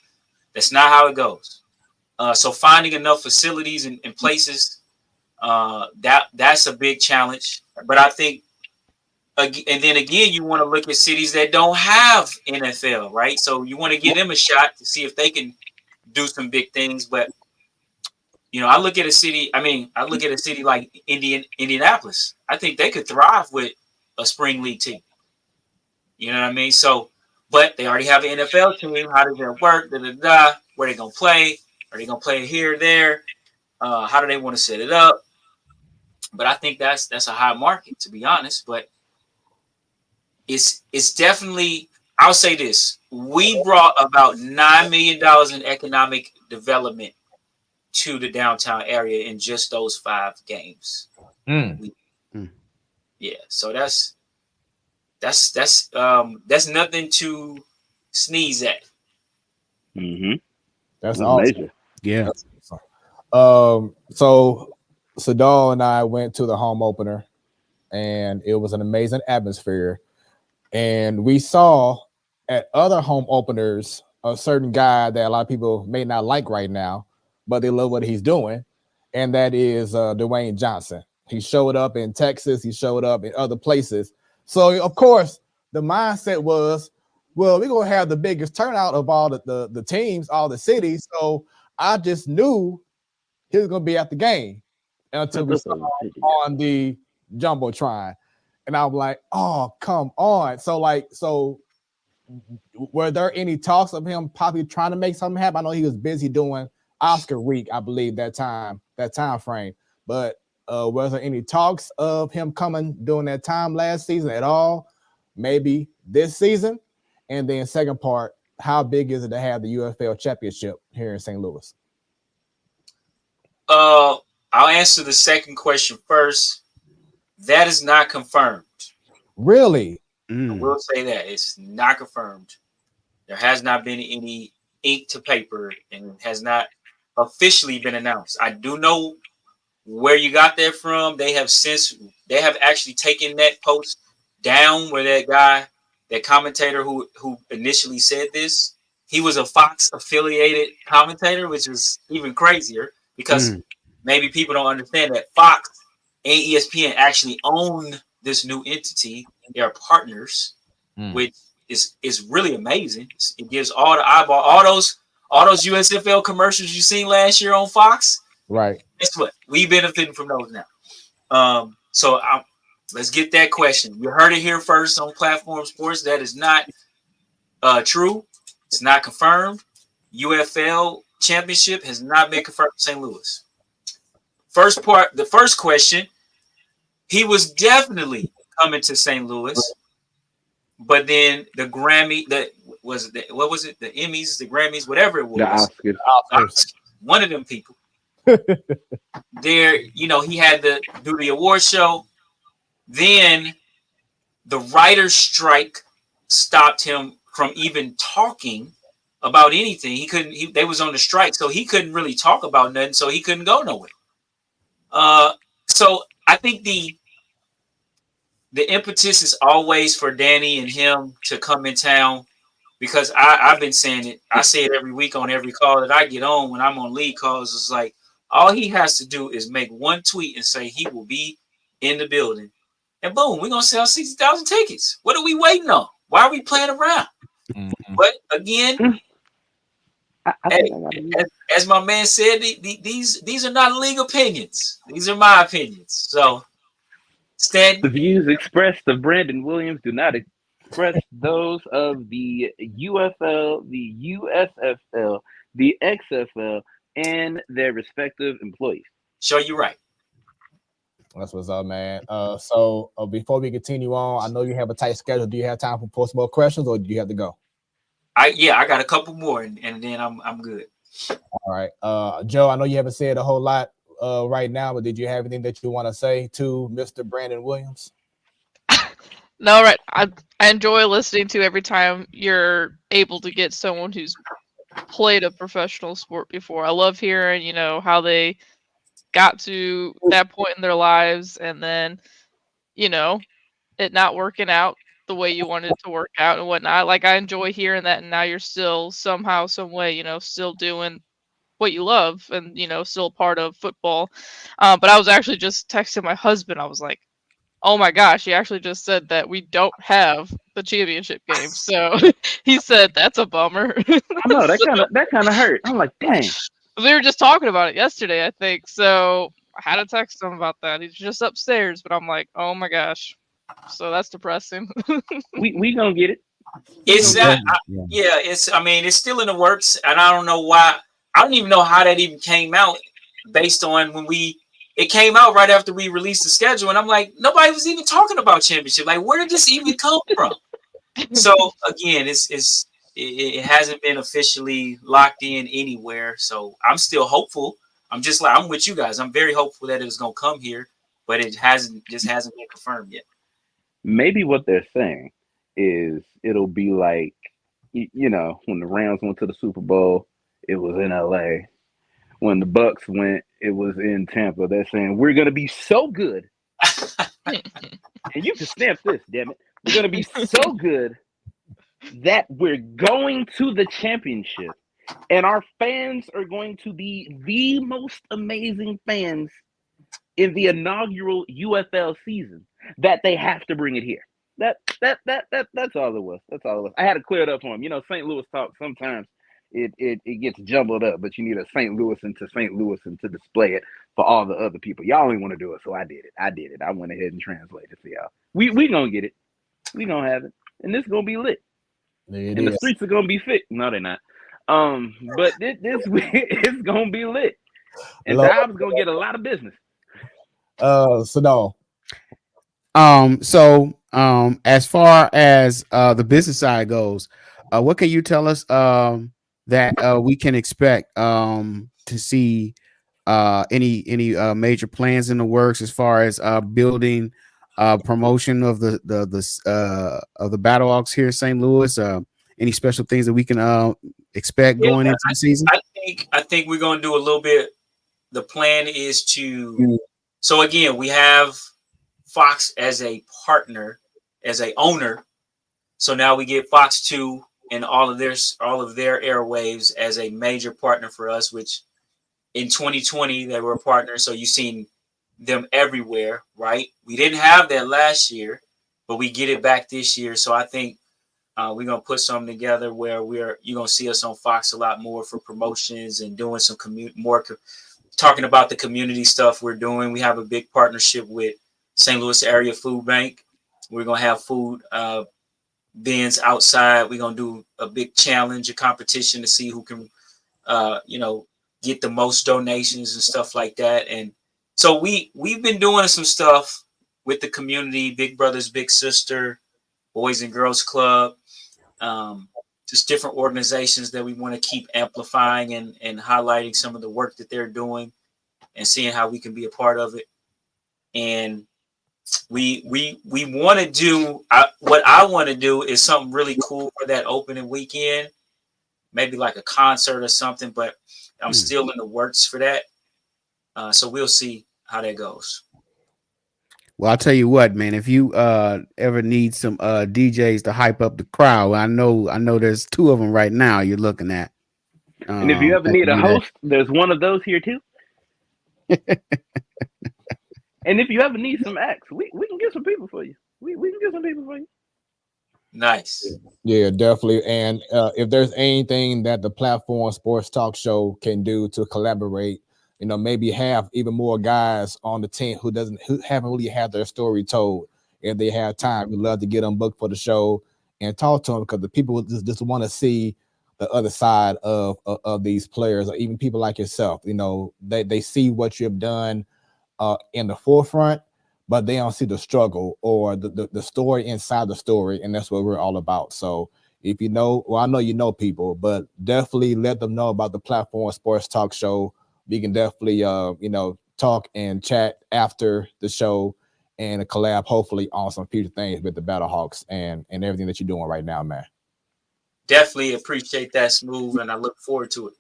That's not how it goes. So finding enough facilities and places, that's a big challenge. But I think, and then again, you want to look at cities that don't have NFL, right? So you want to give them a shot to see if they can do some big things. But I look at a city like Indianapolis. I think they could thrive with a spring league team. You know what I mean? So, but they already have an NFL team. How does that work? Where they gonna play? Are they gonna play here or there? How do they want to set it up? But I think that's a high market, to be honest. But it's definitely, I'll say this. We brought about $9 million in economic development to the downtown area in just those 5 games. Yeah, so that's nothing to sneeze at. Mm-hmm. That's awesome. Major. Yeah. So Sadal and I went to the home opener, and it was an amazing atmosphere. And we saw at other home openers a certain guy that a lot of people may not like right now, but they love what he's doing, and that is Dwayne Johnson. He showed up in Texas. He showed up in other places. So, of course, the mindset was, well, we're going to have the biggest turnout of all the teams, all the cities. So I just knew he was going to be at the game until we saw him on the Jumbotron. And I was like, oh, come on. So were there any talks of him probably trying to make something happen? I know he was busy doing Oscar week, I believe, that time frame. But was there any talks of him coming during that time last season at all? Maybe this season? And then second part, how big is it to have the UFL championship here in St. Louis? I'll answer the second question first. That is not confirmed. Really? I will say that it's not confirmed. There has not been any ink to paper, and it has not officially been announced. I do know where you got that from. They have actually taken that post down where that commentator who initially said this, he was a Fox affiliated commentator, which was even crazier because maybe people don't understand that Fox and ESPN actually own this new entity. They are partners, which is really amazing. It gives all the eyeball, all those USFL commercials you seen last year on Fox. Right. Guess what? We benefiting from those now. So let's get that question. You heard it here first on Platform Sports. That is not true. It's not confirmed. UFL championship has not been confirmed in St. Louis. The first question, he was definitely coming to St. Louis, but then the Grammy, what was it? The Emmys, the Grammys, whatever it was. The Oscars. One of them people. There, he had to do the award show. Then the writer's strike stopped him from even talking about anything. He couldn't. They was on the strike, so he couldn't really talk about nothing. So he couldn't go nowhere. So I think the impetus is always for Danny and him to come in town, because I've been saying it. I say it every week on every call that I get on when I'm on league calls. It's like all he has to do is make one tweet and say he will be in the building, and boom, we're gonna sell 60,000 tickets. What are we waiting on? Why are we playing around? But again, as my man said, these are not league opinions. These are my opinions. So, Stan, the views expressed of Brandon Williams do not express those of the UFL, the USFL, the XFL, and their respective employees. Show you right. That's what's up, man. So before we continue on, I know you have a tight schedule. Do you have time for post more questions, or do you have to go? I got a couple more, and then I'm good. All right, Joe. I know you haven't said a whole lot right now, but did you have anything that you want to say to Mr. Brandon Williams? No, right. I enjoy listening to every time you're able to get someone who's played a professional sport before. I love hearing, how they got to that point in their lives, and then, it not working out the way you wanted it to work out and whatnot. Like, I enjoy hearing that, and now you're still somehow, some way, still doing what you love, and still a part of football. But I was actually just texting my husband. I was like, oh my gosh, he actually just said that we don't have the championship game. So he said that's a bummer. I know that kind of hurt. I'm like, dang. We were just talking about it yesterday, I think. So I had to text him about that. He's just upstairs, but I'm like, oh my gosh. So that's depressing. we gonna get it. It's it's still in the works, and I don't know why. I don't even know how that even came out, based on it came out right after we released the schedule, and I'm like, nobody was even talking about championship. Like, where did this even come from? So again, it hasn't been officially locked in anywhere. So I'm still hopeful. I'm with you guys. I'm very hopeful that it was gonna come here, but it hasn't been confirmed yet. Maybe what they're saying is it'll be like, when the Rams went to the Super Bowl, it was in LA. when the Bucks went, it was in Tampa. They're saying we're gonna be so good, and you can stamp this, damn it. We're gonna be so good that we're going to the championship, and our fans are going to be the most amazing fans in the inaugural UFL season. That they have to bring it here. That's all it was. That's all it was. I had to clear it up for him. You know, St. Louis talk sometimes it gets jumbled up, but you need a St. Louis and to display it for all the other people. Y'all didn't want to do it, so I did it. I went ahead and translated for y'all. We gonna get it. We gonna have it, and this gonna be lit. The streets are gonna be fit. No, they're not. But this week it's gonna be lit, and Dobbs gonna get a lot of business. So as far as the business side goes, what can you tell us that we can expect to see any major plans in the works as far as building promotion of the Battlehawks here in St. Louis? Any special things that we can expect going into the season? I think we're gonna do a little bit. The plan is to so again, we have Fox as a partner, as a owner. So now we get Fox 2 and all of their airwaves as a major partner for us, which in 2020 they were a partner. So you've seen them everywhere, right? We didn't have that last year, but we get it back this year. So I think we're gonna put something together where you're gonna see us on Fox a lot more for promotions and doing some talking about the community stuff we're doing. We have a big partnership with St. Louis Area Food Bank. We're going to have food bins outside. We're going to do a big challenge, a competition to see who can, get the most donations and stuff like that. And so we've been doing some stuff with the community, Big Brothers, Big Sister, Boys and Girls Club, just different organizations that we want to keep amplifying and highlighting some of the work that they're doing and seeing how we can be a part of it. And we want to do what I want to do is something really cool for that opening weekend, maybe like a concert or something, but I'm still in the works for that. So we'll see how that goes. Well, I'll tell you what, man, if you ever need some DJs to hype up the crowd, I know there's two of them right now you're looking at. And if you ever need a host, there's one of those here too. And if you ever need some acts, we can get some people for you. We can get some people for you. Nice. Yeah, definitely. And if there's anything that the Platform Sports Talk Show can do to collaborate, maybe have even more guys on the team who haven't really had their story told. If they have time, we'd love to get them booked for the show and talk to them, because the people just want to see the other side of these players, or even people like yourself. They see what you've done in the forefront, but they don't see the struggle or the story inside the story, and that's what we're all about. So if I know you know people, but definitely let them know about the Platform Sports Talk Show. We can definitely talk and chat after the show and a collab, hopefully, on some future things with the Battlehawks and everything that you're doing right now, man. Definitely appreciate that, Smooth, and I look forward to it.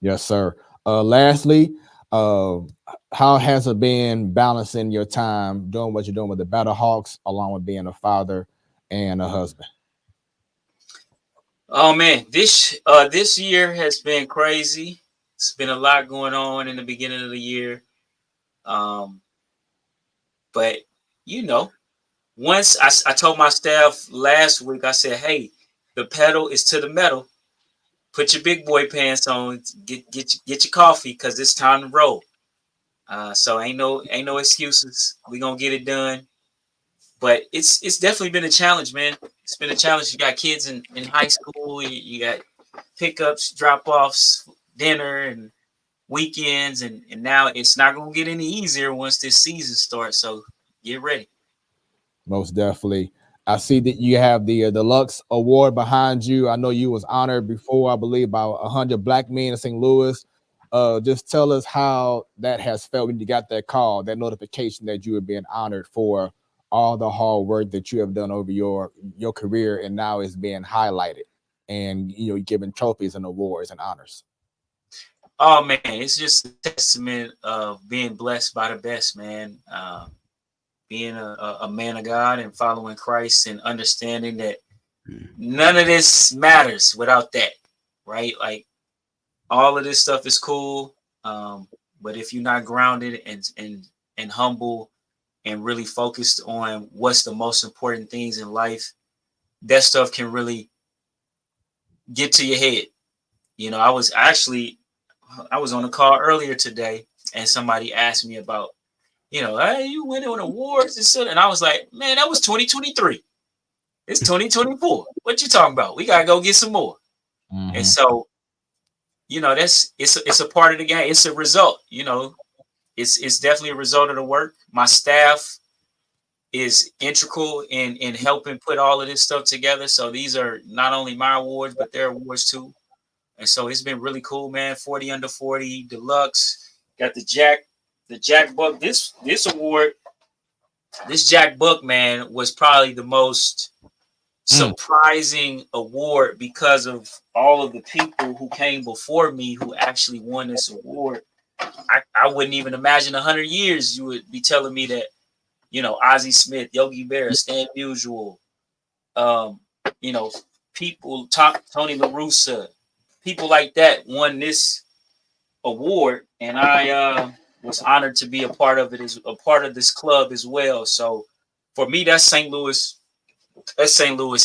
Yes, sir. Lastly, how has it been balancing your time doing what you're doing with the Battlehawks, along with being a father and a husband? Oh man, this year has been crazy. It's been a lot going on in the beginning of the year. But once I told my staff last week, I said, hey, the pedal is to the metal. Put your big boy pants on, get your coffee, because it's time to roll. So ain't no excuses. We're gonna get it done. But it's definitely been a challenge, man. It's been a challenge. You got kids in high school, you got pickups, drop-offs, dinner, and weekends, and now it's not gonna get any easier once this season starts. So get ready. Most definitely. I see that you have the Lux Award behind you. I know you was honored before, I believe, by 100 Black men in St. Louis. Just tell us how that has felt when you got that call, that notification that you were being honored for all the hard work that you have done over your career, and now it's being highlighted and given trophies and awards and honors. Oh man, it's just a testament of being blessed by the best, man. Being a man of God and following Christ and understanding that none of this matters without that, right? Like all of this stuff is cool, but if you're not grounded and humble and really focused on what's the most important things in life, that stuff can really get to your head. You know, I was on a call earlier today, and somebody asked me about, hey, you winning on awards and stuff, and I was like, man, that was 2023. It's 2024. What you talking about? We gotta go get some more. Mm-hmm. And so, it's a part of the game. It's a result. It's definitely a result of the work. My staff is integral in helping put all of this stuff together. So these are not only my awards, but their awards too. And so it's been really cool, man. 40 under 40 deluxe. Got the Jack Buck. This award, this Jack Buck, man, was probably the most surprising award because of all of the people who came before me who actually won this award. I wouldn't even imagine 100 years you would be telling me that, Ozzie Smith, Yogi Berra, Stan Musial, people, Tony La Russa, people like that won this award, and I was honored to be a part of it, as a part of this club as well. So for me, that's St. Louis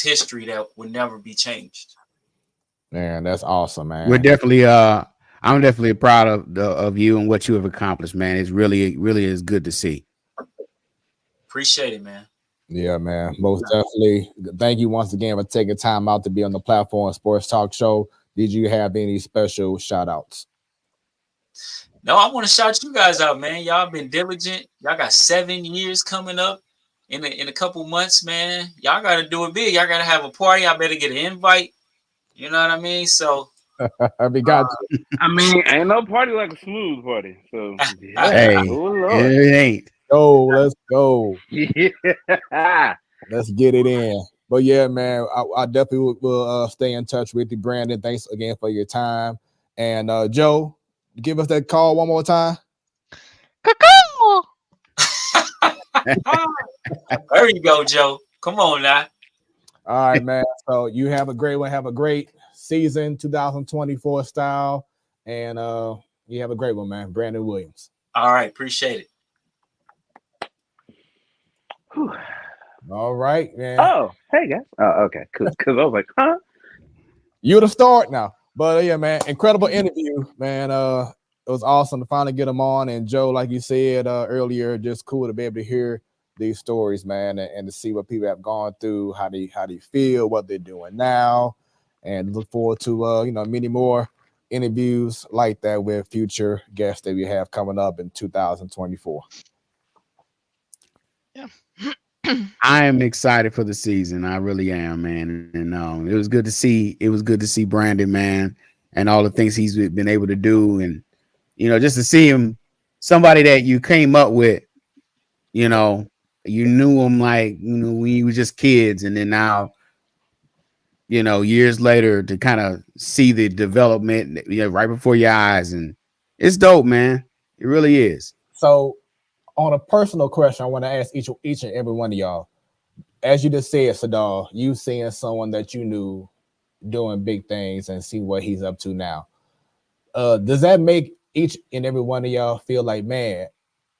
history that would never be changed. Man, that's awesome, man. We're definitely I'm definitely proud of you and what you have accomplished, man. It's really is good to see. Appreciate it, man. Yeah, man, most definitely. Thank you once again for taking time out to be on the Platform Sports Talk Show. Did you have any special shout outs? No, I want to shout you guys out, man. Y'all been diligent. Y'all got 7 years coming up in a couple months, man. Y'all got to do it big. Y'all got to have a party. I better get an invite. You know what I mean? So we got you. I mean, ain't no party like a smooth party. So hey, it ain't. Go, let's go. Yeah. Let's get it in. But yeah, man, I definitely will stay in touch with you, Brandon. Thanks again for your time. And Joe, give us that call one more time. There you go, Joe. Come on now. All right, man. So you have a great one. Have a great season, 2024 style. And you have a great one, man. Brandon Williams. All right. Appreciate it. Whew. All right, man. Oh, hey, guys. Oh, okay. Because I was like, huh? You're the start now. But yeah, man, incredible interview, man. It was awesome to finally get him on. And Joe, like you said earlier, just cool to be able to hear these stories, man, and to see what people have gone through, how they feel, what they're doing now, and look forward to many more interviews like that with future guests that we have coming up in 2024. Yeah. I am excited for the season. I really am, man. And it was good to see. It was good to see Brandon, man, and all the things he's been able to do, and just to see him, somebody that you came up with, you knew him like when you were just kids, and then now, years later to kind of see the development, right before your eyes, and it's dope, man. It really is. So, on a personal question, I want to ask each and every one of y'all. As you just said, Sadal, you seeing someone that you knew doing big things and see what he's up to now. Does that make each and every one of y'all feel like, man,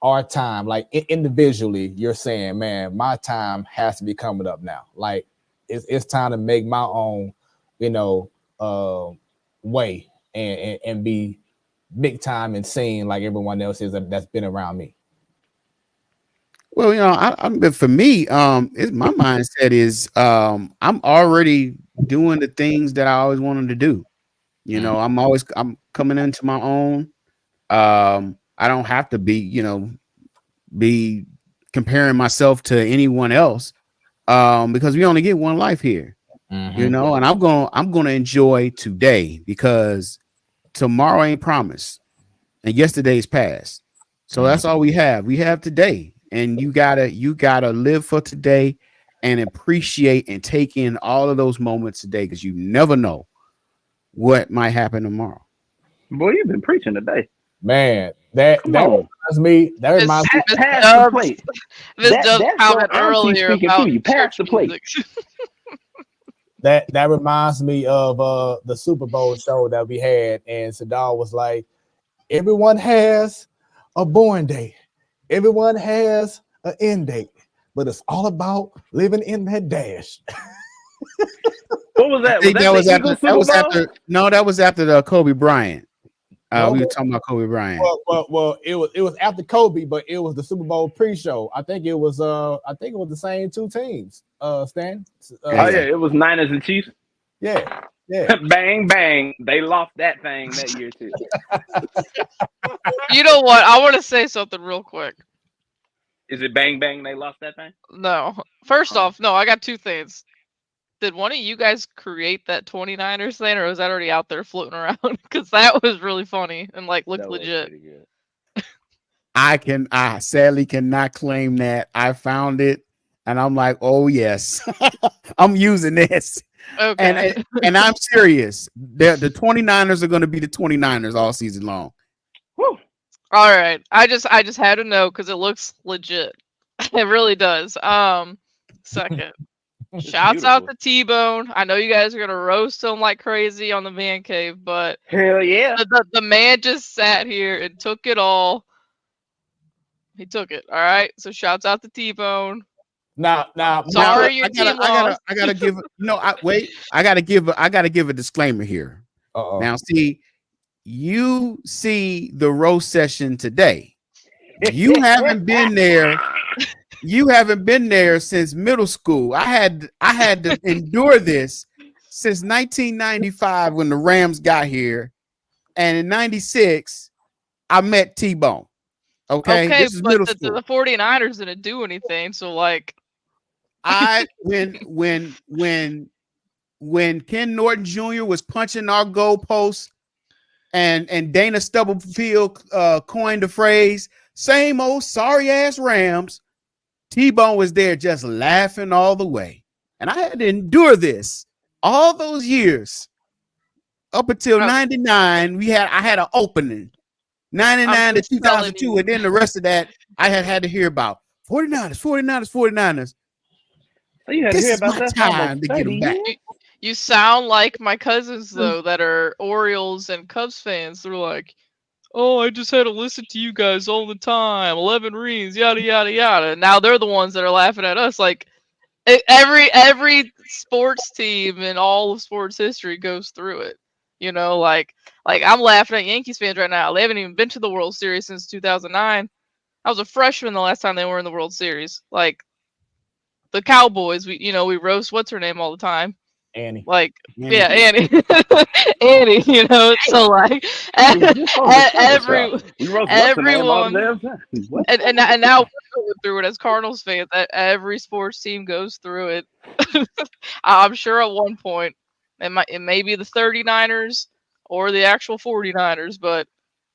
our time, like individually, you're saying, man, my time has to be coming up now. Like it's time to make my own, way and be big time and seen like everyone else is that's been around me. Well, but for me, my mindset is I'm already doing the things that I always wanted to do. I'm coming into my own. I don't have to be comparing myself to anyone else because we only get one life here. And I'm going to enjoy today because tomorrow ain't promised and yesterday's past. So that's all we have. We have today, and you gotta live for today and appreciate and take in all of those moments today because you never know what might happen tomorrow. Boy, you've been preaching today. Man, that reminds me. That reminds me. Pass the plate. This does That's comment your auntie earlier speaking about to you. Pass church the plate. music. That reminds me of the Super Bowl show that we had, and Sadal was like, "Everyone has a born date, everyone has an end date, but it's all about living in that dash." What was that? I think that was after. That was after the Kobe Bryant. We were talking about Kobe Bryant. Well, it was after Kobe, but it was the Super Bowl pre-show. I think it was the same two teams. Stan. It was Niners and Chiefs. Yeah. Bang bang. They lost that thing that year too. You know what? I want to say something real quick. Is it bang bang? They lost that thing. No. First off, no. I got two things. Did one of you guys create that 29ers thing, or was that already out there floating around? Because that was really funny and like looked legit. I sadly cannot claim that. I found it and I'm like, oh yes, I'm using this. Okay. And I'm serious. The 29ers are going to be the 29ers all season long. Woo. All right. I just had to know because it looks legit. It really does. Second. Shouts out to T-Bone. I know you guys are gonna roast him like crazy on the man cave, but hell yeah, the man just sat here and took it all. He took it. All right. So shouts out to T-Bone. Now, sorry, your team lost. I gotta give. I gotta give a disclaimer here. Now, see, you see the roast session today. You haven't been there. You haven't been there since middle school. I had to endure this since 1995 when the Rams got here, and in '96 I met T-Bone. Okay, this is middle school. The 49ers didn't do anything, so like, when Ken Norton Jr. was punching our goalposts, and Dana Stubblefield coined the phrase "same old sorry ass Rams." T-Bone was there just laughing all the way. And I had to endure this all those years. Up until 99, I had an opening. 99 to 2002, and then the rest of that I had to hear about. 49ers. So you had to hear about that time to get them back. You sound like my cousins though that are Orioles and Cubs fans. They're like, oh, I just had to listen to you guys all the time. 11 rings, yada yada yada. Now they're the ones that are laughing at us. Like every sports team in all of sports history goes through it. You know, like I'm laughing at Yankees fans right now. They haven't even been to the World Series since 2009. I was a freshman the last time they were in the World Series. Like the Cowboys, we roast what's her name all the time. Annie. Like, yeah, Annie. Annie, so like everyone and now we're going through it as Cardinals fans. Every sports team goes through it. I'm sure at one point it may be the 39ers or the actual 49ers, but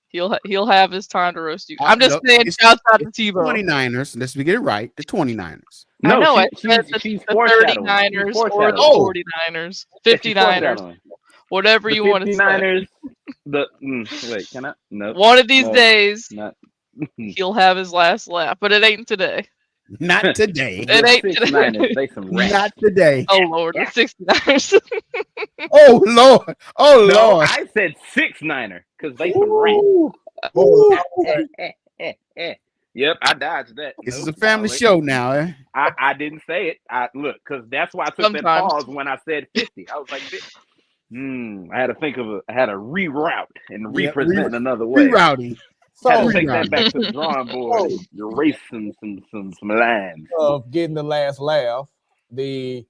he'll have his time to roast you. I'm just saying, shouts out to T-Bone. 29ers. Let's get it right. The 29ers. No, I know it says the 39ers or the 49ers, 59ers, whatever you want to say. Wait, can I? No. One of these days, he'll have his last laugh, but it ain't today. Not today. It ain't today. Not today. Oh Lord, the 69ers. Oh Lord. Oh no, Lord. I said 6-9er because they some rats. Yep, I dodged that. This is a family show now, eh? I didn't say it. Look, because that's why I took that pause when I said 50. I was like, I had to think of I had to reroute and represent another way. Rerouting. So had to take that back to the drawing board and erase some lines. Of getting the last laugh, the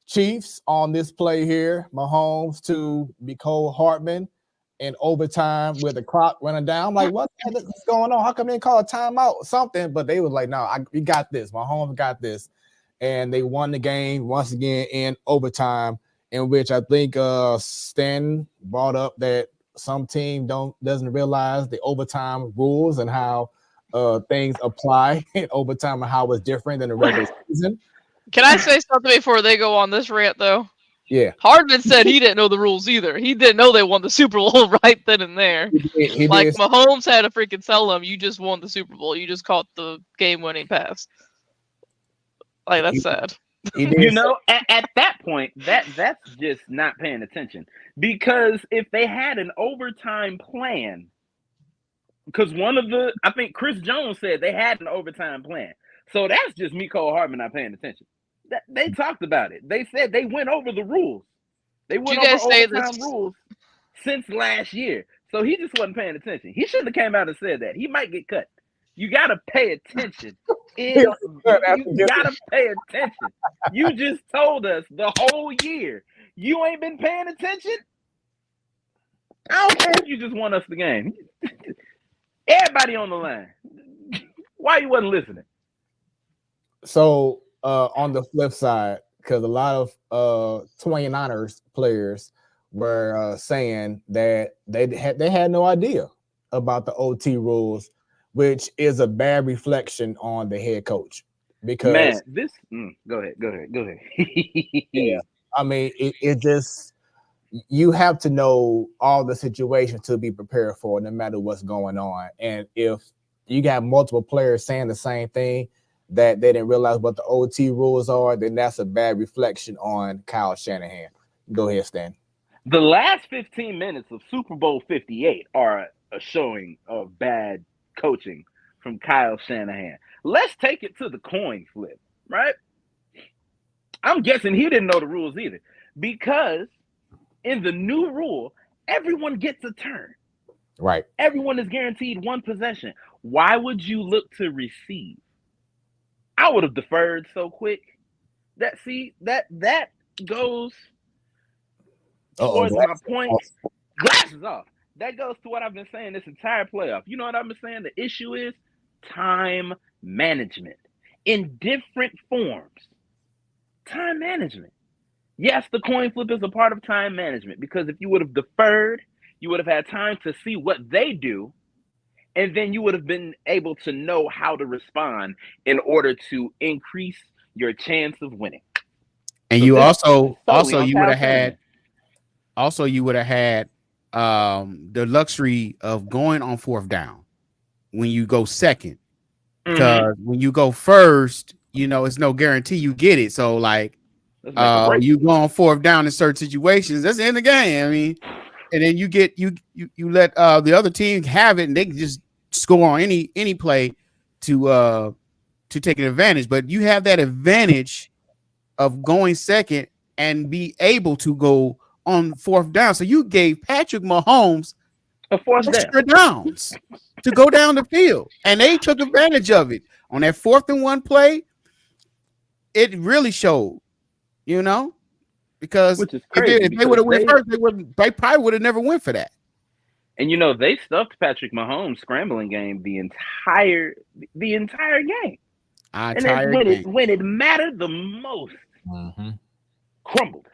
Chiefs on this play here, Mahomes to Mecole Hardman in overtime with the clock running down. I'm like, what is going on? How come they didn't call a timeout or something? But they was like, no, we got this. Mahomes got this. And they won the game once again in overtime, in which I think Stan brought up that some team doesn't realize the overtime rules and how things apply in overtime and how it's different than the regular season. Can I say something before they go on this rant though? Yeah. Hardman said he didn't know the rules either. He didn't know they won the Super Bowl right then and there. He Like did. Mahomes had to freaking tell him, "You just won the Super Bowl. You just caught the game-winning pass." Like that's sad. You know, at that point, that's just not paying attention. Because if they had an overtime plan, because I think Chris Jones said they had an overtime plan. So that's just Mecole Hardman not paying attention. They talked about it. They said they went over the rules. They went over overtime rules since last year. So he just wasn't paying attention. He shouldn't have came out and said that. He might get cut. You got to pay attention. You got to pay attention. You just told us the whole year you ain't been paying attention. I don't care if you just won us the game. Everybody on the line. Why you wasn't listening? So on the flip side, because a lot of 29ers players were saying that they had no idea about the OT rules, which is a bad reflection on the head coach. Because man, this go ahead. Yeah, I mean, it just, you have to know all the situations to be prepared for, no matter what's going on. And if you got multiple players saying the same thing, that they didn't realize what the OT rules are, then that's a bad reflection on Kyle Shanahan. Go ahead, Stan. The last 15 minutes of Super Bowl 58 are a showing of bad coaching from Kyle Shanahan. Let's take it to the coin flip, right? I'm guessing he didn't know the rules either, because in the new rule, everyone gets a turn. Right. Everyone is guaranteed one possession. Why would you look to receive? I would have deferred so quick. That goes towards my point. Glasses off. That goes to what I've been saying this entire playoff. You know what I've been saying? The issue is time management in different forms. Time management. Yes, the coin flip is a part of time management, because if you would have deferred, you would have had time to see what they do, and then you would have been able to know how to respond in order to increase your chance of winning. And so you you would have had the luxury of going on fourth down when you go second, because when you go first, you know, it's no guarantee you get it. So like you go on fourth down in certain situations, that's the end of the game. I mean, and then you get you let the other team have it, and they can just score on any play to take an advantage. But you have that advantage of going second and be able to go on fourth down. So you gave Patrick Mahomes extra downs to go down the field, and they took advantage of it on that 4th and 1 play. It really showed, you know, because which is crazy, if they would have went first, they probably would have never went for that. And you know, they stuffed Patrick Mahomes' scrambling game the entire game. And then when it mattered the most, crumbled.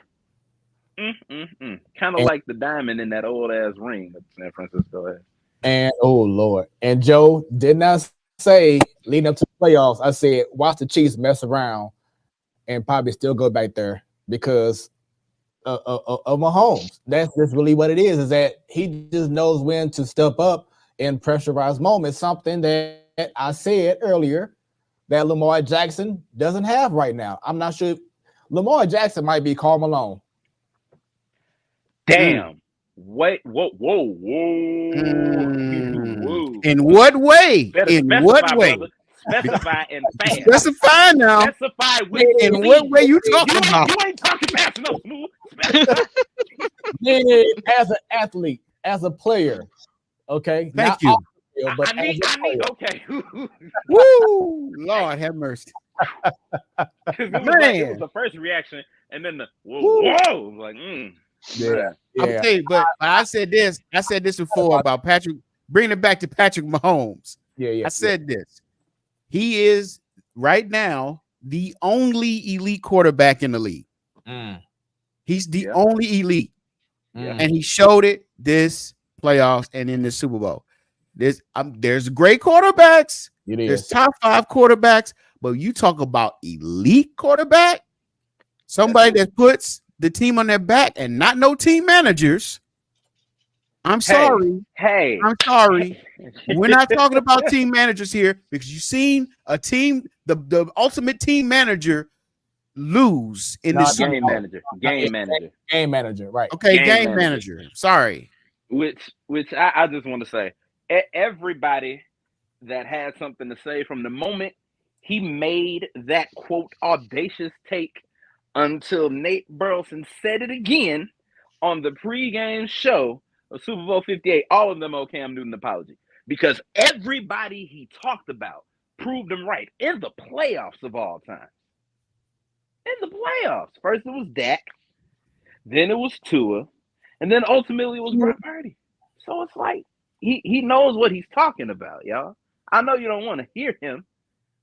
Kind of like the diamond in that old ass ring that San Francisco has. And oh Lord. And Joe did not say leading up to the playoffs, I said watch the Chiefs mess around and probably still go back there because of Mahomes. That's just really what it is that he just knows when to step up in pressurized moments, something that I said earlier that Lamar Jackson doesn't have right now. I'm not sure. Lamar Jackson might be Karl Malone. Damn. Wait, whoa. In what way? In what way? Brother. Specify and fast. Specify now. Specify with in what way you talking about? You ain't talking fast enough, Smooth. As an athlete, as a player, okay. Thank you. Field, but I need okay. Woo! Lord have mercy. It was the first reaction, and then the whoa. Like, yeah. I'm telling you, but I said this before about Patrick. Bringing it back to Patrick Mahomes. Yeah. I said this. He is right now the only elite quarterback in the league. He's the only elite, and he showed it this playoffs and in the Super Bowl. There's great quarterbacks. There's top 5 quarterbacks, but you talk about elite quarterback, somebody that puts the team on their back and not no team managers, I'm sorry. Hey. I'm sorry. We're not talking about team managers here because you've seen a team, the ultimate team manager lose in this game manager. Game manager, right? Okay, game manager. Sorry. Which I just want to say, everybody that had something to say from the moment he made that quote audacious take until Nate Burleson said it again on the pregame show of Super Bowl 58, all of them owe Cam Newton an apology because everybody he talked about proved him right in the playoffs of all time. In the playoffs. First it was Dak, then it was Tua, and then ultimately it was Brock Purdy. So it's like he knows what he's talking about, y'all. I know you don't want to hear him,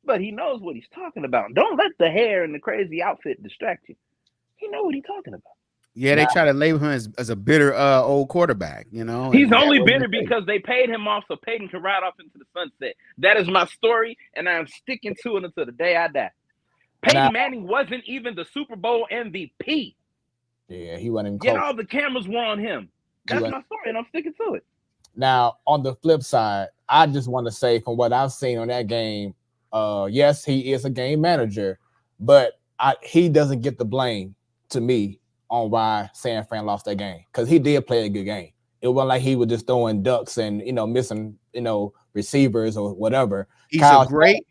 but he knows what he's talking about. Don't let the hair and the crazy outfit distract you. He knows what he's talking about. Yeah, they try to label him as a bitter old quarterback, you know. He's only bitter because they paid him off so Peyton can ride off into the sunset. That is my story, and I'm sticking to it until the day I die. Peyton Manning wasn't even the Super Bowl MVP. Yeah, he wasn't Yet close. all the cameras were on him. That's my story, and I'm sticking to it. Now, on the flip side, I just want to say from what I've seen on that game, yes, he is a game manager, but he doesn't get the blame to me on why San Fran lost that game because he did play a good game. It wasn't like he was just throwing ducks and missing receivers or whatever. He's a great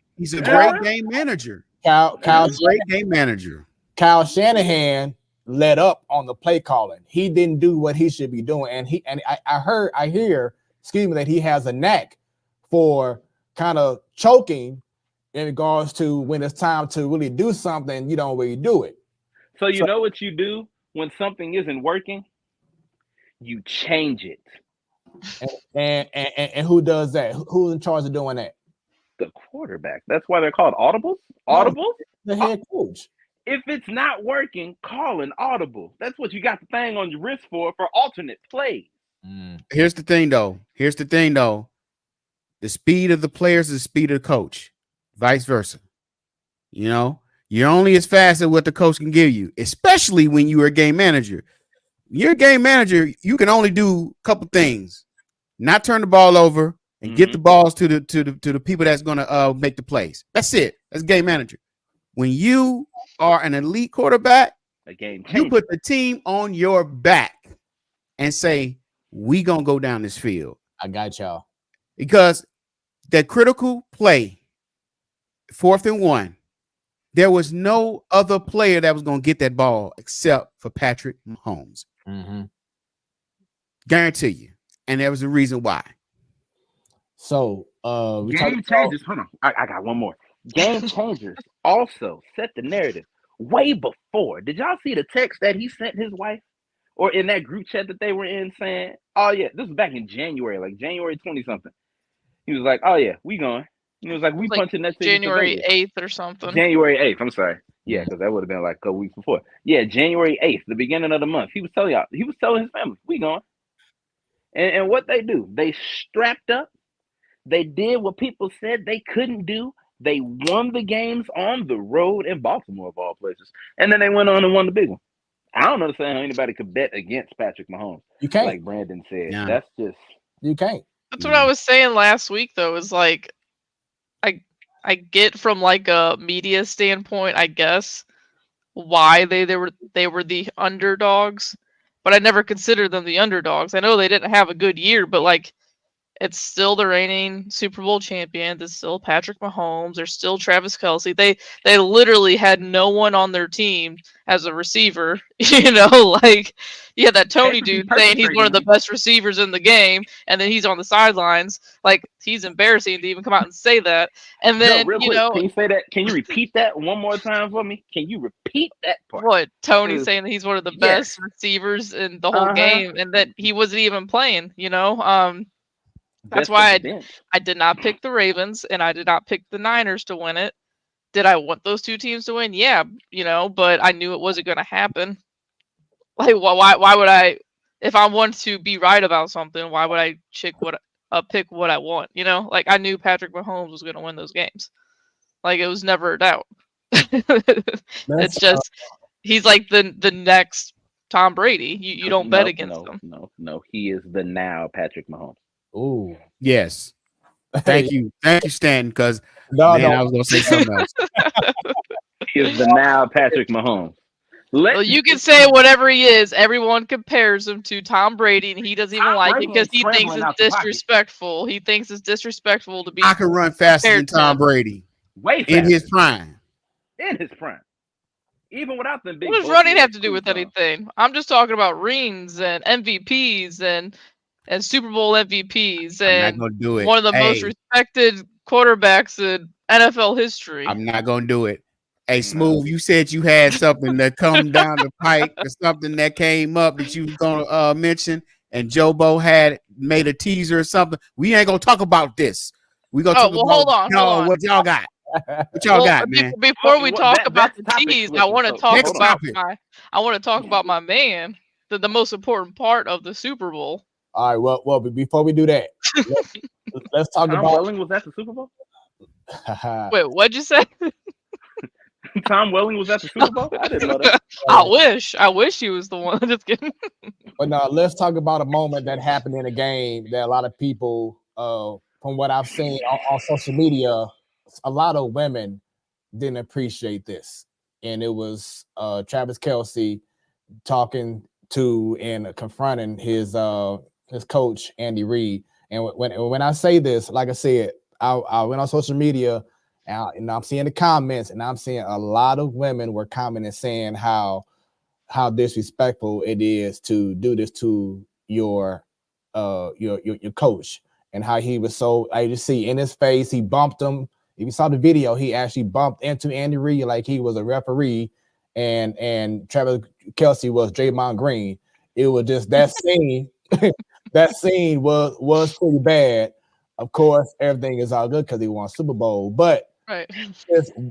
game manager. Great game manager. Kyle Shanahan let up on the play calling. He didn't do what he should be doing, and I hear that he has a knack for kind of choking in regards to when it's time to really do something. You don't really do it. So you know what you do when something isn't working? You change it. And who does that? Who's in charge of doing that? The quarterback. That's why they're called audibles. Audibles? The head coach. If it's not working, call an audible. That's what you got the thing on your wrist for alternate plays. Here's the thing, though. The speed of the players is the speed of the coach. Vice versa. You're only as fast as what the coach can give you, especially when you are a game manager. You're a game manager, you can only do a couple things. Not turn the ball over and get the balls to the people that's going to make the plays. That's it. That's game manager. When you are an elite quarterback, you put the team on your back and say, we going to go down this field. I got y'all. Because that critical play, 4th and 1, there was no other player that was going to get that ball except for Patrick Mahomes. Guarantee you. And there was a reason why. So, game changers. Hold on. I got one more. Game changers also set the narrative way before. Did y'all see the text that he sent his wife or in that group chat that they were in saying, oh, yeah, this was back in January, like January 20-something. He was like, oh, yeah, we going. And it was like, we punching that ticket January 8th or something. January 8th. I'm sorry. Yeah, because that would have been like a couple weeks before. Yeah, January 8th, the beginning of the month. He was telling his family, we going. And what they do, they strapped up. They did what people said they couldn't do. They won the games on the road in Baltimore, of all places. And then they went on and won the big one. I don't understand how anybody could bet against Patrick Mahomes. You can't. Like Brandon said. Yeah. That's just... You can't. That's what I was saying last week, though, is like, I get from like a media standpoint, I guess, why they were the underdogs, but I never considered them the underdogs. I know they didn't have a good year, but like, it's still the reigning Super Bowl champion. It's still Patrick Mahomes. There's still Travis Kelce. They literally had no one on their team as a receiver. Like you had that Tony dude saying he's one of the best receivers in the game, and then he's on the sidelines. Like he's embarrassing to even come out and say that. And then real quick, can you say that? Can you repeat that one more time for me? Can you repeat that part? What Tony saying that he's one of the best receivers in the whole game, and that he wasn't even playing. That's why I did not pick the Ravens and I did not pick the Niners to win it. Did I want those two teams to win? Yeah, but I knew it wasn't going to happen. Like, why would I, if I want to be right about something, why would I pick what I want? Like I knew Patrick Mahomes was going to win those games. Like it was never a doubt. It's just, he's like the next Tom Brady. You don't bet against him. No. He is the now Patrick Mahomes. Ooh, Yes. Thank you, Stan. Because no, I was gonna say something else. He is the now Patrick Mahomes. Well, you can say whatever he is. Everyone compares him to Tom Brady, and he doesn't even like it because he thinks it's disrespectful. He thinks it's disrespectful to be. I can run faster than Tom Brady. Way faster. In his prime. Even without the big. What does running have to do with anything? I'm just talking about rings and MVPs and Super Bowl MVPs and not gonna do it. One of the most respected quarterbacks in NFL history. I'm not gonna do it. Hey, Smooth, you said you had something that come down the pike or something that came up that you was gonna mention, and Jobo had made a teaser or something. We ain't gonna talk about this. We gonna talk about hold on. What y'all got. What y'all got, man? Before we talk about the tease, I want to talk about my man, the most important part of the Super Bowl. All right. Well, before we do that, let's talk Tom about. Welling was at the Super Bowl. Wait, what'd you say? Tom Welling was at the Super Bowl. I didn't know that. I wish he was the one. Just kidding. But no, let's talk about a moment that happened in a game that a lot of people, from what I've seen on social media, a lot of women didn't appreciate this, and it was Travis Kelce talking to and confronting his coach Andy Reid. And when I say this, like I said, I went on social media and I'm seeing the comments, and I'm seeing a lot of women were commenting saying how disrespectful it is to do this to your coach, and how he was so. I just see in his face he bumped him. If you saw the video, he actually bumped into Andy Reid like he was a referee, and Travis Kelce was Draymond Green. It was just that scene. That scene was pretty bad. Of course, everything is all good because he won Super Bowl. But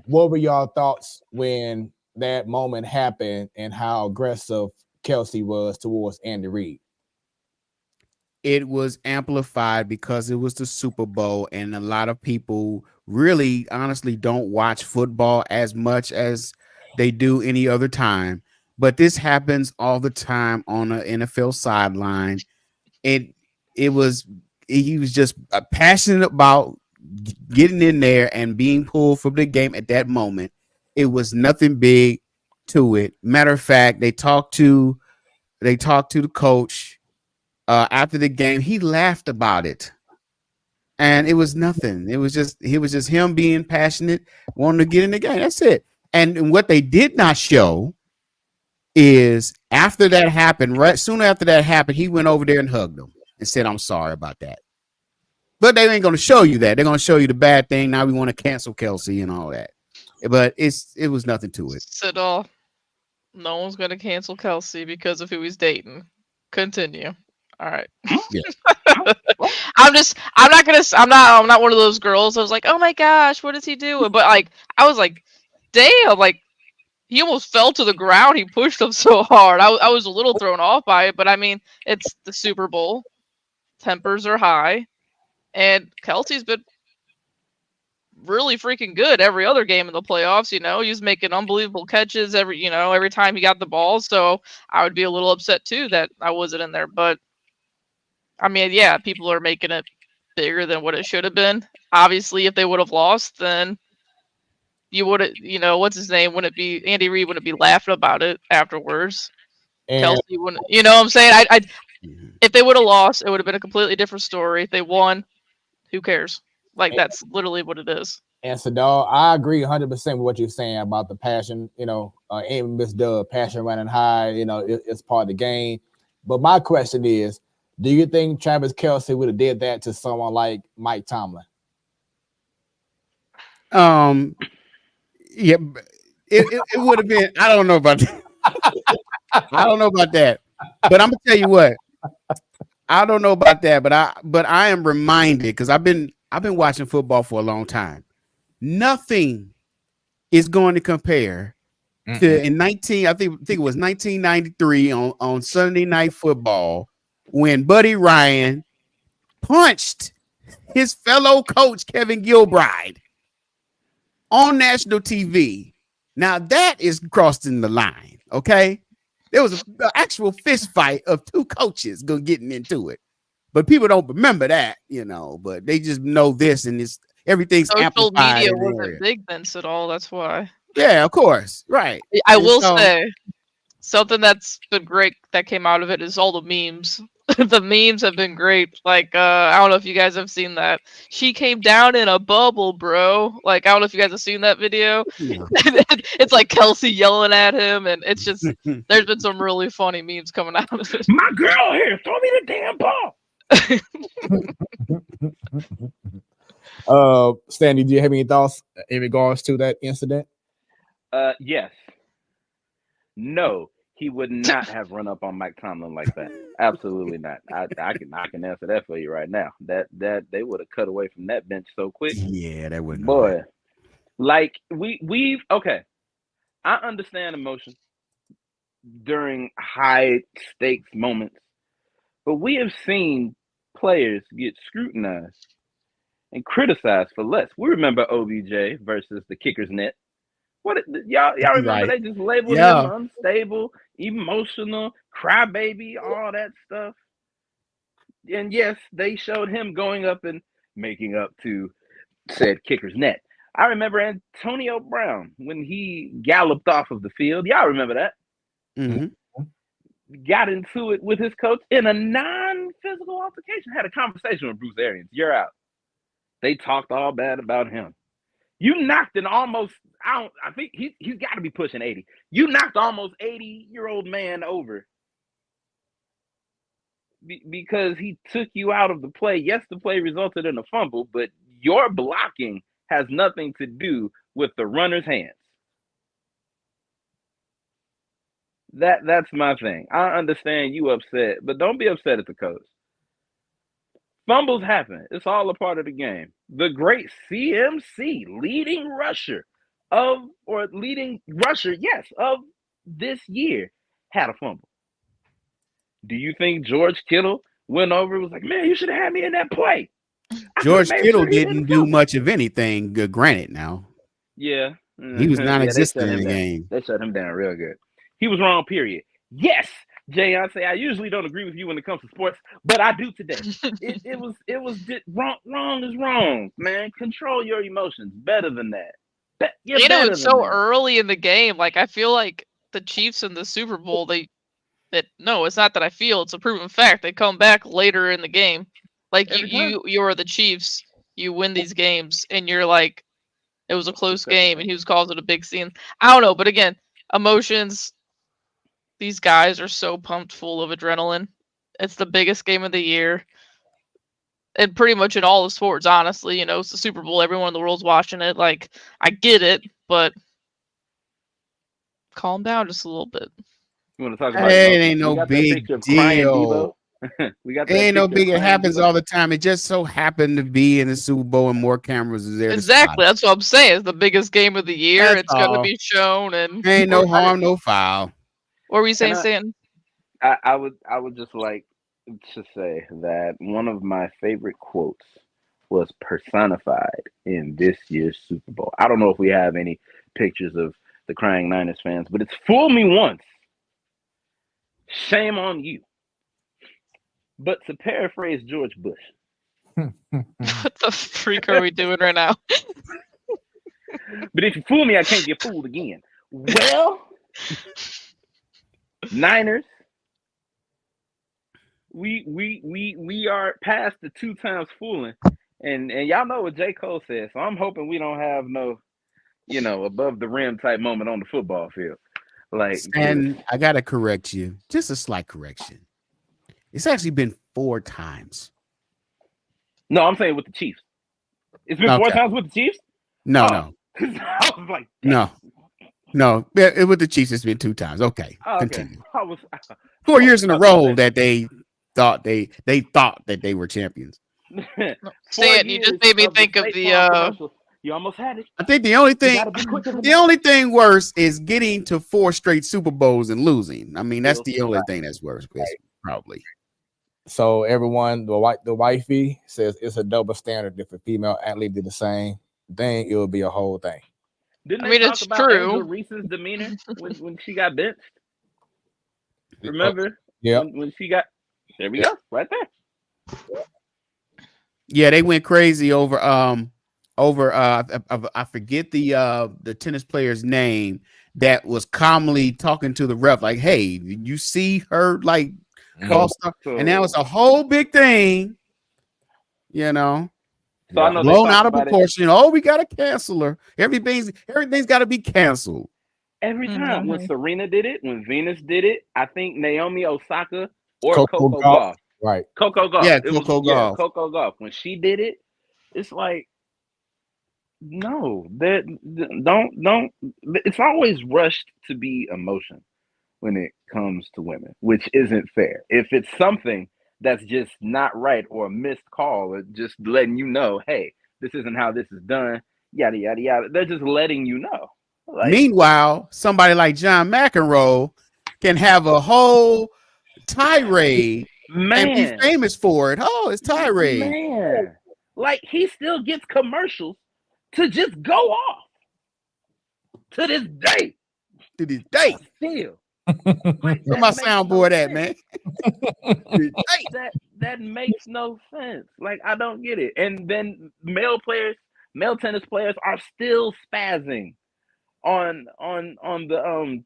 what were y'all thoughts when that moment happened and how aggressive Kelce was towards Andy Reid? It was amplified because it was the Super Bowl, and a lot of people really honestly don't watch football as much as they do any other time. But this happens all the time on an NFL sideline. He was just passionate about getting in there and being pulled from the game at that moment. It was nothing big to it. Matter of fact, they talked to the coach after the game. He laughed about it, and it was nothing. It was just him being passionate, wanting to get in the game. That's it. And what they did not show is after that happened, right soon after that happened, he went over there and hugged him and said, "I'm sorry about that." But they ain't going to show you that. They're going to show you the bad thing. Now we want to cancel Kelce and all that. But it was nothing to it. No one's going to cancel Kelce because of who he's dating. Continue. All right. Yeah. I'm not one of those girls. I was like, oh my gosh, what is he doing? But like, I was like, damn, like he almost fell to the ground. He pushed him so hard. I was a little thrown off by it, but I mean, it's the Super Bowl. Tempers are high. And Kelce's been really freaking good every other game in the playoffs. You know, he was making unbelievable catches every time he got the ball. So I would be a little upset too that I wasn't in there. But I mean, yeah, people are making it bigger than what it should have been. Obviously, if they would have lost, then you would have, what's his name? Wouldn't it be Andy Reid? Wouldn't be laughing about it afterwards? And Kelce wouldn't. You know what I'm saying? If they would have lost, it would have been a completely different story. If they won, who cares? Like, that's literally what it is. And Sadal, I agree 100% with what you're saying about the passion, even Miss Dub, passion running high, it's part of the game. But my question is, do you think Travis Kelce would have did that to someone like Mike Tomlin? Yeah, it would have been. I don't know about that. I don't know about that. But I'm gonna tell you what. I don't know about that, but I am reminded because I've been watching football for a long time. Nothing is going to compare to I think it was 1993 on Sunday Night Football when Buddy Ryan punched his fellow coach Kevin Gilbride on national TV. Now that is crossing the line, okay? There was an actual fist fight of two coaches getting into it. But people don't remember that, but they just know this, and everything's Social amplified media in the wasn't area. big then at all. That's why. Yeah, of course. Right. I And will so- say something that's been great that came out of it is all the memes. The memes have been great. Like, I don't know if you guys have seen that. She came down in a bubble, bro. Like, I don't know if you guys have seen that video. No. It's like Kelsey yelling at him, and it's just there's been some really funny memes coming out of it. My girl here, throw me the damn ball. Stanley, do you have any thoughts in regards to that incident? Yes. No, he would not have run up on Mike Tomlin like that. Absolutely not. I can answer that for you right now. That they would have cut away from that bench so quick. Yeah, that wouldn't. Boy, like we've okay. I understand emotion during high stakes moments, but we have seen players get scrutinized and criticized for less. We remember OBJ versus the kicker's net. Y'all remember Right. they just labeled Yeah. him unstable, emotional, crybaby, all that stuff. And yes, they showed him going up and making up to said kicker's net. I remember Antonio Brown when he galloped off of the field. Y'all remember that? Mhm. Got into it with his coach in a non-physical altercation. Had a conversation with Bruce Arians. You're out. They talked all bad about him. You knocked an almost, I think he's got to be pushing 80. You knocked almost 80-year-old man over because he took you out of the play. Yes, the play resulted in a fumble, but your blocking has nothing to do with the runner's hands. That's my thing. I understand you upset, but don't be upset at the coach. Fumbles happen. It's all a part of the game. The great CMC, leading rusher of this year, had a fumble. Do you think George Kittle went over and was like, man, you should have had me in that play? George Kittle didn't do much of anything. Granted, now. Yeah. He was non-existent in the down. game. They shut him down real good. He was wrong, period. Yes, Jay, I usually don't agree with you when it comes to sports, but I do today. It was wrong is wrong, man. Control your emotions. Better than that. You know, it's so early in the game. Like, I feel like the Chiefs in the Super Bowl, no, it's not that I feel, it's a proven fact. They come back later in the game. Like, you're the Chiefs, you win these games, and you're like, it was a close game, and he was causing a big scene. I don't know, but again, emotions, these guys are so pumped full of adrenaline. It's the biggest game of the year. And pretty much in all the sports, honestly. You know, it's the Super Bowl. Everyone in the world's watching it. Like, I get it, but calm down just a little bit. You want to talk about it ain't no big deal. We got it ain't no big. It happens all the time. It just so happened to be in the Super Bowl and more cameras is there. Exactly. That's what I'm saying. It's the biggest game of the year. That's it's going to all. be shown. And ain't no harm, no foul. What were you saying, Stan? I would just like to say that one of my favorite quotes was personified in this year's Super Bowl. I don't know if we have any pictures of the crying Niners fans, but it's fool me once, shame on you. But to paraphrase George Bush. What the freak are we doing right now? But if you fool me, I can't get fooled again. Well, Niners, we are past the 2 times fooling, and y'all know what J. Cole said. So I'm hoping we don't have no, above the rim type moment on the football field. And I gotta correct you, just a slight correction. It's actually been 4 times. No, I'm saying with the Chiefs. It's been 4 times with the Chiefs? No. I was like, no. With the Chiefs, it's been 2 times. Okay, continue. 4 years in a row that they thought that they were champions. Stan, you just made me think of the. You almost had it. I think the only thing worse is getting to 4 straight Super Bowls and losing. I mean, that's the only thing that's worse, probably. So everyone, the wifey says it's a double standard. If a female athlete did the same thing, it would be a whole thing. Didn't they talk about Angela Reese's demeanor when she got benched? Remember? Yeah. When she got there, we go right there. Yeah, they went crazy over I forget the tennis player's name that was calmly talking to the ref like, "Hey, did you see her like false start?" And that was a whole big thing, you know. So I know they Blown talked out of about it. proportion. Oh, we gotta cancel her. Everything's got to be canceled. Every time when Serena did it, when Venus did it, I think Naomi Osaka or Coco Coco Gauff. Gauff. Right. Coco Gauff. Yeah, It was- Coco Gauff. Coco Gauff. When she did it, it's like, no, that don't. It's always rushed to be emotion when it comes to women, which isn't fair. If it's something that's just not right or a missed call, or just letting you know, hey, this isn't how this is done, yada yada yada. They're just letting you know. Like, Meanwhile, somebody like John McEnroe can have a whole tirade and be man, famous for it. Oh, it's tirade. man, like he still gets commercials to just go off to this day. To this day. Still. Where my soundboard at, man? that makes no sense. Like, I don't get it. And then male tennis players are still spazzing on the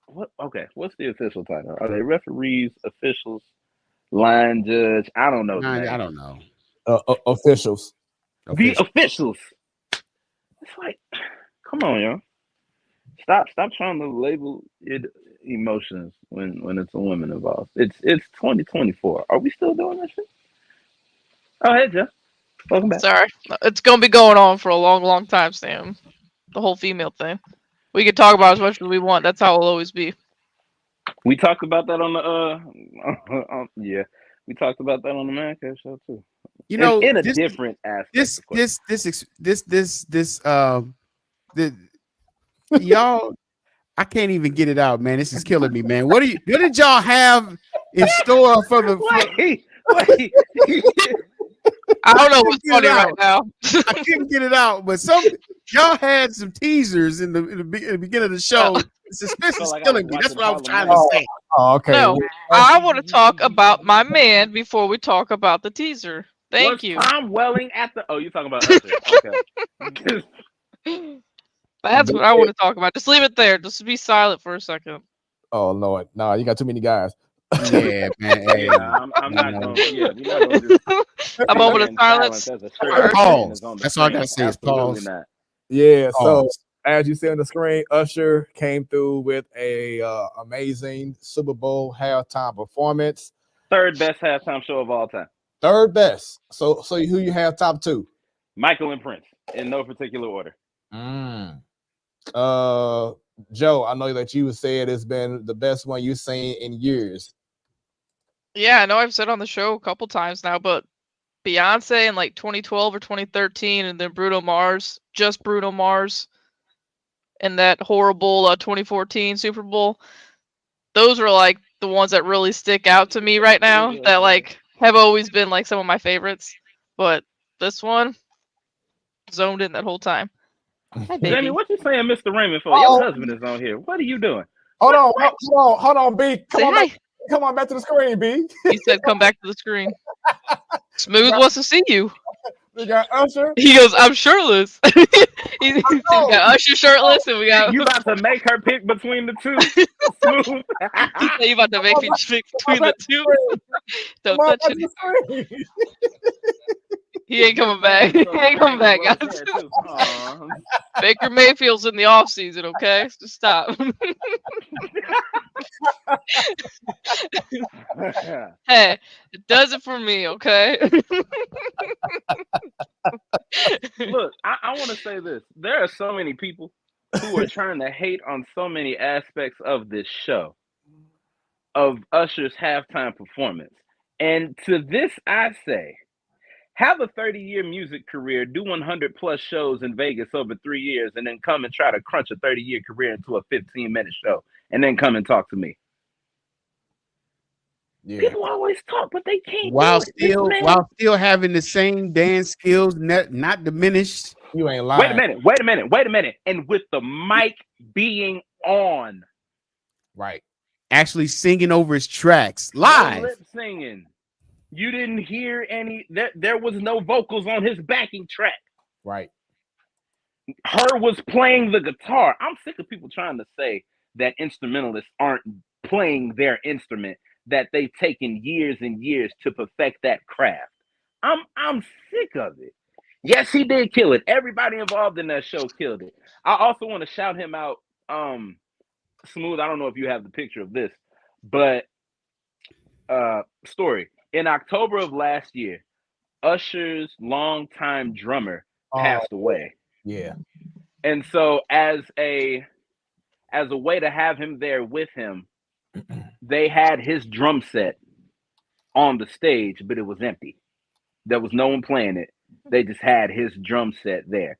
what? Okay, what's the official title? Are they referees, officials, line judge? I don't know. I don't know. Officials. The officials. It's like, come on, y'all. Stop trying to label it emotions when it's a woman involved. It's 2024. Are we still doing that shit? Oh, hey, Jeff. Welcome back. Sorry. It's going to be going on for a long, long time, Sam. The whole female thing. We can talk about as much as we want. That's how it'll always be. We talked about that on the yeah. We talked about that on the Mancast show too. You know, in a different aspect. Y'all, I can't even get it out, man. This is killing me, man. What did y'all have in store for the? Wait. I don't know what's funny right now. I couldn't get it out, but y'all had some teasers in the beginning of the show. The suspense is killing me. That's what I was trying to say. Oh, okay. No, I want to talk about my man before we talk about the teaser. Thank you. Tom Welling at the. Oh, you're talking about Usher. Okay. That's what I want to talk about. Just leave it there. Just be silent for a second. Oh Lord, no, you got too many guys. Yeah, man. Hey, I'm not going. Yeah, we're not going to. A moment of silence. Pause. That's all I gotta say is pause. Not. Yeah. Pause. So as you see on the screen, Usher came through with a amazing Super Bowl halftime performance. Third best halftime show of all time. Third best. So who you have top two? Michael and Prince in no particular order. Joe, I know that you said it's been the best one you've seen in years. Yeah, I know I've said on the show a couple times now, but Beyonce in like 2012 or 2013, and then Bruno Mars and that horrible 2014 Super Bowl. Those were like the ones that really stick out to me right now that like have always been like some of my favorites. But this one, zoned in that whole time. Hi, baby. Jamie, what you saying, Mr. Raymond, for? Your husband is on here. What are you doing? Hold on, B. Come on back to the screen, B. He said, "Come back to the screen." Smooth wants to see you. We got Usher. He goes, "I'm shirtless." We got Usher shirtless, and we got you about to make her pick between the two. Smooth. He said, "You about to make me pick between the two." Don't touch it. He ain't coming back. He ain't coming back, guys. Baker Mayfield's in the off season, okay? So stop. Hey, it does it for me, okay? Look, I want to say this. There are so many people who are trying to hate on so many aspects of this show, of Usher's halftime performance. And to this I say, have a 30-year music career, do 100 plus shows in Vegas over 3 years, and then come and try to crunch a 30-year career into a 15-minute show, and then come and talk to me. Yeah. People always talk, but they can't. While still having the same dance skills, not diminished. You ain't lying. Wait a minute. And with the mic being on. Right. actually singing over his tracks No live. lip singing. You didn't hear any. There was no vocals on his backing track. Right. Her was playing the guitar. I'm sick of people trying to say that instrumentalists aren't playing their instrument, that they've taken years and years to perfect that craft. I'm sick of it. Yes, he did kill it. Everybody involved in that show killed it. I also want to shout him out. Smooth, I don't know if you have the picture of this, but story. In October of last year, Usher's longtime drummer passed away. Yeah. And so as a way to have him there with him, they had his drum set on the stage, but it was empty. There was no one playing it. They just had his drum set there.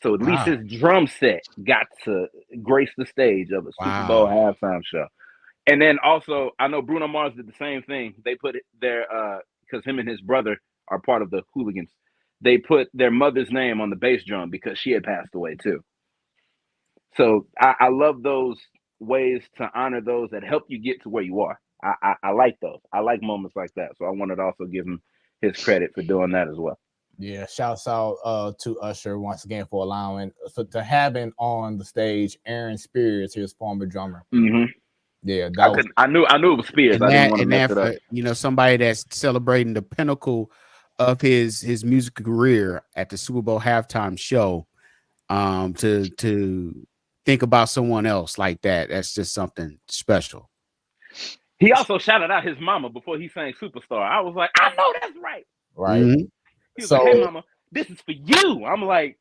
So at least his drum set got to grace the stage of a Super Bowl halftime show. And then also, I know Bruno Mars did the same thing. They put it there because him and his brother are part of the Hooligans. They put their mother's name on the bass drum because she had passed away too. So I love those ways to honor those that help you get to where you are. I like those. I like moments like that. So I wanted to also give him his credit for doing that as well. Yeah, shouts out to Usher once again for allowing to having on the stage Aaron Spears, his former drummer. Mm-hmm. Yeah, I knew it was Spears. And I didn't that, want to and mess that it up. for, you know, somebody that's celebrating the pinnacle of his music career at the Super Bowl halftime show, to think about someone else like that's just something special. He also shouted out his mama before he sang Superstar. I was like, I know that's right. Right. Mm-hmm. He was like, hey mama, this is for you. I'm like,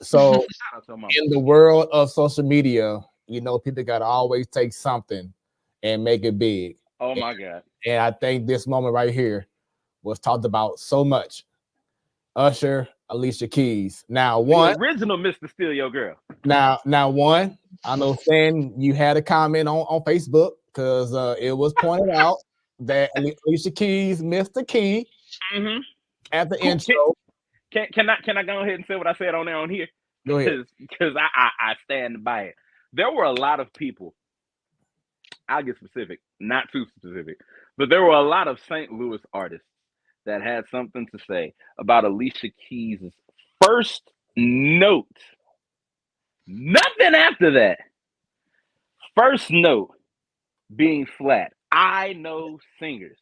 So Shout out to mama. in the world of social media, you know, people gotta always take something and make it big. Oh my God. And I think this moment right here was talked about so much. Usher, Alicia Keys. Now, The original Mr. Steal Your Girl. Now, one, I know, Stan, you had a comment on Facebook because it was pointed out that Alicia Keys missed the key at the intro. Can I go ahead and say what I said on there on here? Go ahead. Because I stand by it. There were a lot of people. I'll get specific, not too specific, but there were a lot of St. Louis artists that had something to say about Alicia Keys' first note. Nothing after that. First note being flat. I know singers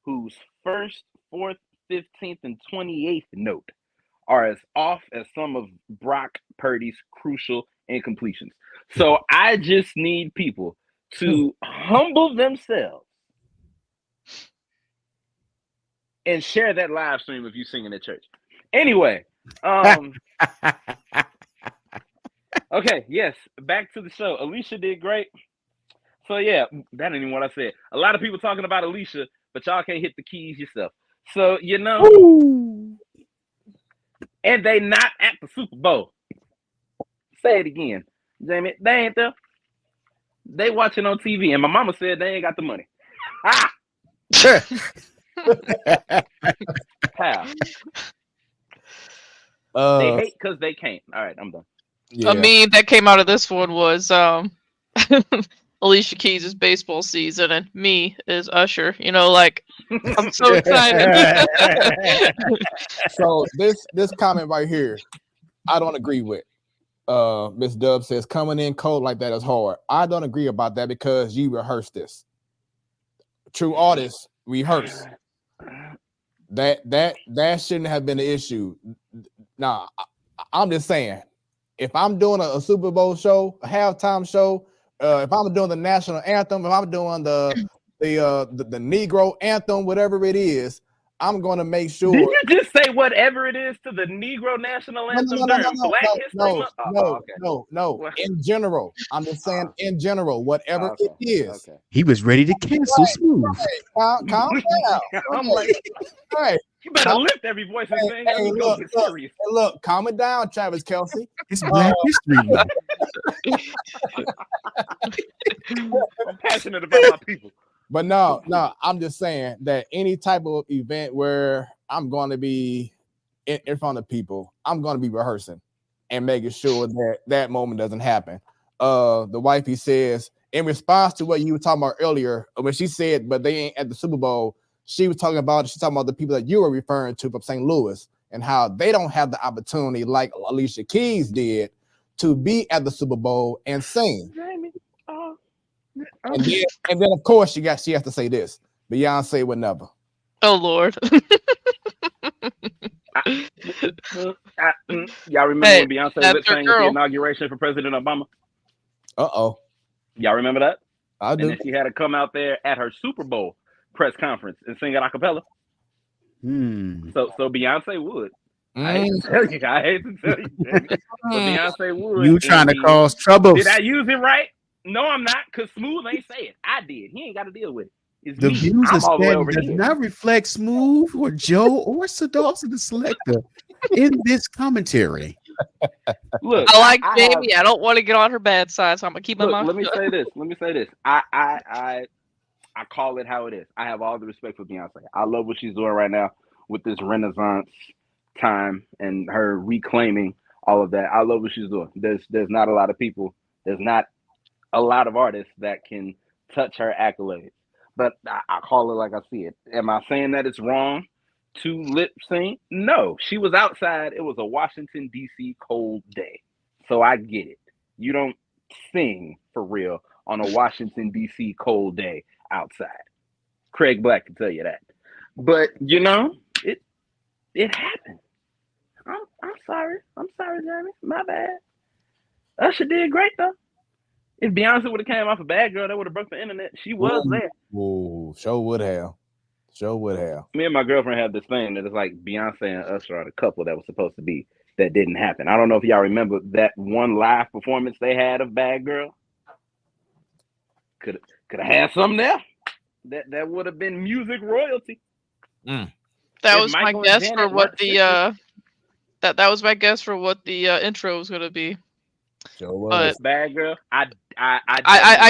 whose first, fourth, 15th, and 28th note are as off as some of Brock Purdy's crucial incompletions. So I just need people to humble themselves and share that live stream of you singing at church. Anyway, okay, yes, back to the show. Alicia did great. So yeah, that ain't even what I said. A lot of people talking about Alicia, but y'all can't hit the keys yourself. So, you know, and they not at the Super Bowl. Say it again. Damn it, they ain't there. They watching on TV, and my mama said they ain't got the money. How? They hate because they can't. All right, I'm done. A meme that came out of this one was Alicia Keys' baseball season and me is Usher. You know, like I'm so excited. So this comment right here, I don't agree with. Miss Dub says coming in cold like that is hard. I don't agree about that because you rehearsed this. True artists rehearse. That shouldn't have been an issue. Nah, I'm just saying, if I'm doing a Super Bowl show, a halftime show, if I'm doing the national anthem, if I'm doing the Negro anthem, whatever it is, I'm going to make sure. Did you just say whatever it is to the Negro national anthem during Black History Month? No. In general, I'm just saying in general, whatever it is. Okay. He was ready to cancel Smooth. Calm down. I'm like, Hey, you better lift every voice and sing. Hey, look, calm it down, Travis Kelce. It's Black History Month. I'm passionate about my people. But no, I'm just saying that any type of event where I'm going to be in front of people, I'm going to be rehearsing and making sure that moment doesn't happen. The wifey says in response to what you were talking about earlier, when she said, but they ain't at the Super Bowl, she's talking about the people that you were referring to from St. Louis and how they don't have the opportunity like Alicia Keys did to be at the Super Bowl and sing. And then of course she has to say this. Beyonce would never. Oh Lord. Y'all remember when Beyonce lip sang at the inauguration for President Obama? Y'all remember that? I do. And then she had to come out there at her Super Bowl press conference and sing it a cappella. So Beyonce would. I hate to tell you, Jamie, but Beyonce would. You trying to cause trouble? Did I use it right? No, I'm not, because Smooth ain't say it. I did. He ain't got to deal with it. It's the me. views I'm all the way does over here. not reflect Smooth or Joe or Sadowski the selector in this commentary. Look, I like Jamie. I don't want to get on her bad side, so I'm gonna keep my mouth. Let me say this. I call it how it is. I have all the respect for Beyonce. I love what she's doing right now with this Renaissance time and her reclaiming all of that. I love what she's doing. There's not a lot of people. There's not a lot of artists that can touch her accolades. But I call it like I see it. Am I saying that it's wrong to lip sync? No. She was outside. It was a Washington, D.C. cold day. So I get it. You don't sing for real on a Washington, D.C. cold day outside. Craig Black can tell you that. But, it happened. I'm sorry. I'm sorry, Jeremy. My bad. Usher did great, though. If Beyonce would have came off a Bad Girl, that would have broke the internet. She was there. Oh, sure would have. Me and my girlfriend have this thing that is like Beyonce and Usher are the couple that was supposed to be that didn't happen. I don't know if y'all remember that one live performance they had of Bad Girl. Could have had something there. That would have been music royalty. That was my guess for what the that was my guess for what the intro was gonna be. But Bad Girl, I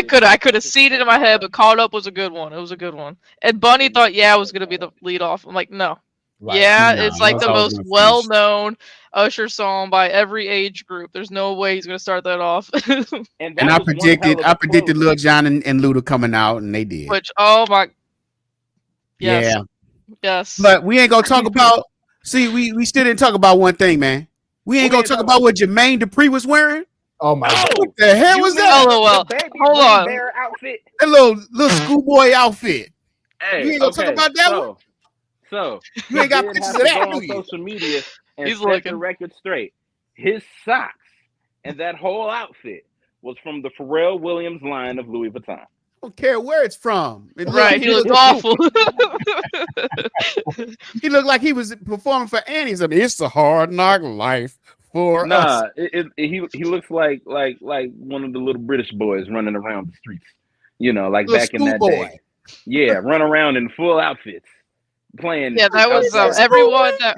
could have seen it in my head, but Caught Up was a good one. It was a good one. And Bunny thought, it was gonna be the lead off. I'm like, no. Right. Yeah, no, it's like the most well-known Usher song by every age group. There's no way he's gonna start that off. and I predicted Lil Jon and Luda coming out, and they did. Which, oh my, yes. Yeah. Yes. But we ain't gonna talk about. See, we still didn't talk about one thing, man. We ain't gonna talk about what Jermaine Dupri was wearing. Oh my God! What the hell was that? Oh well, hold on. Outfit. That little schoolboy outfit. Hey, you ain't gonna talk about that one. So you ain't got pictures of that on social media and set the record straight. His socks and that whole outfit was from the Pharrell Williams line of Louis Vuitton. I don't care where it's from. Right, he looked awful. He looked like he was performing for Annie's. I mean, it's a hard knock life for us. He looks like one of the little British boys running around the streets. Like little back in that day. Yeah, run around in full outfits, playing. Yeah, that was everyone that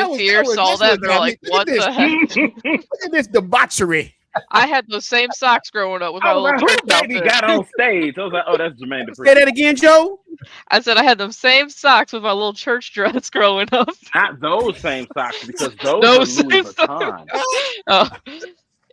was here saw that. They're like, "What the heck?" Look at this debauchery. I had those same socks growing up with my little church outfit. Got on stage. I was like, "Oh, that's Jermaine Dupri." Say that again, Joe. I said I had the same socks with my little church dress growing up. Not those same socks, because those are Louis Vuitton.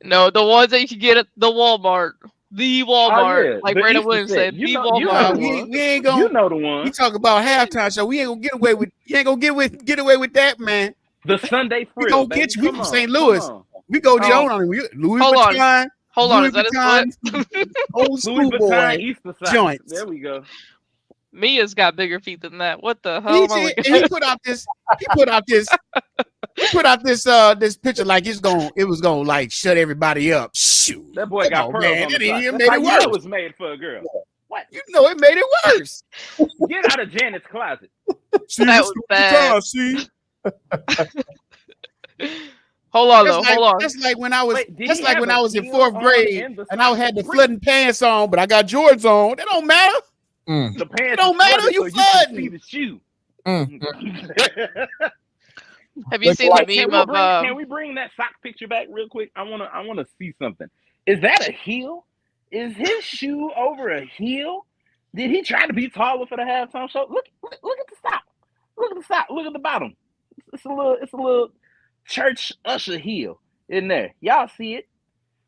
No, the ones that you can get at the Walmart. The Walmart, like Brandon Williams said, the Walmart. We ain't gonna. The one. We talk about halftime show. We ain't gonna get away with. You ain't gonna get away with that, man. The Sunday frill. We gonna get you. We from St. Louis. We go Joe on Louis Vuitton. Hold on. Is that his old school boy joints. There we go. Mia's got bigger feet than that. What the hell? He put out this picture like it was gonna like shut everybody up. Shoot, that boy got pearls on the side. Made it worse. It was made for a girl. What? You know it made it worse. Get out of Janet's closet. That was bad. Hold on. That's like when I was in fourth grade and I had the flooding pants on, but I got Jordans on. That don't matter. The pants don't matter. You flooding. You see the shoe. Have you seen the meme of? Can we bring that sock picture back real quick? I wanna see something. Is that a heel? Is his shoe over a heel? Did he try to be taller for the halftime show? Look at the sock. Look at the sock. Look at the bottom. It's a little church usher heel in there. Y'all see it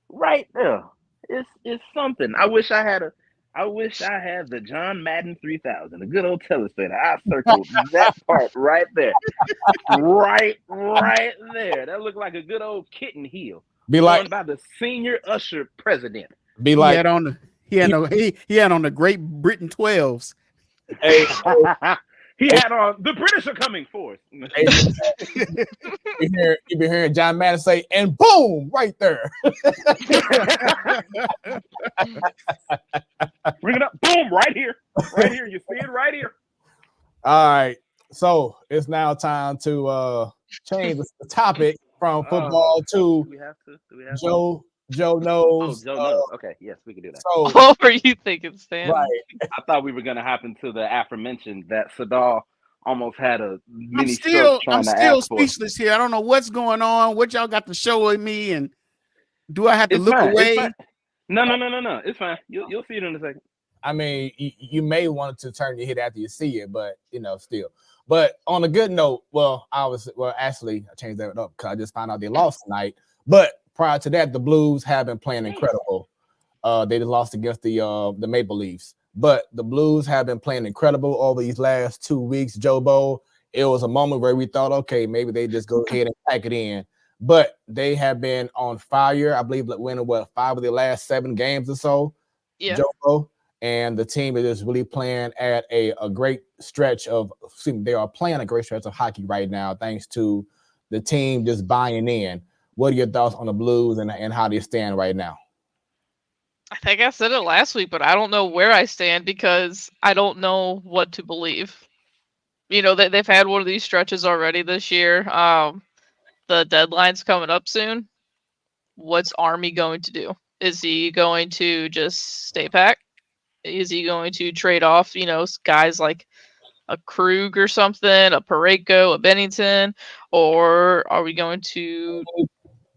right there. It's something. I wish I had the John Madden 3000, a good old telestrator. I circled that part right there. Right there. That looked like a good old kitten heel. Be Worn like, by the senior usher president. be He like, had on the he had on the Great Britain 12s. hey, He had on the British are coming forth. hey, you been hearing John Madden say, and boom, right there. Bring it up. Boom, right here. Right here. You see it right here. All right. So it's now time to change the topic from football to Do we have to? Joe Oh, knows. Joe knows. Okay, yes, we can do that. So What were you thinking, Stan? right. I thought we were going to happen to the aforementioned that Sadal almost had a I'm mini still stroke trying to still ask for. speechless here. I don't know what's going on. What y'all got to show with me, and do I have to It's look fine. It's away? fine. No. It's fine. You'll see it in a second. I mean, you may want to turn your head after you see it, but still. But on a good note, actually, I changed that up because I just found out they lost tonight. But prior to that, the Blues have been playing incredible. They just lost against the Maple Leafs, but the Blues have been playing incredible over these last 2 weeks. Joe Bo, it was a moment where we thought, okay, maybe they just go ahead and pack it in. But they have been on fire. I believe winning 5 of their last 7 games or so. Yeah. Joe Bo. And the team is really playing at a great stretch of. They are playing a great stretch of hockey right now, thanks to the team just buying in. What are your thoughts on the Blues and how they stand right now? I think I said it last week, but I don't know where I stand because I don't know what to believe. They've had one of these stretches already this year. The deadline's coming up soon. What's Army going to do? Is he going to just stay packed? Is he going to trade off, guys like a Krug or something, a Pareko, a Bennington, or are we going to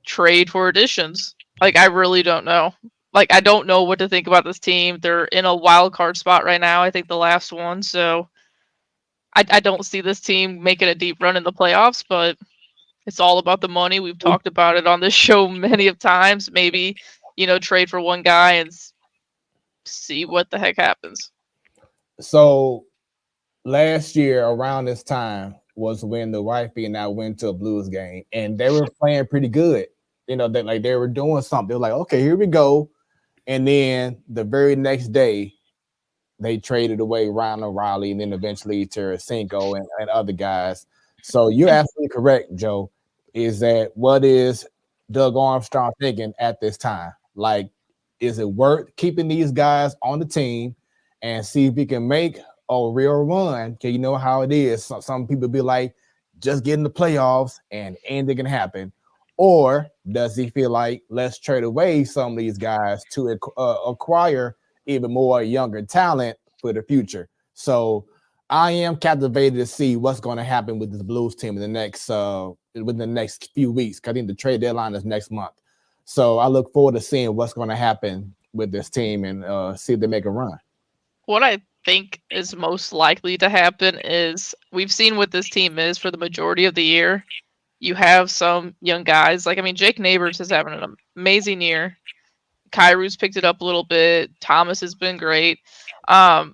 trade for additions? Like, I really don't know. Like, I don't know what to think about this team. They're in a wild card spot right now. I think the last one. So I don't see this team making a deep run in the playoffs, but it's all about the money. We've talked about it on this show many of times. Maybe, trade for one guy and see what the heck happens. So last year around this time was when the wifey and I went to a Blues game, and they were playing pretty good. They were doing something. They were like, okay, here we go. And then the very next day, they traded away Ryan O'Reilly and then eventually Tarasenko and other guys. So you're absolutely correct, Joe. Is that what is Doug Armstrong thinking at this time? Like, is it worth keeping these guys on the team and see if we can make a real run? Because you know how it is. Some people be like, just get in the playoffs and anything can happen. Or does he feel like, let's trade away some of these guys to acquire even more younger talent for the future? So I am captivated to see what's going to happen with this Blues team in the next within the next few weeks. I think the trade deadline is next month. So I look forward to seeing what's going to happen with this team and see if they make a run. What I think is most likely to happen is we've seen what this team is for the majority of the year. You have some young guys Jake Neighbors is having an amazing year. Kairu's picked it up a little bit. Thomas has been great. So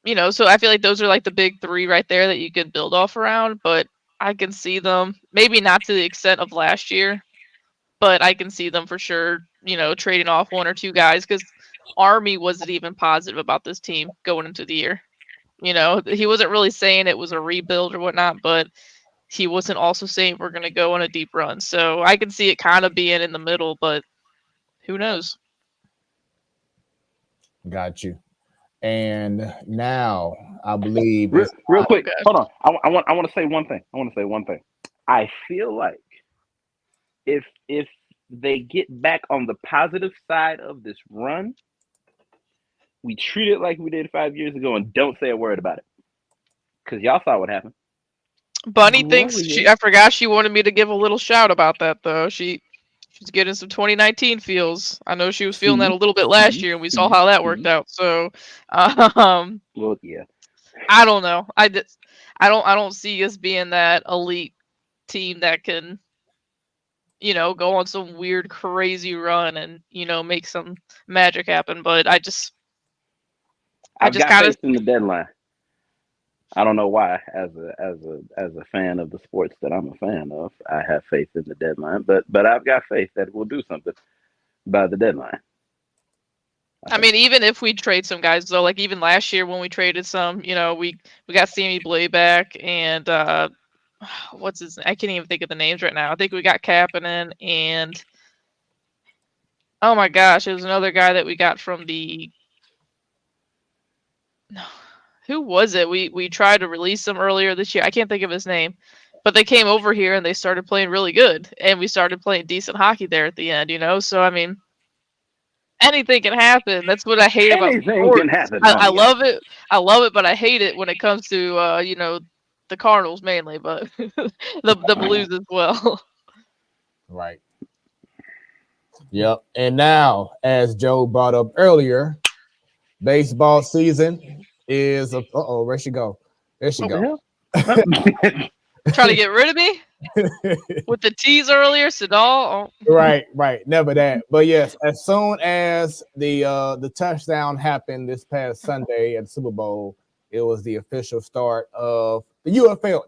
I feel like those are like the big 3 right there that you could build off around. But I can see them, maybe not to the extent of last year, but I can see them for sure, trading off 1 or 2 guys because Army wasn't even positive about this team going into the year. He wasn't really saying it was a rebuild or whatnot, but he wasn't also saying we're going to go on a deep run. So I can see it kind of being in the middle, but who knows? Got you. And now I believe real quick. Hold on. I want to say one thing. I feel like if they get back on the positive side of this run, we treat it like we did 5 years ago and don't say a word about it. Because y'all saw what happened. Bunny thinks I forgot she wanted me to give a little shout about that though. She's getting some 2019 feels. I know she was feeling that a little bit last year, and we saw how that worked out. So, well, yeah. I don't know. I don't see us being that elite team that can, go on some weird, crazy run and, make some magic happen. But I just got kind of, faith in the deadline. I don't know why, as a fan of the sports that I'm a fan of, I have faith in the deadline. But I've got faith that we'll do something by the deadline. I mean, even if we trade some guys, though, like even last year when we traded some, we got Sammy Blay back and what's his? I can't even think of the names right now. I think we got Kapanen and oh my gosh, it was another guy that we got from the. Who was it? We tried to release them earlier this year. I can't think of his name, but they came over here and they started playing really good, and we started playing decent hockey there at the end. So I mean, anything can happen. That's what I hate about Anything sports. can happen. I love it. I love it, but I hate it when it comes to the Cardinals mainly, but the Blues as well. Right. Yep. And now, as Joe brought up earlier, baseball season is where'd she go? There she go. Trying to get rid of me with the tease earlier, Sadal. Oh. Right. Never that. But yes, as soon as the touchdown happened this past Sunday at the Super Bowl, it was the official start of the UFL.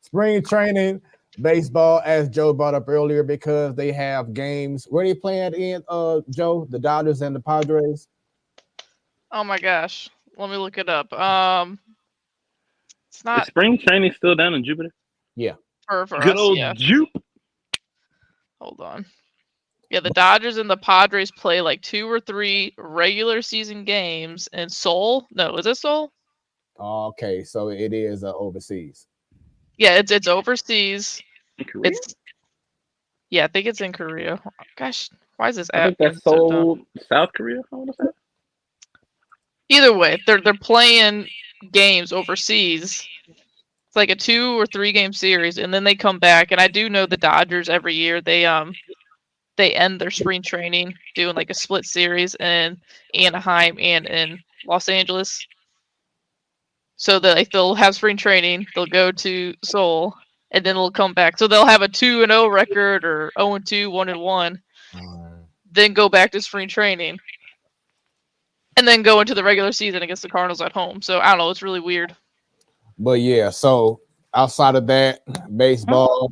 Spring training baseball, as Joe brought up earlier, because they have games. Where are they playing in, Joe? The Dodgers and the Padres? Oh my gosh. Let me look it up. It's not. Is spring training still down in Jupiter? Yeah. For Good us, old yeah. Jupe. Hold on. Yeah, the Dodgers and the Padres play like 2 or 3 regular season games in Seoul. No, is it Seoul? Okay, so it is overseas. Yeah, it's overseas. In Korea? I think it's in Korea. Gosh, why is this I app think that's getting so Seoul, dumb? South Korea. I want to say. Either way, they're playing games overseas. It's like a 2 or 3 game series, and then they come back. And I do know the Dodgers every year they end their spring training doing like a split series in Anaheim and in Los Angeles. So that they'll have spring training, they'll go to Seoul, and then they'll come back. So they'll have a 2-0 record or 0-2, 1-1, then go back to spring training, and then go into the regular season against the Cardinals at home. So I don't know, it's really weird. But yeah, so outside of that, baseball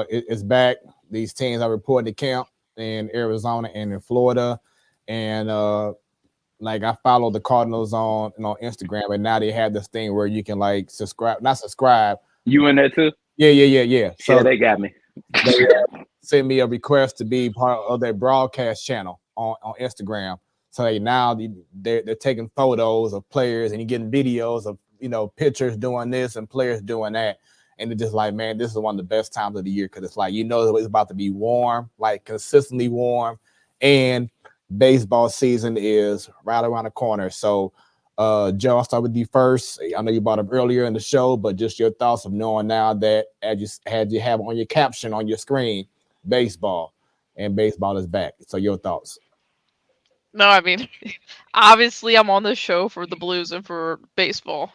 is back. These teams are reporting to camp in Arizona and in Florida, and like I follow the Cardinals on Instagram, and now they have this thing where you can like not subscribe. You in there too? Yeah. So yeah, they got me. They sent me a request to be part of their broadcast channel on Instagram. So now they're taking photos of players and you're getting videos of pitchers doing this and players doing that. And it's just like, man, this is one of the best times of the year because it's like it's about to be warm, like consistently warm, and baseball season is right around the corner. So, Joe, I'll start with you first. I know you brought up earlier in the show, but just your thoughts of knowing now that as you have on your caption on your screen, baseball, and baseball is back. So your thoughts. No, I mean, obviously I'm on this show for the Blues and for baseball.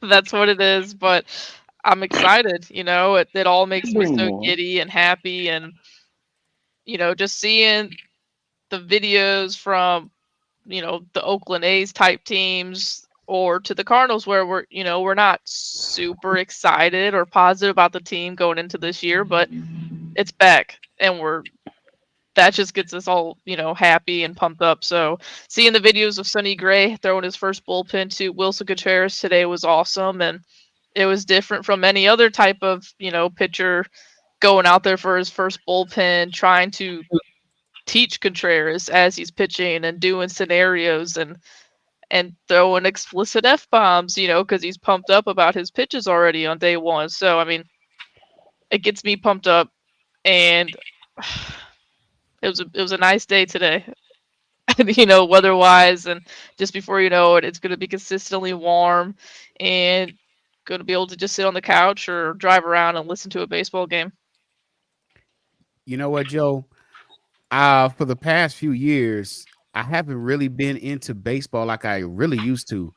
That's what it is, but I'm excited, it all makes me so giddy and happy, and just seeing the videos from the Oakland A's type teams or to the Cardinals where we're not super excited or positive about the team going into this year, but it's back and that just gets us all, happy and pumped up. So seeing the videos of Sonny Gray throwing his first bullpen to Wilson Contreras today was awesome. And it was different from any other type of, pitcher going out there for his first bullpen, trying to teach Contreras as he's pitching and doing scenarios and throwing explicit F-bombs, because he's pumped up about his pitches already on day one. So, I mean, it gets me pumped up, and it was a nice day today, weather-wise, and just before you know it, it's going to be consistently warm and going to be able to just sit on the couch or drive around and listen to a baseball game. You know what, Joe? For the past few years, I haven't really been into baseball like I really used to.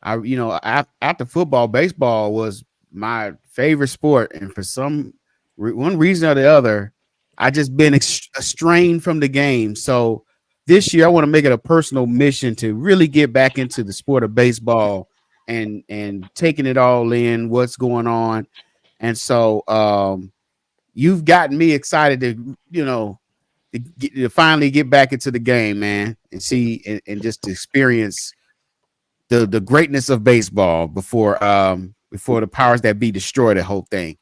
After football, baseball was my favorite sport, and for some one reason or the other, I just been estranged from the game. So this year, I want to make it a personal mission to really get back into the sport of baseball and taking it all in, what's going on. And so you've gotten me excited to finally get back into the game, man, and see and just to experience the greatness of baseball before the powers that be destroy the whole thing.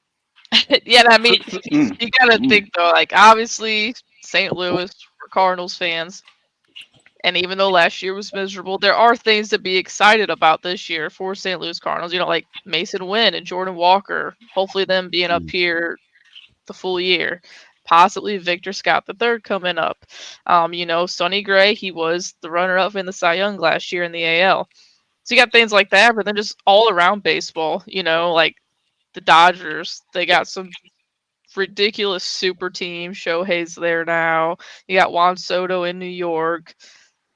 Yeah, I mean, you gotta think though, like obviously St. Louis for Cardinals fans, and even though last year was miserable, there are things to be excited about this year for St. Louis Cardinals. You know, like Mason Wynn and Jordan Walker, hopefully them being up here the full year. Possibly Victor Scott the third coming up. Sonny Gray, he was the runner-up in the Cy Young last year in the AL. So you got things like that, but then just all around baseball, like the Dodgers, they got some ridiculous super team. Shohei's there now. You got Juan Soto in New York.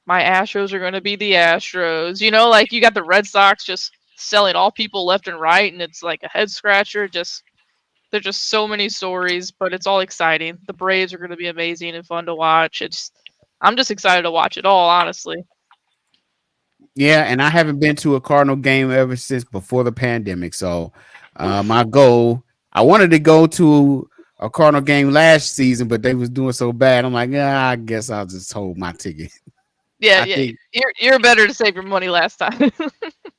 My Astros are going to be the Astros. Like you got the Red Sox just selling all people left and right, and it's like a head scratcher. There's just so many stories, but it's all exciting. The Braves are going to be amazing and fun to watch. I'm just excited to watch it all, honestly. Yeah, and I haven't been to a Cardinal game ever since before the pandemic. So my goal, I wanted to go to a Cardinal game last season, but they was doing so bad. I'm like, I guess I'll just hold my ticket. Yeah. You're better to save your money last time.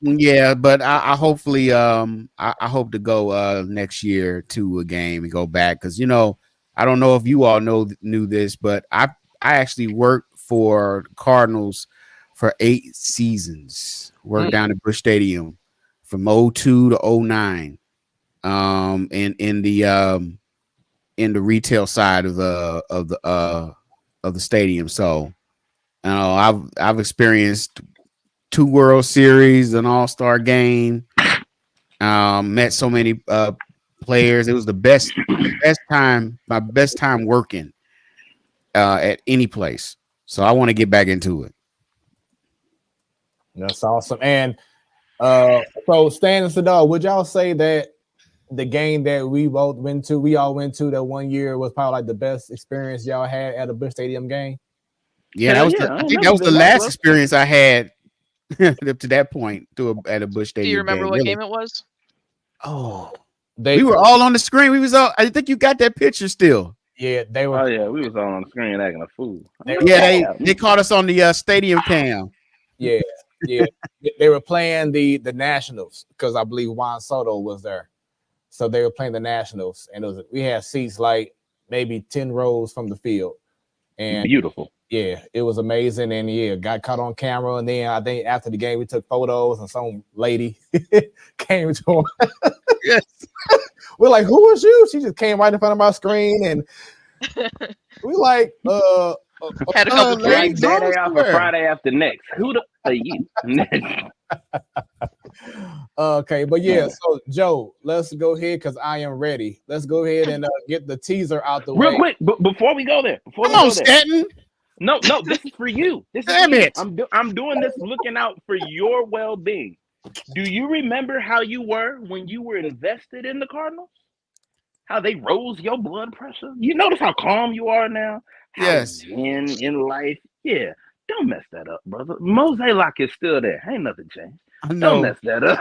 Yeah, but I hopefully I hope to go next year to a game and go back because I don't know if you all knew this, but I actually worked for Cardinals for 8 seasons. Worked down at Busch Stadium from 02 to 09. In the retail side of the stadium. So I've experienced 2 World Series, an All-Star game, met so many players. It was my best time working at any place. So I want to get back into it. That's awesome. And so Stan and Sadal, would y'all say that the game that we all went to that one year was probably like the best experience y'all had at a Busch Stadium game? Yeah, I think that was the last experience I had up to that point at a Busch Stadium. Do you remember game, what really. game it was? Oh, we were all on the screen. We was all. I think you got that picture still. Yeah, they were. Oh yeah, we was all on the screen acting a fool. They caught us on the stadium cam. Yeah. They were playing the Nationals because I believe Juan Soto was there. So they were playing the Nationals, and we had seats like maybe 10 rows from the field. And beautiful. Yeah, it was amazing. And got caught on camera. And then I think after the game, we took photos, and some lady came to him. Yes. We're like, who is you? She just came right in front of my screen, and we like, had a couple drinks. Saturday off or Friday after next. Who the are you? Okay, but so Joe, let's go ahead because I am ready. Let's go ahead and get the teaser out the way. Real quick, before we go there. Come on, Stanton. No, this is for you. Damn it. I'm doing this looking out for your well-being. Do you remember how you were when you were invested in the Cardinals? How they rose your blood pressure? You notice how calm you are now? Yes. In life. Yeah. Don't mess that up, brother. Mose Lock is still there. Ain't nothing changed. I know. Don't mess that up.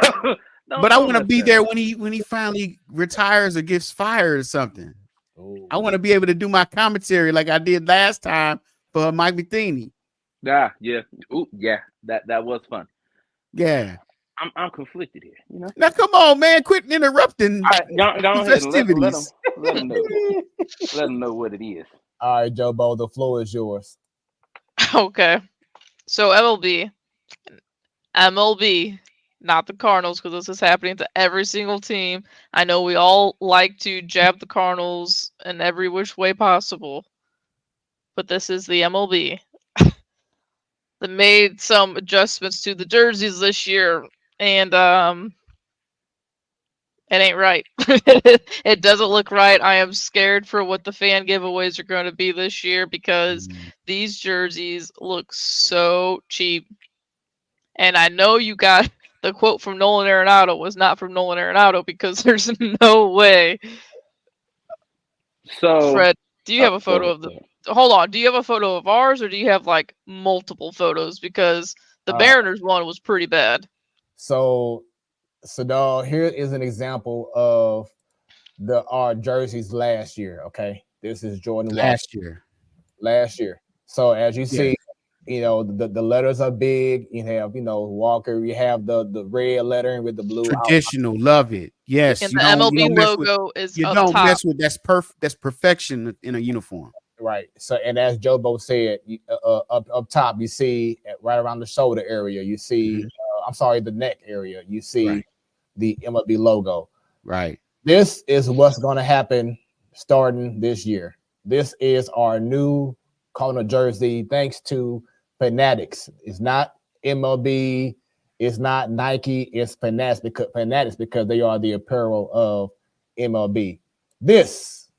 But I want to be there when he finally retires or gets fired or something. Ooh. I want to be able to do my commentary like I did last time for Mike Matheny. Yeah. Ooh, yeah. That was fun. Yeah. I'm conflicted here. Now come on, man! Quit interrupting. All right, go ahead. Festivities. Let them know. Let them know what it is. All right, Joe Bo, the floor is yours. Okay, so MLB, not the Cardinals, because this is happening to every single team. I know we all like to jab the Cardinals in every which way possible, but this is the MLB. They made some adjustments to the jerseys this year, and it ain't right. It doesn't look right. I am scared for what the fan giveaways are going to be this year because these jerseys look so cheap. And I know you got the quote from Nolan Arenado was not from Nolan Arenado because there's no way So Fred, do you have a go photo ahead, of the? Hold on. Do you have a photo of ours, or do you have like multiple photos? Because the Mariners one was pretty bad. So dog, here is an example of our jerseys last year. Okay, this is Jordan last year. So as you see, Yeah. the letters are big. You have Walker. You have the red lettering with the blue Traditional, love it. Yes, And you the don't MLB mess with, logo is you up don't top. mess with that's perfection in a uniform. Right. So, and as Jobo said, up top, you see right around the shoulder area, you see, the neck area, you see the MLB logo. Right. This is what's going to happen starting this year. This is our new color jersey, thanks to Fanatics. It's not MLB, it's not Nike, it's Fanatics because they are the apparel of MLB. This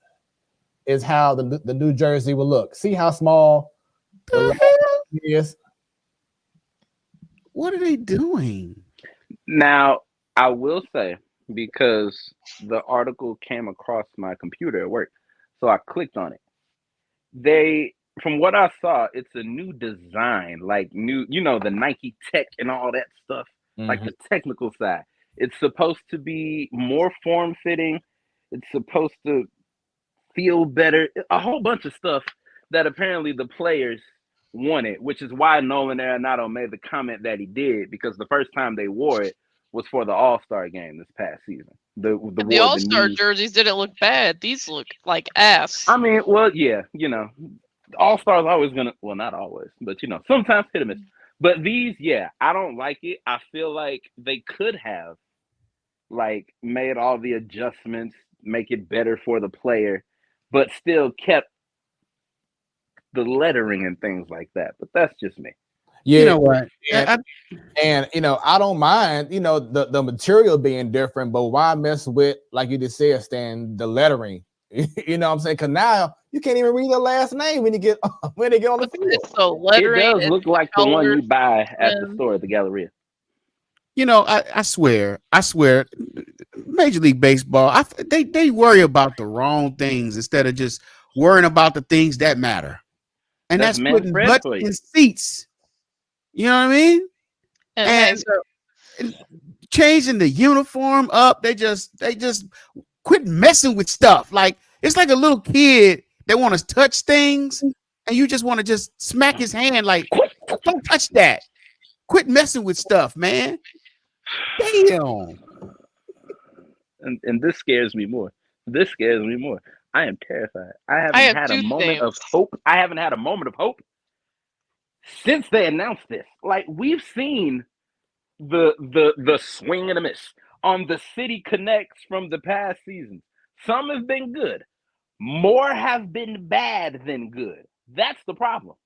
is how the New Jersey will look. See how small the hell is? What are they doing? Now, I will say, because the article came across my computer at work, so I clicked on it. From what I saw, it's a new design, like new, the Nike tech and all that stuff, like the technical side. It's supposed to be more form-fitting. It's supposed to feel better. A whole bunch of stuff that apparently the players wanted, which is why Nolan Arenado made the comment that he did, because the first time they wore it was for the All-Star game this past season. The All-Star jerseys didn't look bad. These look like ass. I mean, well, yeah, All-Stars always gonna, well, not always, but sometimes hit or miss. But these, I don't like it. I feel like they could have like made all the adjustments, make it better for the player, but still kept the lettering and things like that. But that's just me. Yeah, you know what? And I don't mind, the material being different, but why mess with, like you just said, Stan, the lettering? You know what I'm saying? Because now you can't even read their last name when they get on the field. So lettering, it does look like the one you buy at the store at the Galleria. I swear, Major League Baseball, they worry about the wrong things instead of just worrying about the things that matter. And that's putting butts in seats. You know what I mean? And changing the uniform up, they just quit messing with stuff. Like it's like a little kid that want to touch things, and you just want to just smack his hand like, don't touch that. Quit messing with stuff, man. Damn. And this scares me more. I am terrified. I haven't had a moment of hope. I haven't had a moment of hope since they announced this. Like, we've seen the swing and a miss on the City Connects from the past seasons. Some have been good. More have been bad than good. That's the problem.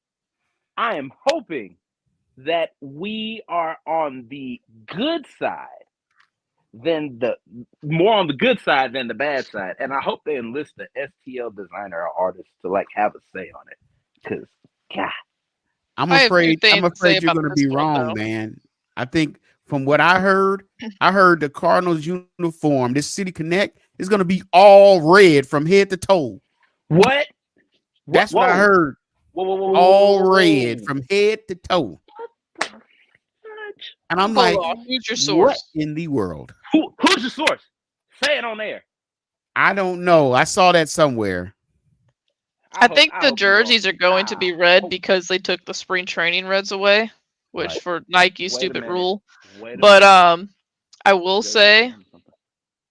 I am hoping that we are on the good side more on the good side than the bad side. And I hope they enlist the STL designer or artist to like have a say on it. Because God. I'm afraid you're gonna be wrong, man. I think from what I heard the Cardinals uniform, this City Connect, is gonna be all red from head to toe. What? That's what I heard. Whoa, all red from head to toe. And I'm like, who's your source? What in the world? Who's your source? Say it on air. I don't know. I saw that somewhere. I think the jerseys are going to be red because they took the spring training reds away, which for Nike, stupid rule. But I will say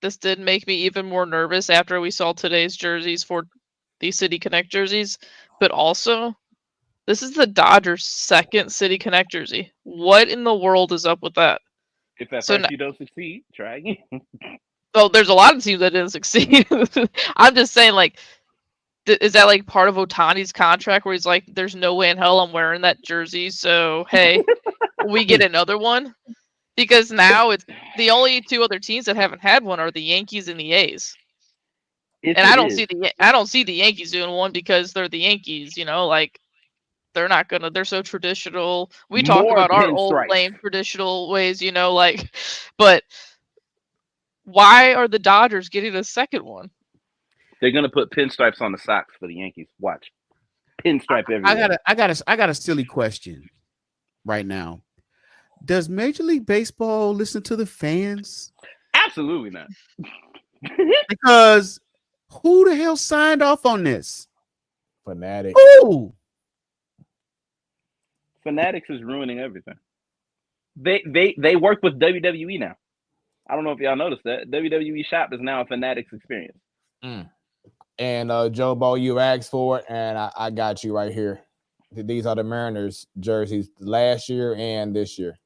this did make me even more nervous after we saw today's jerseys for the City Connect jerseys. But also, this is the Dodgers' second City Connect jersey. What in the world is up with that? If at first you don't succeed, try again. Well, there's a lot of teams that didn't succeed. I'm just saying, like, is that like part of Ohtani's contract where he's like, there's no way in hell I'm wearing that jersey, so hey, we get another one? Because now it's the only two other teams that haven't had one are the Yankees and the A's. And I don't see the Yankees doing one because they're the Yankees, like they're so traditional. We talk about our old lame traditional ways, but why are the Dodgers getting a second one? They're gonna put pinstripes on the socks for the Yankees. Watch, pinstripe everywhere. I got a silly question right now. Does Major League Baseball listen to the fans? Absolutely not. Because who the hell signed off on this? Fanatic. Ooh. Fanatics is ruining everything. They work with WWE now. I don't know if y'all noticed that. WWE Shop is now a Fanatics experience. And Joe Bo, you asked for it, and I got you right here. These are the Mariners jerseys last year and this year.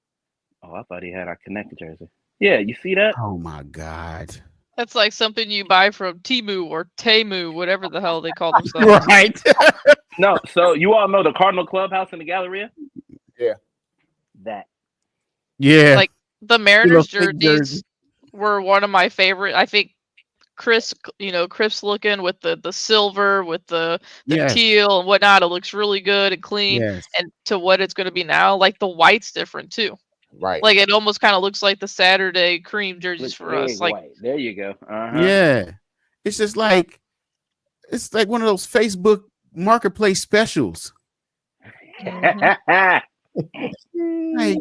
Oh, I thought he had our connected jersey. Yeah, you see that? Oh my God. That's like something you buy from Temu or Temu, whatever the hell they call themselves. Right. No, so you all know the Cardinal Clubhouse in the Galleria? Yeah. That. Yeah. Like the Mariners fake jerseys were one of my favorite. I think crisp looking with the silver, with the Yes. teal and whatnot. It looks really good and clean. Yes. And to what it's going to be now, like the white's different too. Right. Like it almost kind of looks like the Saturday cream jerseys for us. Like white. There you go. Uh-huh. Yeah. It's just like one of those Facebook marketplace specials. Like,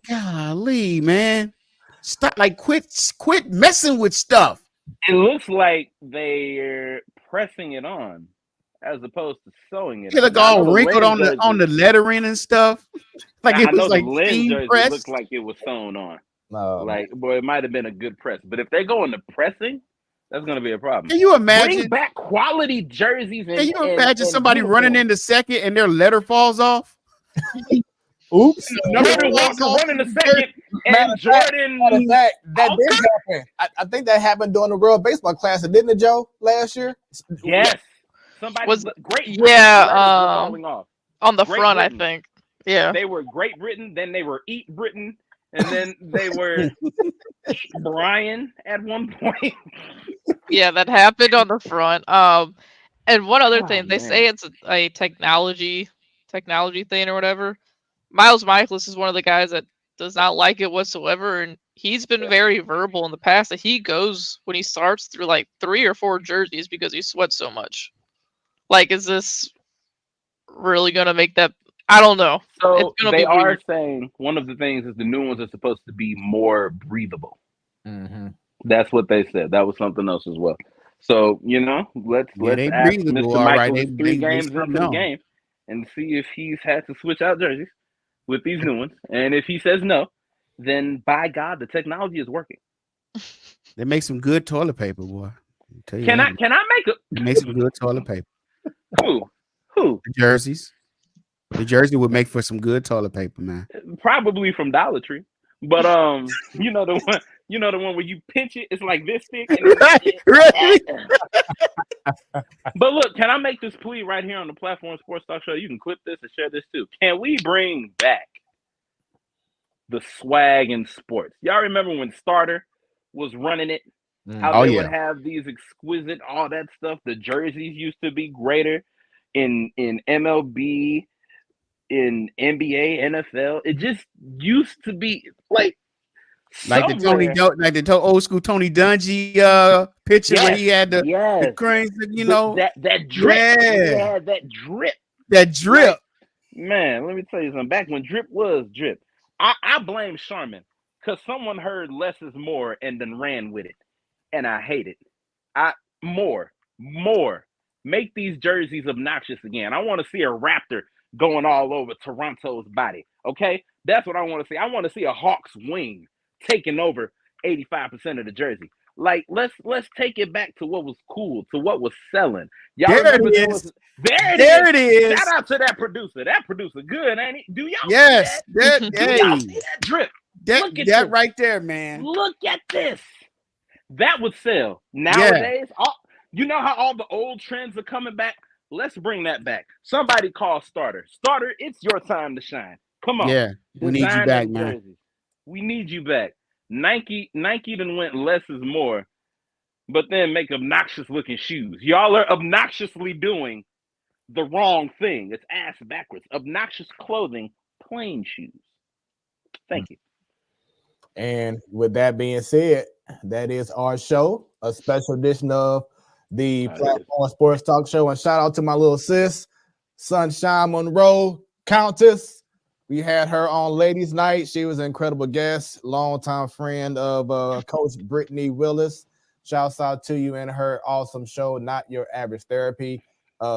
golly, man. Stop, like, quit messing with stuff. It looks like they're pressing it on as opposed to sewing it. It look all wrinkled on the lettering and stuff. Like it was like the Lens steam jersey pressed. looked like it was sewn on. Like, boy, it might have been a good press, but if they go into pressing, that's going to be a problem. Can you imagine? Bring back quality jerseys. Can you imagine somebody running into second and their letter falls off? Oops. Jordan Walker running the second, and Jordan. That did happen. I think that happened during the World Baseball Classic, didn't it, Joe? Last year. Yes. Somebody was great. on the Great front, Britain. I think. Yeah. They were Great Britain, then they were Eat Britain, and then they were Eat Brian at one point. Yeah, that happened on the front. And one other thing, they man. say it's a technology thing or whatever. Miles Michaelis is one of the guys that does not like it whatsoever, and he's been very verbal in the past that he goes when he starts through like 3 or 4 jerseys because he sweats so much. Like, is this really gonna make that? I don't know. So it's gonna they be are weird. saying one of the things is the new ones are supposed to be more breathable. Mm-hmm. That's what they said. That was something else as well. So let's they ask breathable, Mr. all right. Michael They 3 games something into the else. game and see if he's had to switch out jerseys with these new ones. And if he says no, then by God, the technology is working. They make some good toilet paper, boy. Tell you Can that. I make a They make some good toilet paper. Who? The jerseys. The jersey would make for some good toilet paper, man. Probably from Dollar Tree. But you know the one where you pinch it, it's like this thick. And Right. But look, can I make this plea right here on the platform Sportstalk Show? You can clip this and share this too. Can we bring back the swag in sports? Y'all remember when Starter was running it? How they would have these exquisite, all that stuff. The jerseys used to be greater in MLB, in NBA, NFL. It just used to be like the old school Tony Dungy picture where he had the cranes, that drip. He had that drip. That drip. Like, man, let me tell you something. Back when drip was drip, I blame Sharman because someone heard less is more and then ran with it, and I hate it. More. Make these jerseys obnoxious again. I want to see a raptor going all over Toronto's body. Okay, that's what I want to see. I want to see a Hawk's wing taking over 85% of the jersey. Like, let's take it back to what was cool, to what was selling. Y'all remember there it is. Shout out to that producer. That producer good, ain't he? Do y'all yes, see that? Do y'all see that drip? Look at that this. right there, man. Look at this. That would sell. Nowadays, you know how all the old trends are coming back? Let's bring that back. Somebody call Starter. Starter, it's your time to shine. Come on. Yeah, we need you back, man. Jerseys. We need you back. Nike done went less is more, but then make obnoxious looking shoes. Y'all are obnoxiously doing the wrong thing. It's ass backwards. Obnoxious clothing, plain shoes. Thank you. And with that being said, that is our show, a special edition of the Platform Sports Talk Show. And shout out to my little sis, Sunshine Monroe, Countess. We had her on Ladies Night. She was an incredible guest, longtime friend of Coach Brittany Willis. Shouts out to you and her awesome show, Not Your Average Therapy.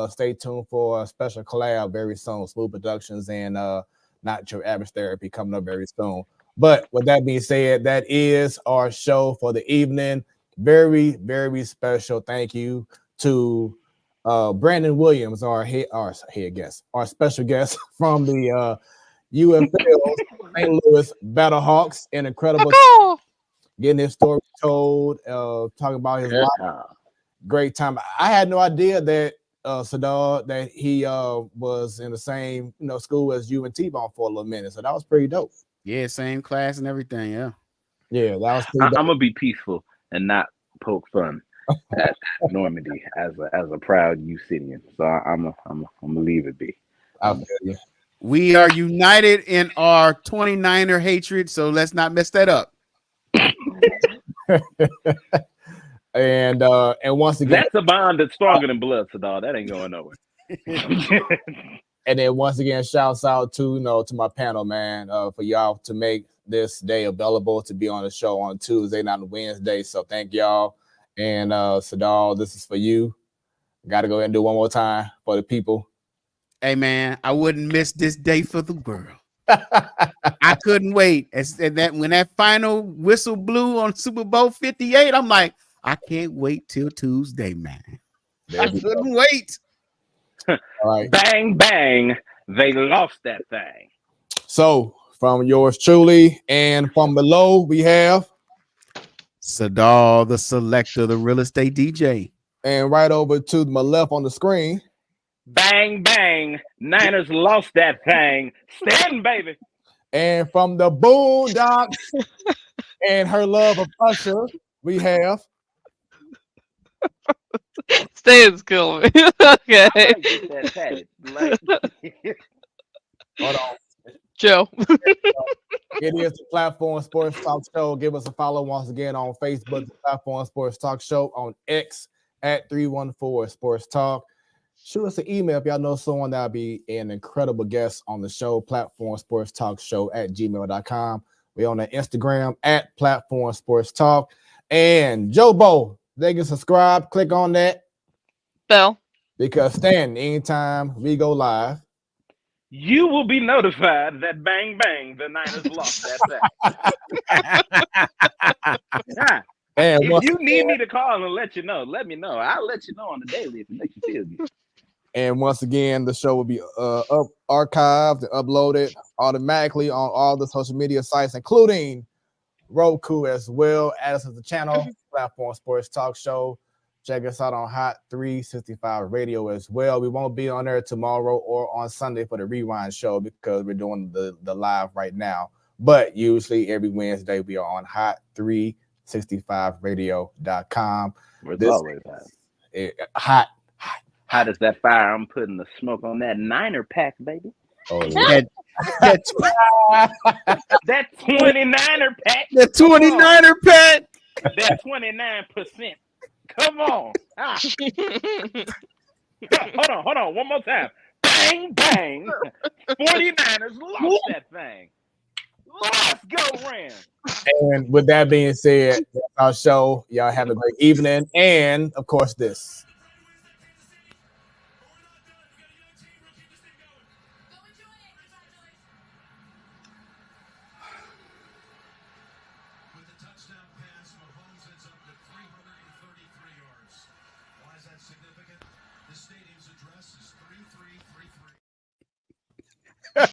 Stay tuned for a special collab very soon. Smoooth Productions and Not Your Average Therapy coming up very soon. But with that being said, that is our show for the evening. Very, very special thank you to Brandon Williams, our special guest from the UFL St. Louis Battlehawks. An incredible getting his story told, talking about his life. Great time. I had no idea that Sadar, that he was in the same school as you and T-Bone for a little minute. So that was pretty dope. Yeah, same class and everything. Yeah. Yeah, that was I'm gonna be peaceful and not poke fun at Normandy as a proud U-Citian. So I'm gonna leave it be. We are united in our 29er hatred, so let's not mess that up. And once again, that's a bond that's stronger than blood, Sadar. That ain't going nowhere. And then once again, shouts out to to my panel, man, for y'all to make this day available to be on the show on Tuesday, not on Wednesday. So thank y'all. And Sadar, this is for you. Got to go ahead and do one more time for the people. Hey man, I wouldn't miss this day for the world. I couldn't wait. When that final whistle blew on Super Bowl 58, I'm like, I can't wait till Tuesday, man. I couldn't wait. All right. Bang, bang. They lost that thing. So from yours truly and from below, we have Sadar, the selector, the real estate DJ. And right over to my left on the screen. Bang, bang. Niners lost that thing. Stand, baby. And from the Boondocks and her love of Usher, we have Stan's killing me. Okay. Hold on. Joe. It is the Platform Sports Talk Show. Give us a follow once again on Facebook, the Platform Sports Talk Show, on X at 314 Sports Talk. Shoot us an email if y'all know someone that'll be an incredible guest on the show, Platform Sports Talk Show at gmail.com. We're on the Instagram at Platform Sports Talk. And Joe Bo, they can subscribe, click on that bell. Because Stan, anytime we go live, you will be notified that bang, bang, the Niners lost that thing. If you need me to call and let you know, let me know. I'll let you know on the daily if it makes you feel good. And once again, the show will be archived and uploaded automatically on all the social media sites, including Roku as well. Add us to the channel, Platform Sports Talk Show. Check us out on Hot 365 Radio as well. We won't be on there tomorrow or on Sunday for the rewind show because we're doing the live right now. But usually every Wednesday we are on hot365radio.com. It's always hot. Hot as that fire. I'm putting the smoke on that Niner pack, baby. Oh, yeah. that 29er pack. The 29er pack. That 29%. Come on. Hold on. One more time. Bang, bang. 49ers lost that thing. Let's go, Rams. And with that being said, that's our show. Y'all have a great evening. And, of course, this. Significant. The stadium's address is 3